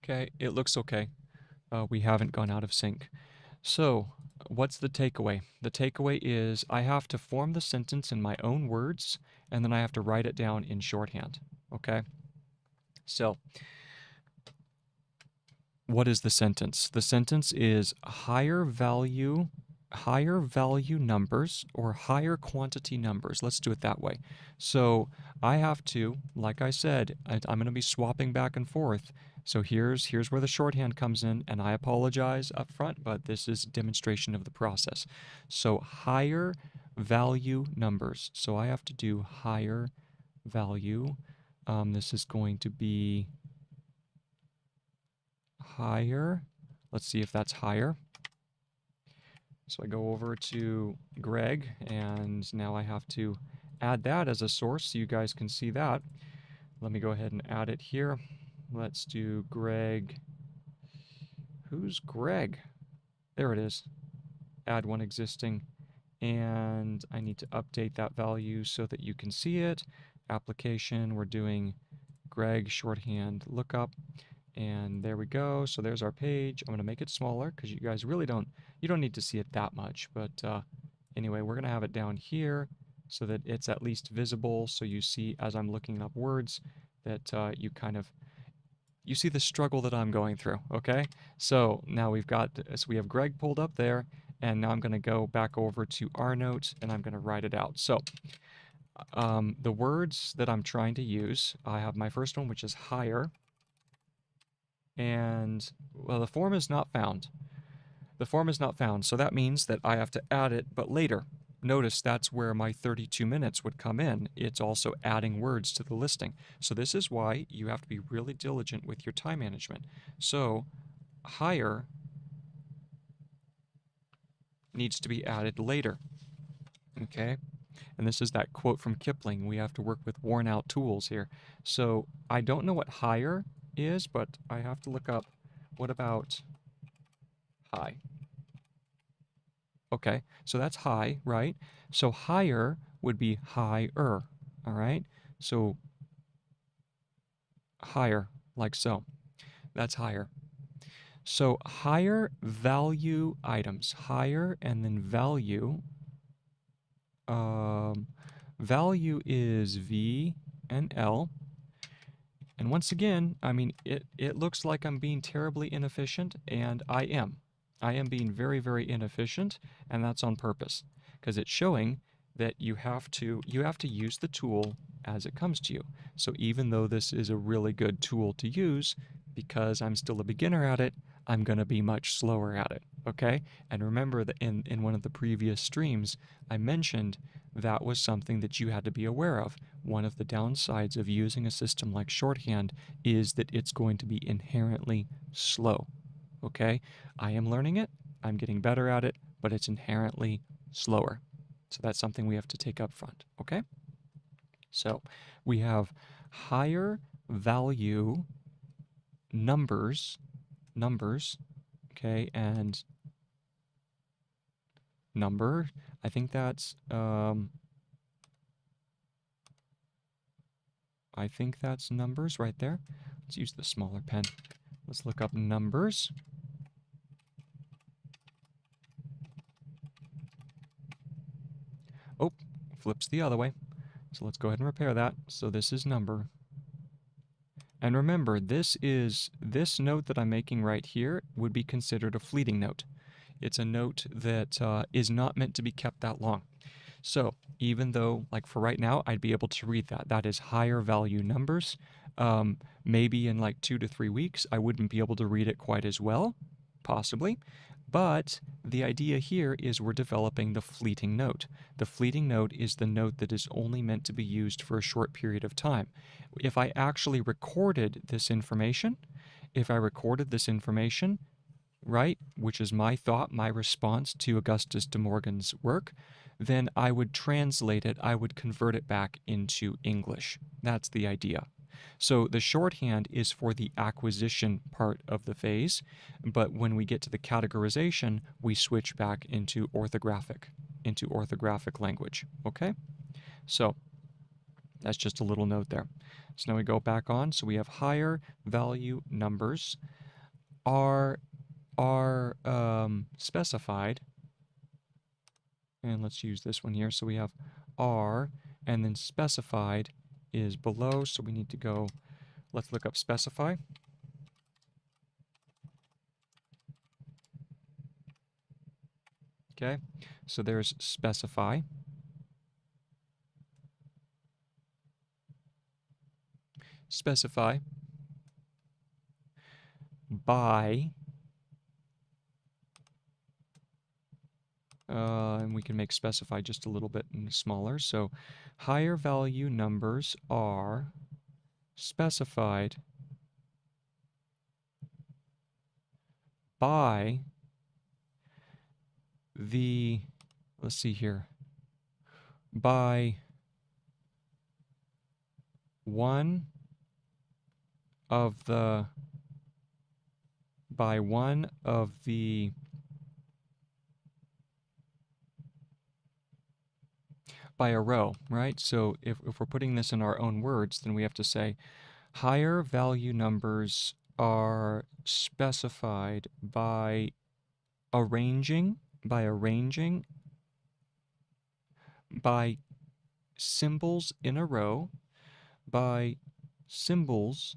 Okay, it looks okay. We haven't gone out of sync. So, what's the takeaway? The takeaway is I have to form the sentence in my own words, and then I have to write it down in shorthand. Okay? So, what is the sentence? The sentence is higher value numbers, or higher quantity numbers. Let's do it that way. So I have to, like I said, I'm going to be swapping back and forth. So here's where the shorthand comes in, and I apologize up front, but this is a demonstration of the process. So higher value numbers. So I have to do higher value. This is going to be higher. Let's see if that's higher. So I go over to Greg, and now I have to add that as a source so you guys can see that. Let me go ahead and add it here. Let's do Greg. Who's Greg? There it is. Add one existing. And I need to update that value so that you can see it. Application, we're doing Greg shorthand lookup. And there we go. So there's our page. I'm going to make it smaller because you guys really don't need to see it that much. But anyway, we're going to have it down here so that it's at least visible. So you see, as I'm looking up words, that you see the struggle that I'm going through. Okay. So now we have Greg pulled up there, And now I'm going to go back over to our notes and I'm going to write it out. So the words that I'm trying to use, I have my first one, which is higher. And, well, the form is not found. The form is not found, so that means that I have to add it, but later. Notice that's where my 32 minutes would come in. It's also adding words to the listing. So this is why you have to be really diligent with your time management. So higher needs to be added later, okay? And this is that quote from Kipling, we have to work with worn out tools here. So I don't know what higher is, but I have to look up, what about high? Okay, so that's high, right? So higher would be higher, all right? So higher, like so. That's higher. So higher value items, higher and then value. Value is V and L. And once again, I mean, it looks like I'm being terribly inefficient, and I am. I am being very, very inefficient, and that's on purpose, because it's showing that you have to use the tool as it comes to you. So even though this is a really good tool to use, because I'm still a beginner at it, I'm going to be much slower at it, okay? And remember that in one of the previous streams, I mentioned that was something that you had to be aware of. One of the downsides of using a system like Shorthand is that it's going to be inherently slow. Okay? I am learning it, I'm getting better at it, but it's inherently slower. So that's something we have to take up front. Okay? So we have higher value numbers, okay, and number. I think that's numbers right there. Let's use the smaller pen. Let's look up numbers. Oh, flips the other way. So let's go ahead and repair that. So this is number. And remember, this note that I'm making right here would be considered a fleeting note. It's a note that is not meant to be kept that long. So even though, like for right now, I'd be able to read that. That is higher value numbers. Maybe in like 2 to 3 weeks, I wouldn't be able to read it quite as well, possibly. But the idea here is we're developing the fleeting note. The fleeting note is the note that is only meant to be used for a short period of time. If I actually recorded this information, right, which is my thought, my response to Augustus de Morgan's work, then I would translate it, I would convert it back into English. That's the idea. So the shorthand is for the acquisition part of the phase, but when we get to the categorization, we switch back into orthographic language, okay? So that's just a little note there. So now we go back on, so we have higher value numbers are specified, and let's use this one here. So we have are, and then specified is below, so we need to go, let's look up specify. Okay, so there's specify. Specify by, and we can make specify just a little bit smaller. So higher value numbers are specified by the, let's see here, by one of the, by a row, right? So if we're putting this in our own words, then we have to say higher value numbers are specified by arranging, by symbols in a row, by symbols,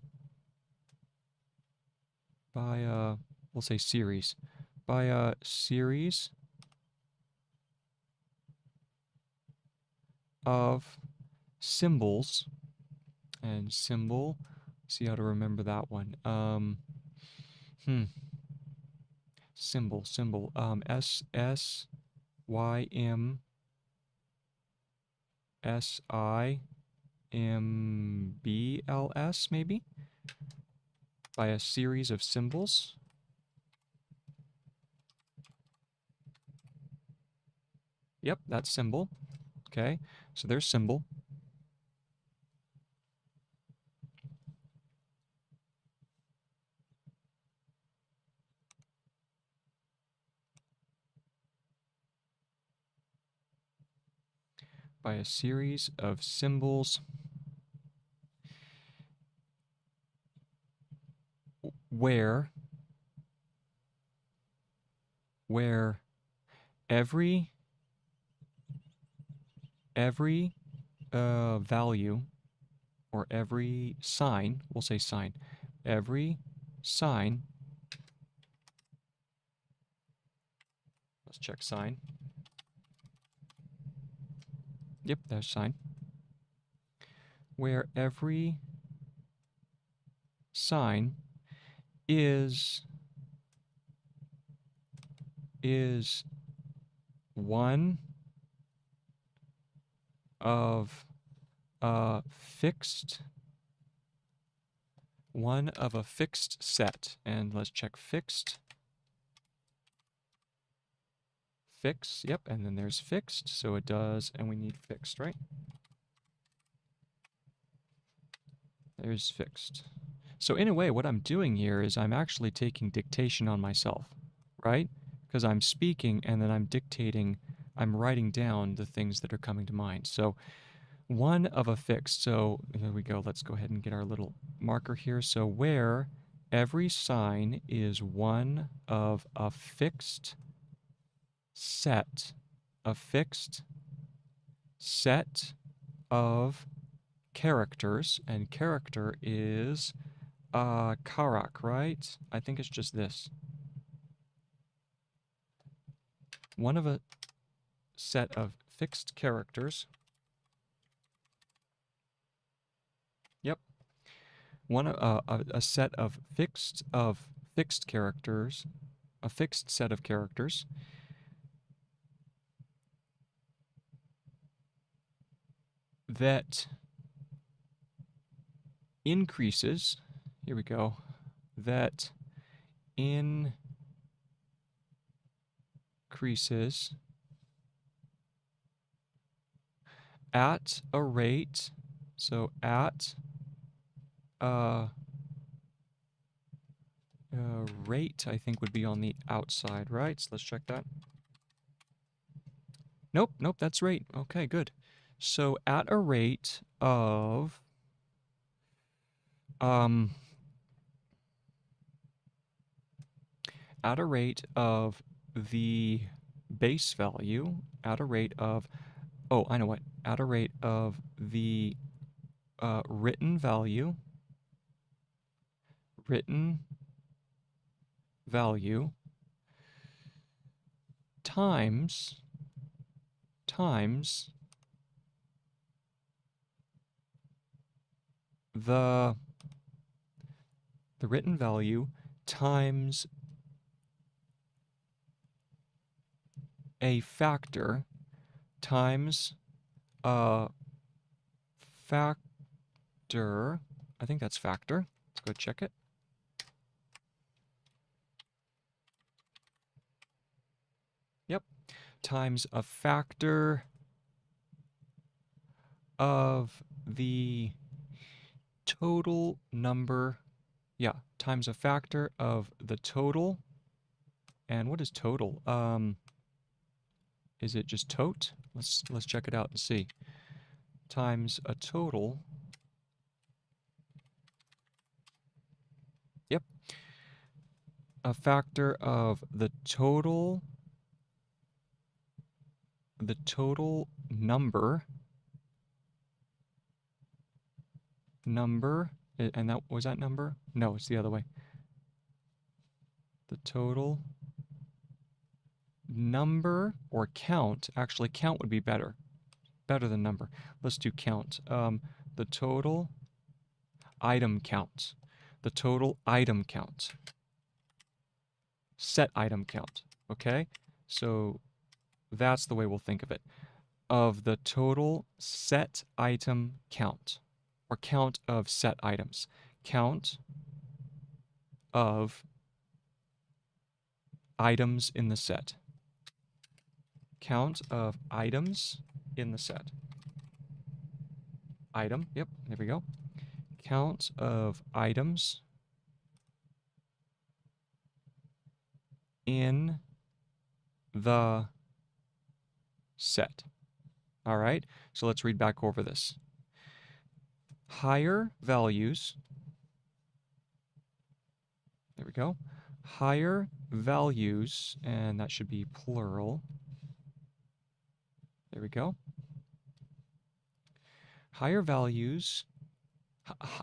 by we'll say series, by a series of symbols, and symbol, see how to remember that one. Symbol, SYMBLS, maybe? By a series of symbols. Yep, that's symbol. Okay, so there's symbol. By a series of symbols where every value, or every sign, we'll say sign, every sign, let's check sign. Yep, there's sign. Where every sign is one of a fixed set. And let's check fixed. Fix, yep, and then there's fixed, so it does, and we need fixed, right? There's fixed. So in a way, what I'm doing here is I'm actually taking dictation on myself, right? Because I'm speaking and then I'm dictating, I'm writing down the things that are coming to mind. So one of a fixed, so here we go, let's go ahead and get our little marker here. So where every sign is one of a fixed set, of characters, and character is karak, right? I think it's just this. One of a set of fixed characters. Yep. One a set of fixed characters, a fixed set of characters that increases, here we go, that increases at a rate, so at rate, I think, would be on the outside, right? So let's check that. Nope, that's rate. Okay, good. So at a rate of the base value, at a rate of, oh, I know what, at a rate of the written value times the written value times a factor times a factor, I think that's factor. Let's go check it. Yep, times a factor of the total number, yeah, times a factor of the total, and what is total? Is it just tot? Let's check it out and see. Times a total. Yep. A factor of the total number, and that was that number? No, it's the other way. The total number, or count, actually count would be better. better than number. Let's do count. The total item count. The total item count. Set item count. Okay? So that's the way we'll think of it. Of the total set item count, or count of set items. Count of items in the set. Count of items in the set. Item, yep, there we go. Count of items in the set. All right, so let's read back over this. Higher values, there we go. Higher values, and that should be plural. There we go. Higher values,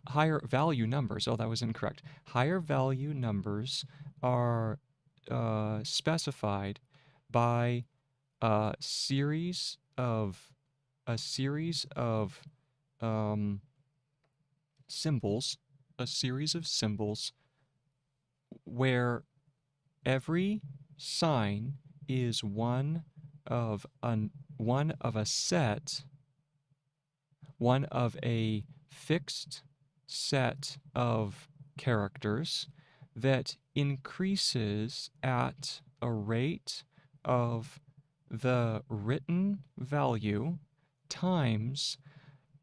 higher value numbers, oh, that was incorrect. Higher value numbers are specified by a series of symbols, where every sign is one of a fixed set of characters that increases at a rate of the written value times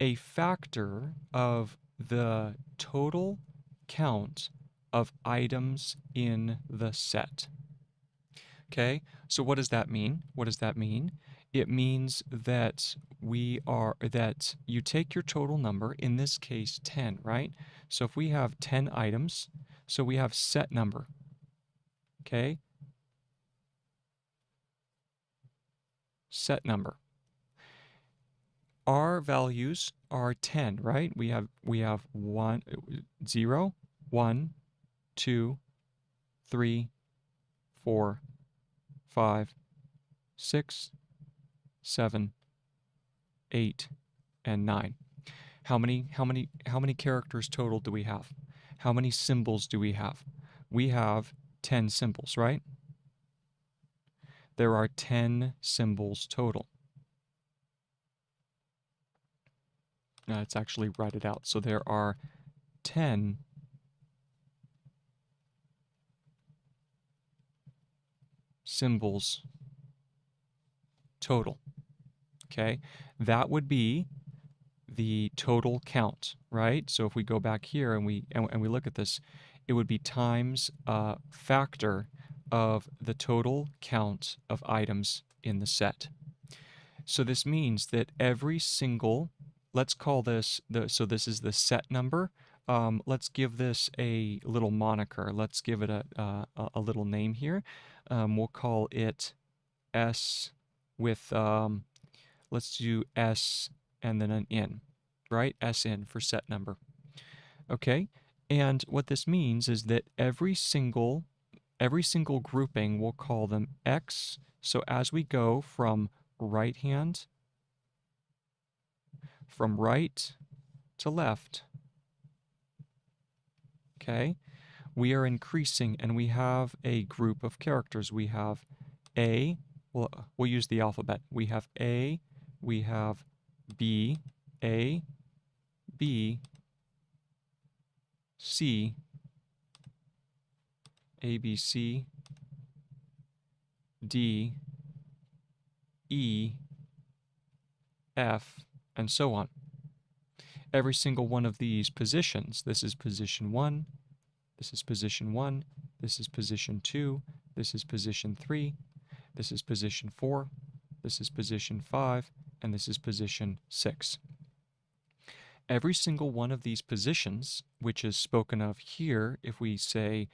a factor of the total count of items in the set. Okay, so what does that mean? What does that mean? It means that that you take your total number, in this case 10, right? So if we have 10 items, so we have set number. Okay? Set number. Our values are 10, right? We have 0, 1, 2, 3, 4, 5, 6, 7, 8, and 9. How many characters total do we have? How many symbols do we have? We have 10 symbols, right? There are 10 symbols total. Now let's actually write it out. So there are 10 symbols total. Okay, that would be the total count, right? So if we go back here and we look at this, it would be times a factor of the total count of items in the set. So this means that every single, let's call this so this is the set number. Let's give this a little moniker. Let's give it a little name here. We'll call it S with let's do S and then an N, right? SN for set number. Okay, and what this means is that every single grouping, we'll call them X. So as we go from right to left, okay, we are increasing and we have a group of characters. We have A, we'll use the alphabet. We have A, we have B, A, B, C, A, B, C, D, E, F, and so on. Every single one of these positions, this is position 1, this is position 1, this is position 2, this is position 3, this is position 4, this is position 5, and this is position 6. Every single one of these positions, which is spoken of here, if we say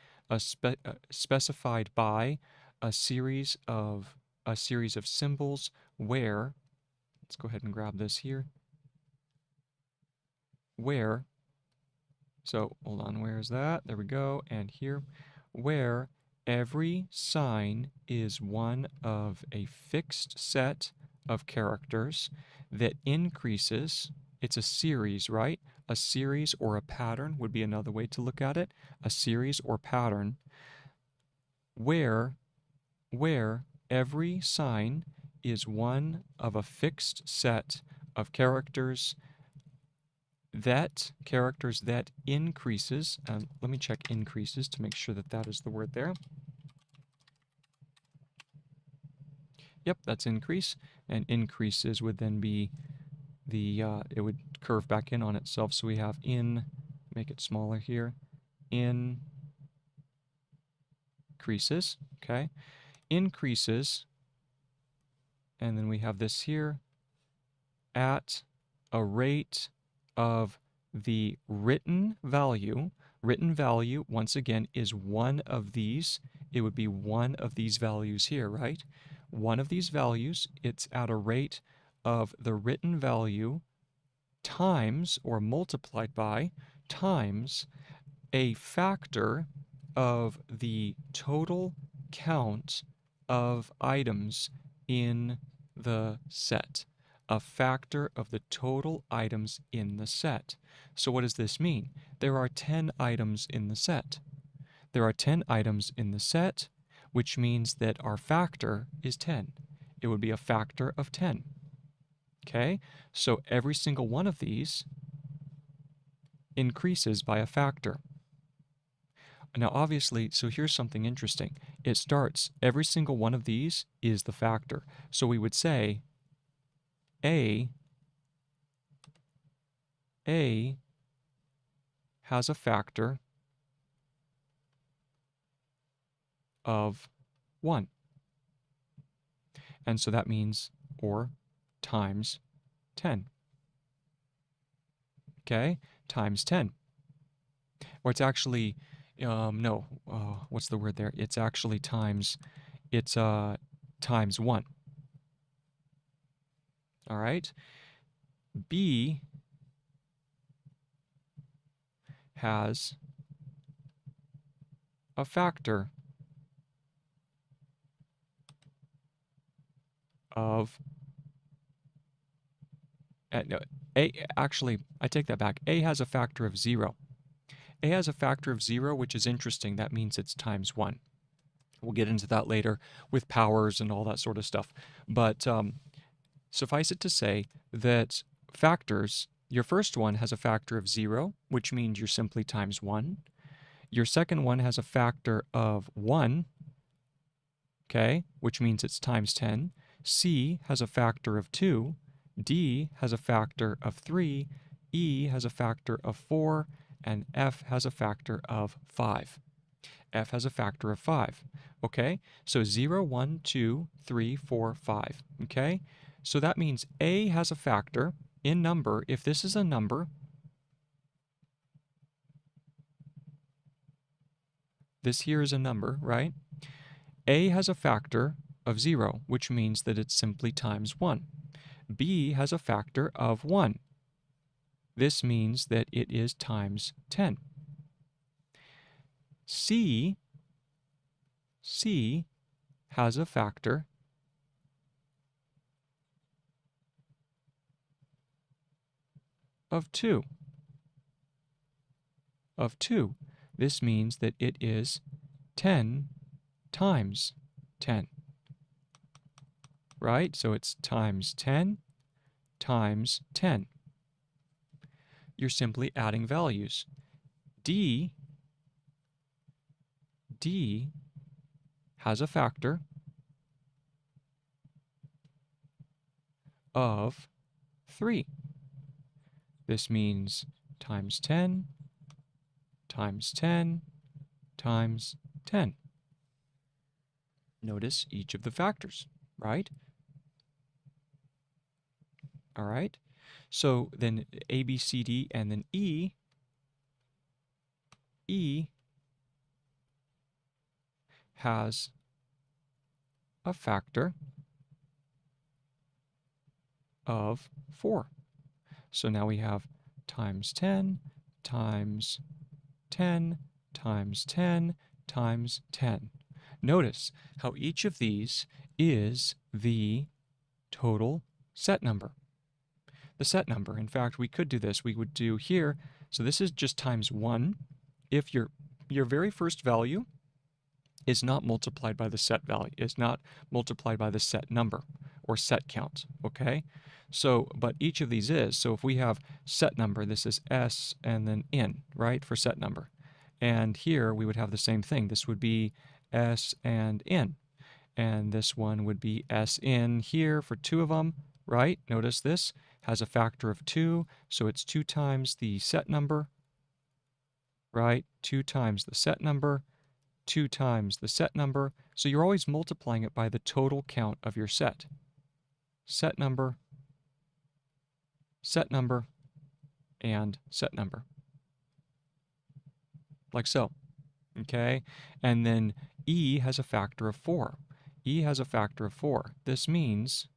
specified by a series of symbols where, let's go ahead and grab this here, where, so hold on, where is that? There we go, and here, where every sign is one of a fixed set of characters that increases. It's a series, right? A series or a pattern would be another way to look at it. A series or pattern where every sign is one of a fixed set of characters that increases. Let me check increases to make sure that that is the word there. Yep, that's increase, and increases would then be the, it would curve back in on itself. So we have make it smaller here, increases, okay? Increases, and then we have this here, at a rate of the written value. Written value, once again, is one of these. It would be one of these values here, right? One of these values, it's at a rate of the written value times, or multiplied by, times a factor of the total count of items in the set. A factor of the total items in the set. So what does this mean? There are 10 items in the set. There are 10 items in the set, which means that our factor is 10. It would be a factor of 10. Okay? So every single one of these increases by a factor. Now obviously, so here's something interesting. It starts, every single one of these is the factor. So we would say A has a factor of 1. And so that means, or times 10. Okay? Times 10. Or it's actually, no, what's the word there? It's actually times 1. All right? B has a factor of, no, actually, I take that back. A has a factor of 0. A has a factor of 0, which is interesting. That means it's times 1. We'll get into that later with powers and all that sort of stuff. But suffice it to say that factors, your first one has a factor of 0, which means you're simply times 1. Your second one has a factor of 1, okay, which means it's times 10. C has a factor of 2. D has a factor of 3. E has a factor of 4. And F has a factor of 5. F has a factor of 5. Okay, so 0, 1, 2, 3, 4, 5. Okay, so that means A has a factor in number. If this is a number, this here is a number, right? A has a factor of 0, which means that it's simply times 1. B has a factor of 1. This means that it is times 10. C has a factor of 2. This means that it is 10 times 10. Right? So it's times 10 times 10. You're simply adding values. D has a factor of 3. This means times 10 times 10 times 10. Notice each of the factors, right? All right. So then A, B, C, D, and then E has a factor of 4. So now we have times 10 times 10 times 10 times 10. Notice how each of these is the total set number. The set number. In fact, we could do this. We would do here, so this is just times 1. If your very first value is not multiplied by the set value, is not multiplied by the set number or set count, okay? So, but each of these is. So if we have set number, this is S and then N, right, for set number. And here we would have the same thing. This would be S and N. And this one would be SN here for 2 of them, right? Notice this has a factor of 2, so it's 2 times the set number, right? 2 times the set number, 2 times the set number. So you're always multiplying it by the total count of your set. Set number, and set number. Like so, okay? And then E has a factor of 4. E has a factor of 4. This means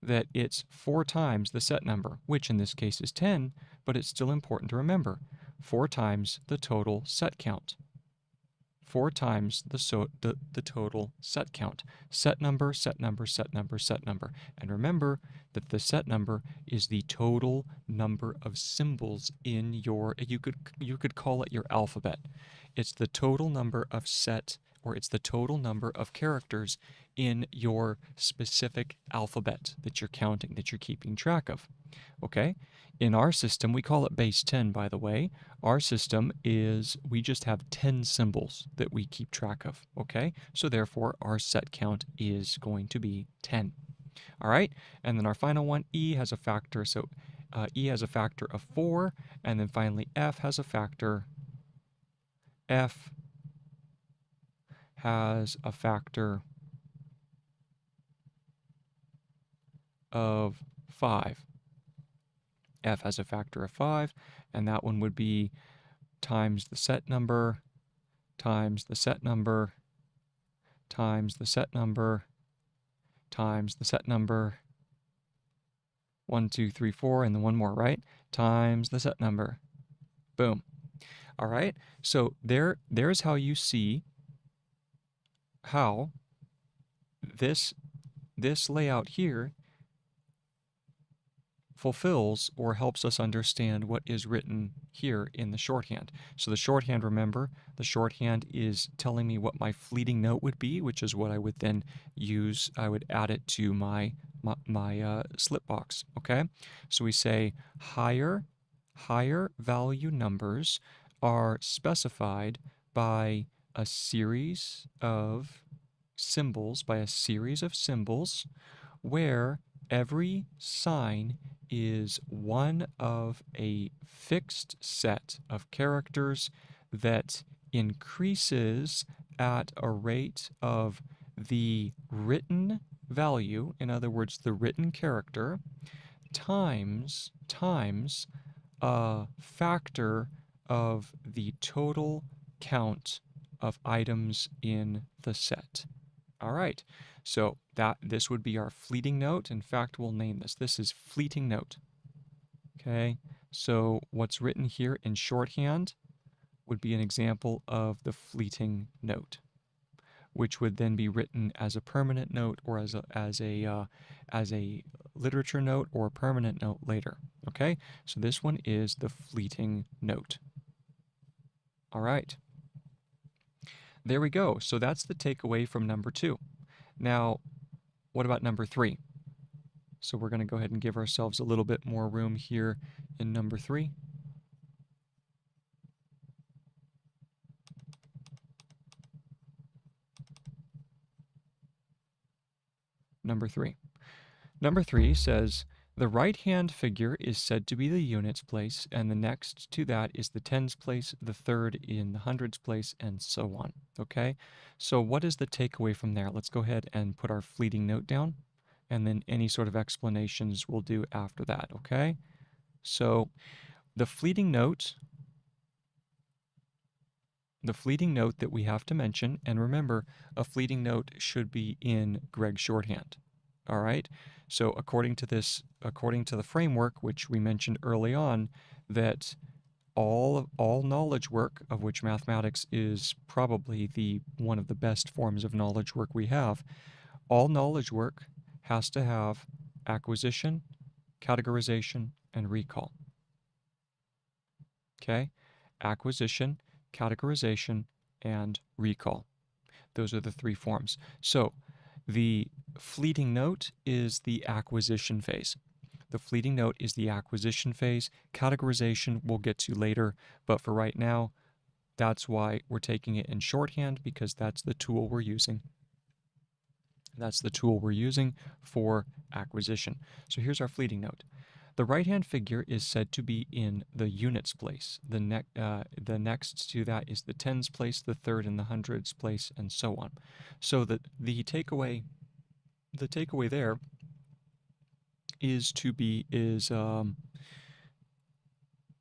that it's 4 times the set number, which in this case is 10, but it's still important to remember. 4 times the total set count. 4 times the total set count. Set number, set number, set number, set number. And remember that the set number is the total number of symbols in your, you could call it your alphabet. It's the total number of it's the total number of characters in your specific alphabet that you're counting, that you're keeping track of. Okay? In our system, we call it base 10, by the way. Our system is, we just have 10 symbols that we keep track of, okay? So therefore, our set count is going to be 10. All right? And then our final one, E has a factor, so E has a factor of 4, and then finally F has a factor of 5. F has a factor of 5, and that one would be times the set number, times the set number, times the set number, times the set number, 1, 2, 3, 4, and then one more, right? Times the set number. Boom. All right, so there's how you see how this layout here fulfills or helps us understand what is written here in the shorthand. So the shorthand, remember, the shorthand is telling me what my fleeting note would be, which is what I would then use. I would add it to my Slipbox, okay? So we say higher value numbers are specified by a series of symbols, where every sign is one of a fixed set of characters that increases at a rate of the written value, in other words, the written character, times a factor of the total count of items in the set. All right, so this would be our fleeting note. In fact, we'll name this. This is fleeting note. Okay, so what's written here in shorthand would be an example of the fleeting note, which would then be written as a permanent note or as a literature note or a permanent note later. Okay, so this one is the fleeting note. All right. There we go. So that's the takeaway from number 2. Now, what about number 3? So we're going to go ahead and give ourselves a little bit more room here in number 3. Number 3. Number 3 says, the right-hand figure is said to be the units place, and the next to that is the tens place, the third in the hundreds place, and so on. Okay? So what is the takeaway from there? Let's go ahead and put our fleeting note down, and then any sort of explanations we'll do after that. Okay? So the fleeting note that we have to mention, and remember, a fleeting note should be in Greg's shorthand. All right, so according to the framework, which we mentioned early on, that all knowledge work, of which mathematics is probably one of the best forms of knowledge work we have, All knowledge work has to have acquisition, categorization, and recall. Okay? Acquisition, categorization, and recall. Those are the three forms. So the fleeting note is the acquisition phase. The fleeting note is the acquisition phase. Categorization we'll get to later, but for right now, that's why we're taking it in shorthand, because that's the tool we're using. That's the tool we're using for acquisition. So here's our fleeting note. The right-hand figure is said to be in the units place. The next to that is the tens place, the third in the hundreds place, and so on. So the takeaway there is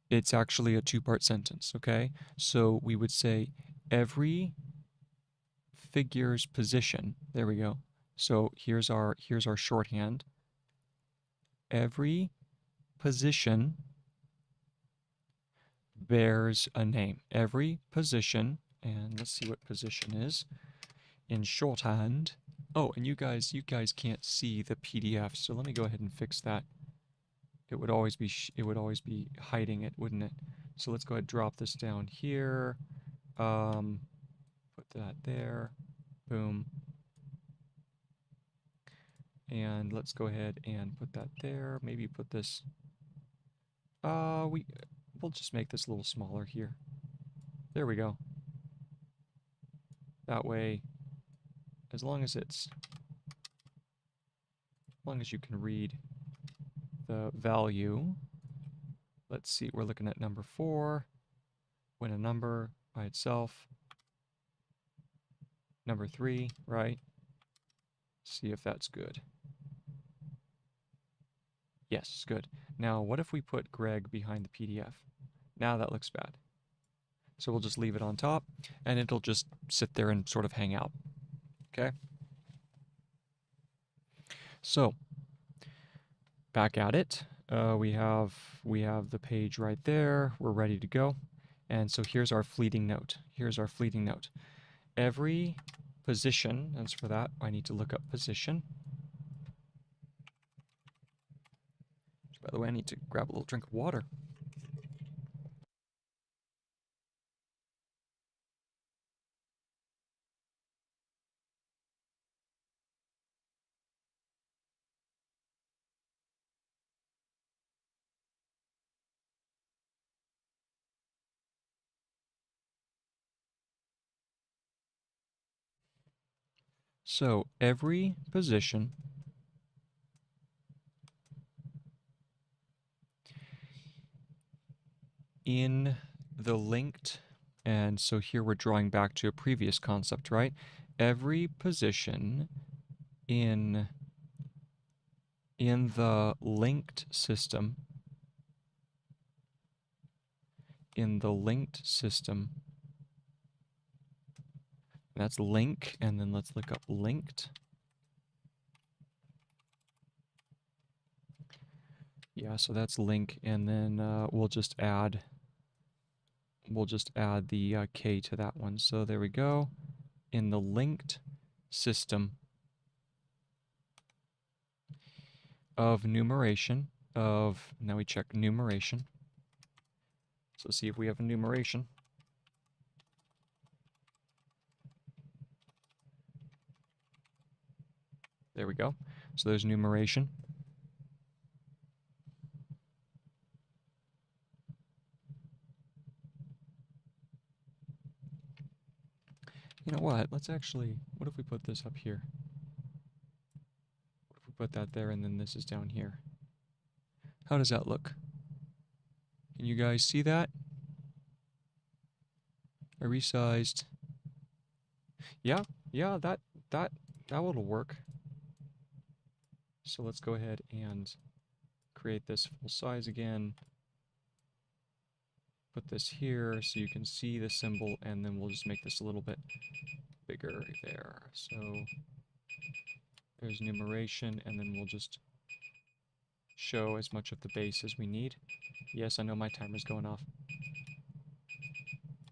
it's actually a two-part sentence. Okay, so we would say every figure's position. There we go. So here's our shorthand. Every position bears a name. Every position, and let's see what position is in shorthand. Oh, and you guys can't see the PDF, so let me go ahead and fix that. It would always be hiding it, wouldn't it? So let's go ahead and drop this down here. Put that there. Boom. And let's go ahead and put that there. Maybe put this. We'll just make this a little smaller here. There we go. That way, as long as you can read the value. Let's see, we're looking at number 4. When a number by itself. Number 3, right? See if that's good. Yes, good. Now, what if we put Greg behind the PDF? Now that looks bad. So we'll just leave it on top, and it'll just sit there and sort of hang out. Okay? So, back at it. We have the page right there. We're ready to go. And so here's our fleeting note. Here's our fleeting note. Every position, as for that, I need to look up position. By the way, I need to grab a little drink of water. So every position in the linked, and so here we're drawing back to a previous concept, right? Every position in the linked system, that's link, and then let's look up linked. Yeah, so that's link, and then we'll just add the K to that one. So there we go. In the linked system of numeration now we check numeration. So see if we have a numeration. There we go. So there's numeration. You know what? Let's actually, what if we put this up here? What if we put that there and then this is down here? How does that look? Can you guys see that? I resized. Yeah, that will work. So let's go ahead and create this full size again. Put this here so you can see the symbol, and then we'll just make this a little bit bigger there. So there's numeration, and then we'll just show as much of the base as we need. Yes, I know my timer's going off.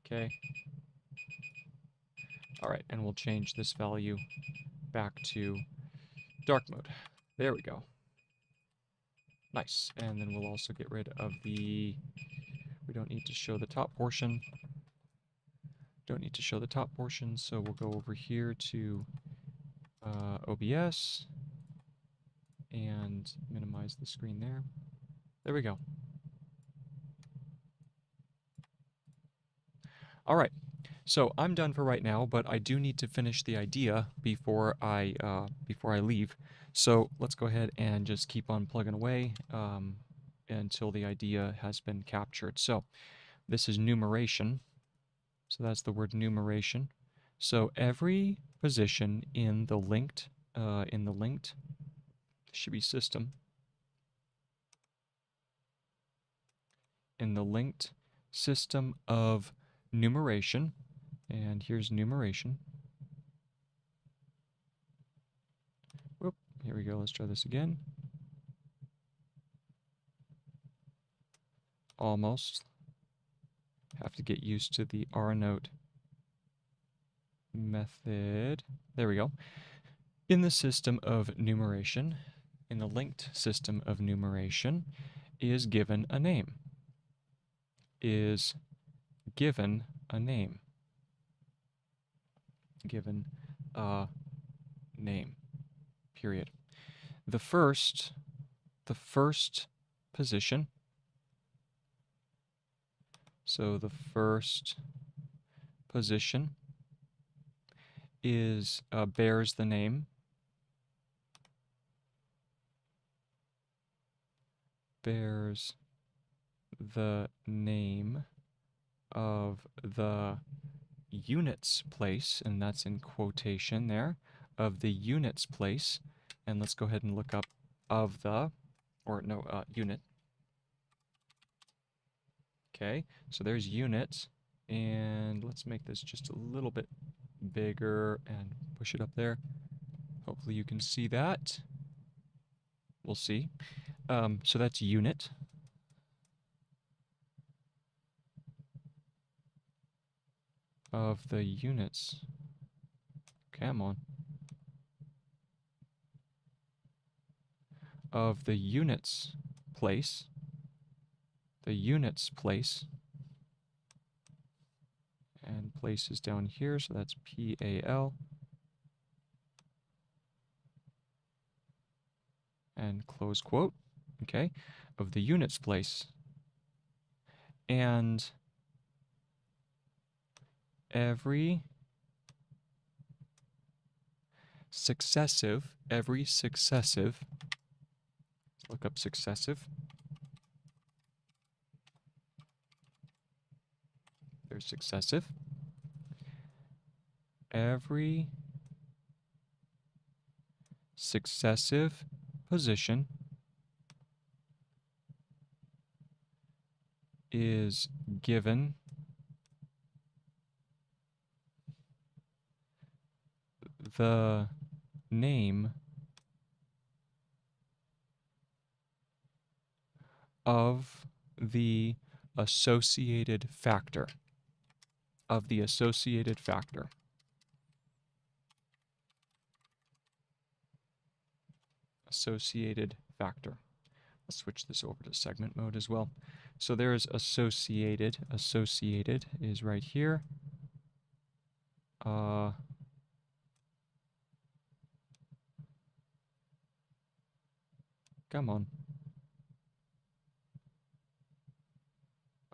Okay. All right, and we'll change this value back to dark mode. There we go. Nice. And then we'll also get rid of the... We don't need to show the top portion. Don't need to show the top portion, so we'll go over here to OBS and minimize the screen there. There we go. All right. So I'm done for right now, but I do need to finish the idea before I leave. So let's go ahead and just keep on plugging away until the idea has been captured. So this is numeration. So that's the word numeration. So every position in the linked should be system. In the linked system of numeration. And here's numeration. Whoop, here we go. Let's try this again. Almost. Have to get used to the rnote method. There we go. In the system of numeration, in the linked system of numeration, is given a name. Is given a name. Given a name, period. The first position, so the first position is bears the name, bears the name of the units place, and that's in quotation there, of the units place. And let's go ahead and look up of the, or no, unit. Okay, so there's unit, and let's make this just a little bit bigger and push it up there. Hopefully you can see that. We'll see. So that's unit. Of the units. Come on. Of the units place. The units place. And place is down here, so that's PAL. And close quote. Okay. Of the units place. And every successive, look up successive. There's successive. Every successive position is given the name of the associated factor. Of the associated factor. Associated factor. Let's switch this over to segment mode as well. So there's associated. Associated is right here. Come on.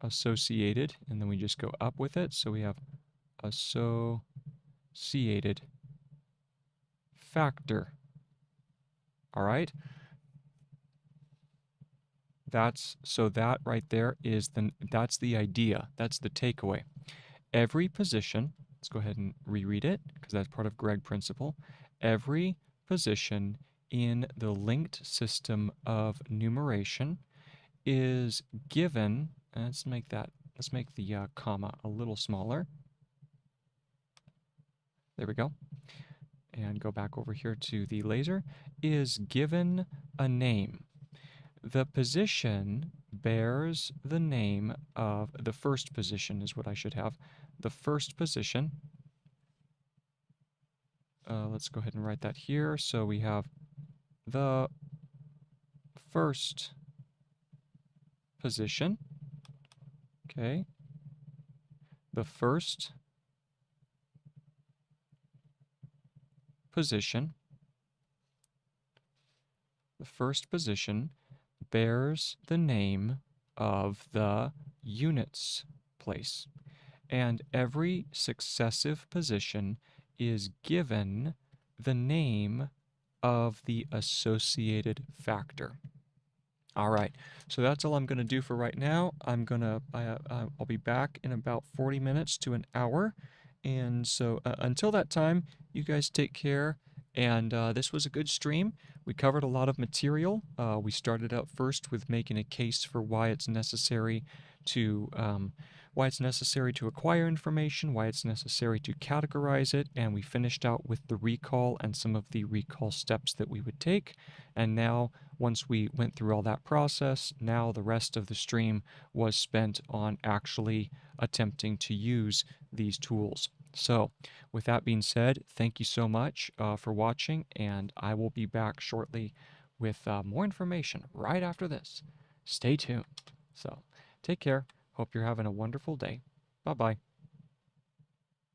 Associated, and then we just go up with it. So we have associated factor. All right. So that right there is that's the idea. That's the takeaway. Every position, let's go ahead and reread it because that's part of Greg principle. Every position in the linked system of numeration is given, let's make the comma a little smaller. There we go. And go back over here to the laser, is given a name. The position bears the name of the first position is what I should have. The first position. Let's go ahead and write that here. So we have the first position, okay, the first position, bears the name of the units place. And every successive position is given the name of the associated factor. All right, so that's all I'm going to do for right now. I'll be back in about 40 minutes to an hour. And so until that time, you guys take care. And this was a good stream. We covered a lot of material. We started out first with making a case for why it's necessary to acquire information, why it's necessary to categorize it, and we finished out with the recall and some of the recall steps that we would take. And now, once we went through all that process, now the rest of the stream was spent on actually attempting to use these tools. So, with that being said, thank you so much for watching, and I will be back shortly with more information right after this. Stay tuned. So, take care. Hope you're having a wonderful day. Bye-bye.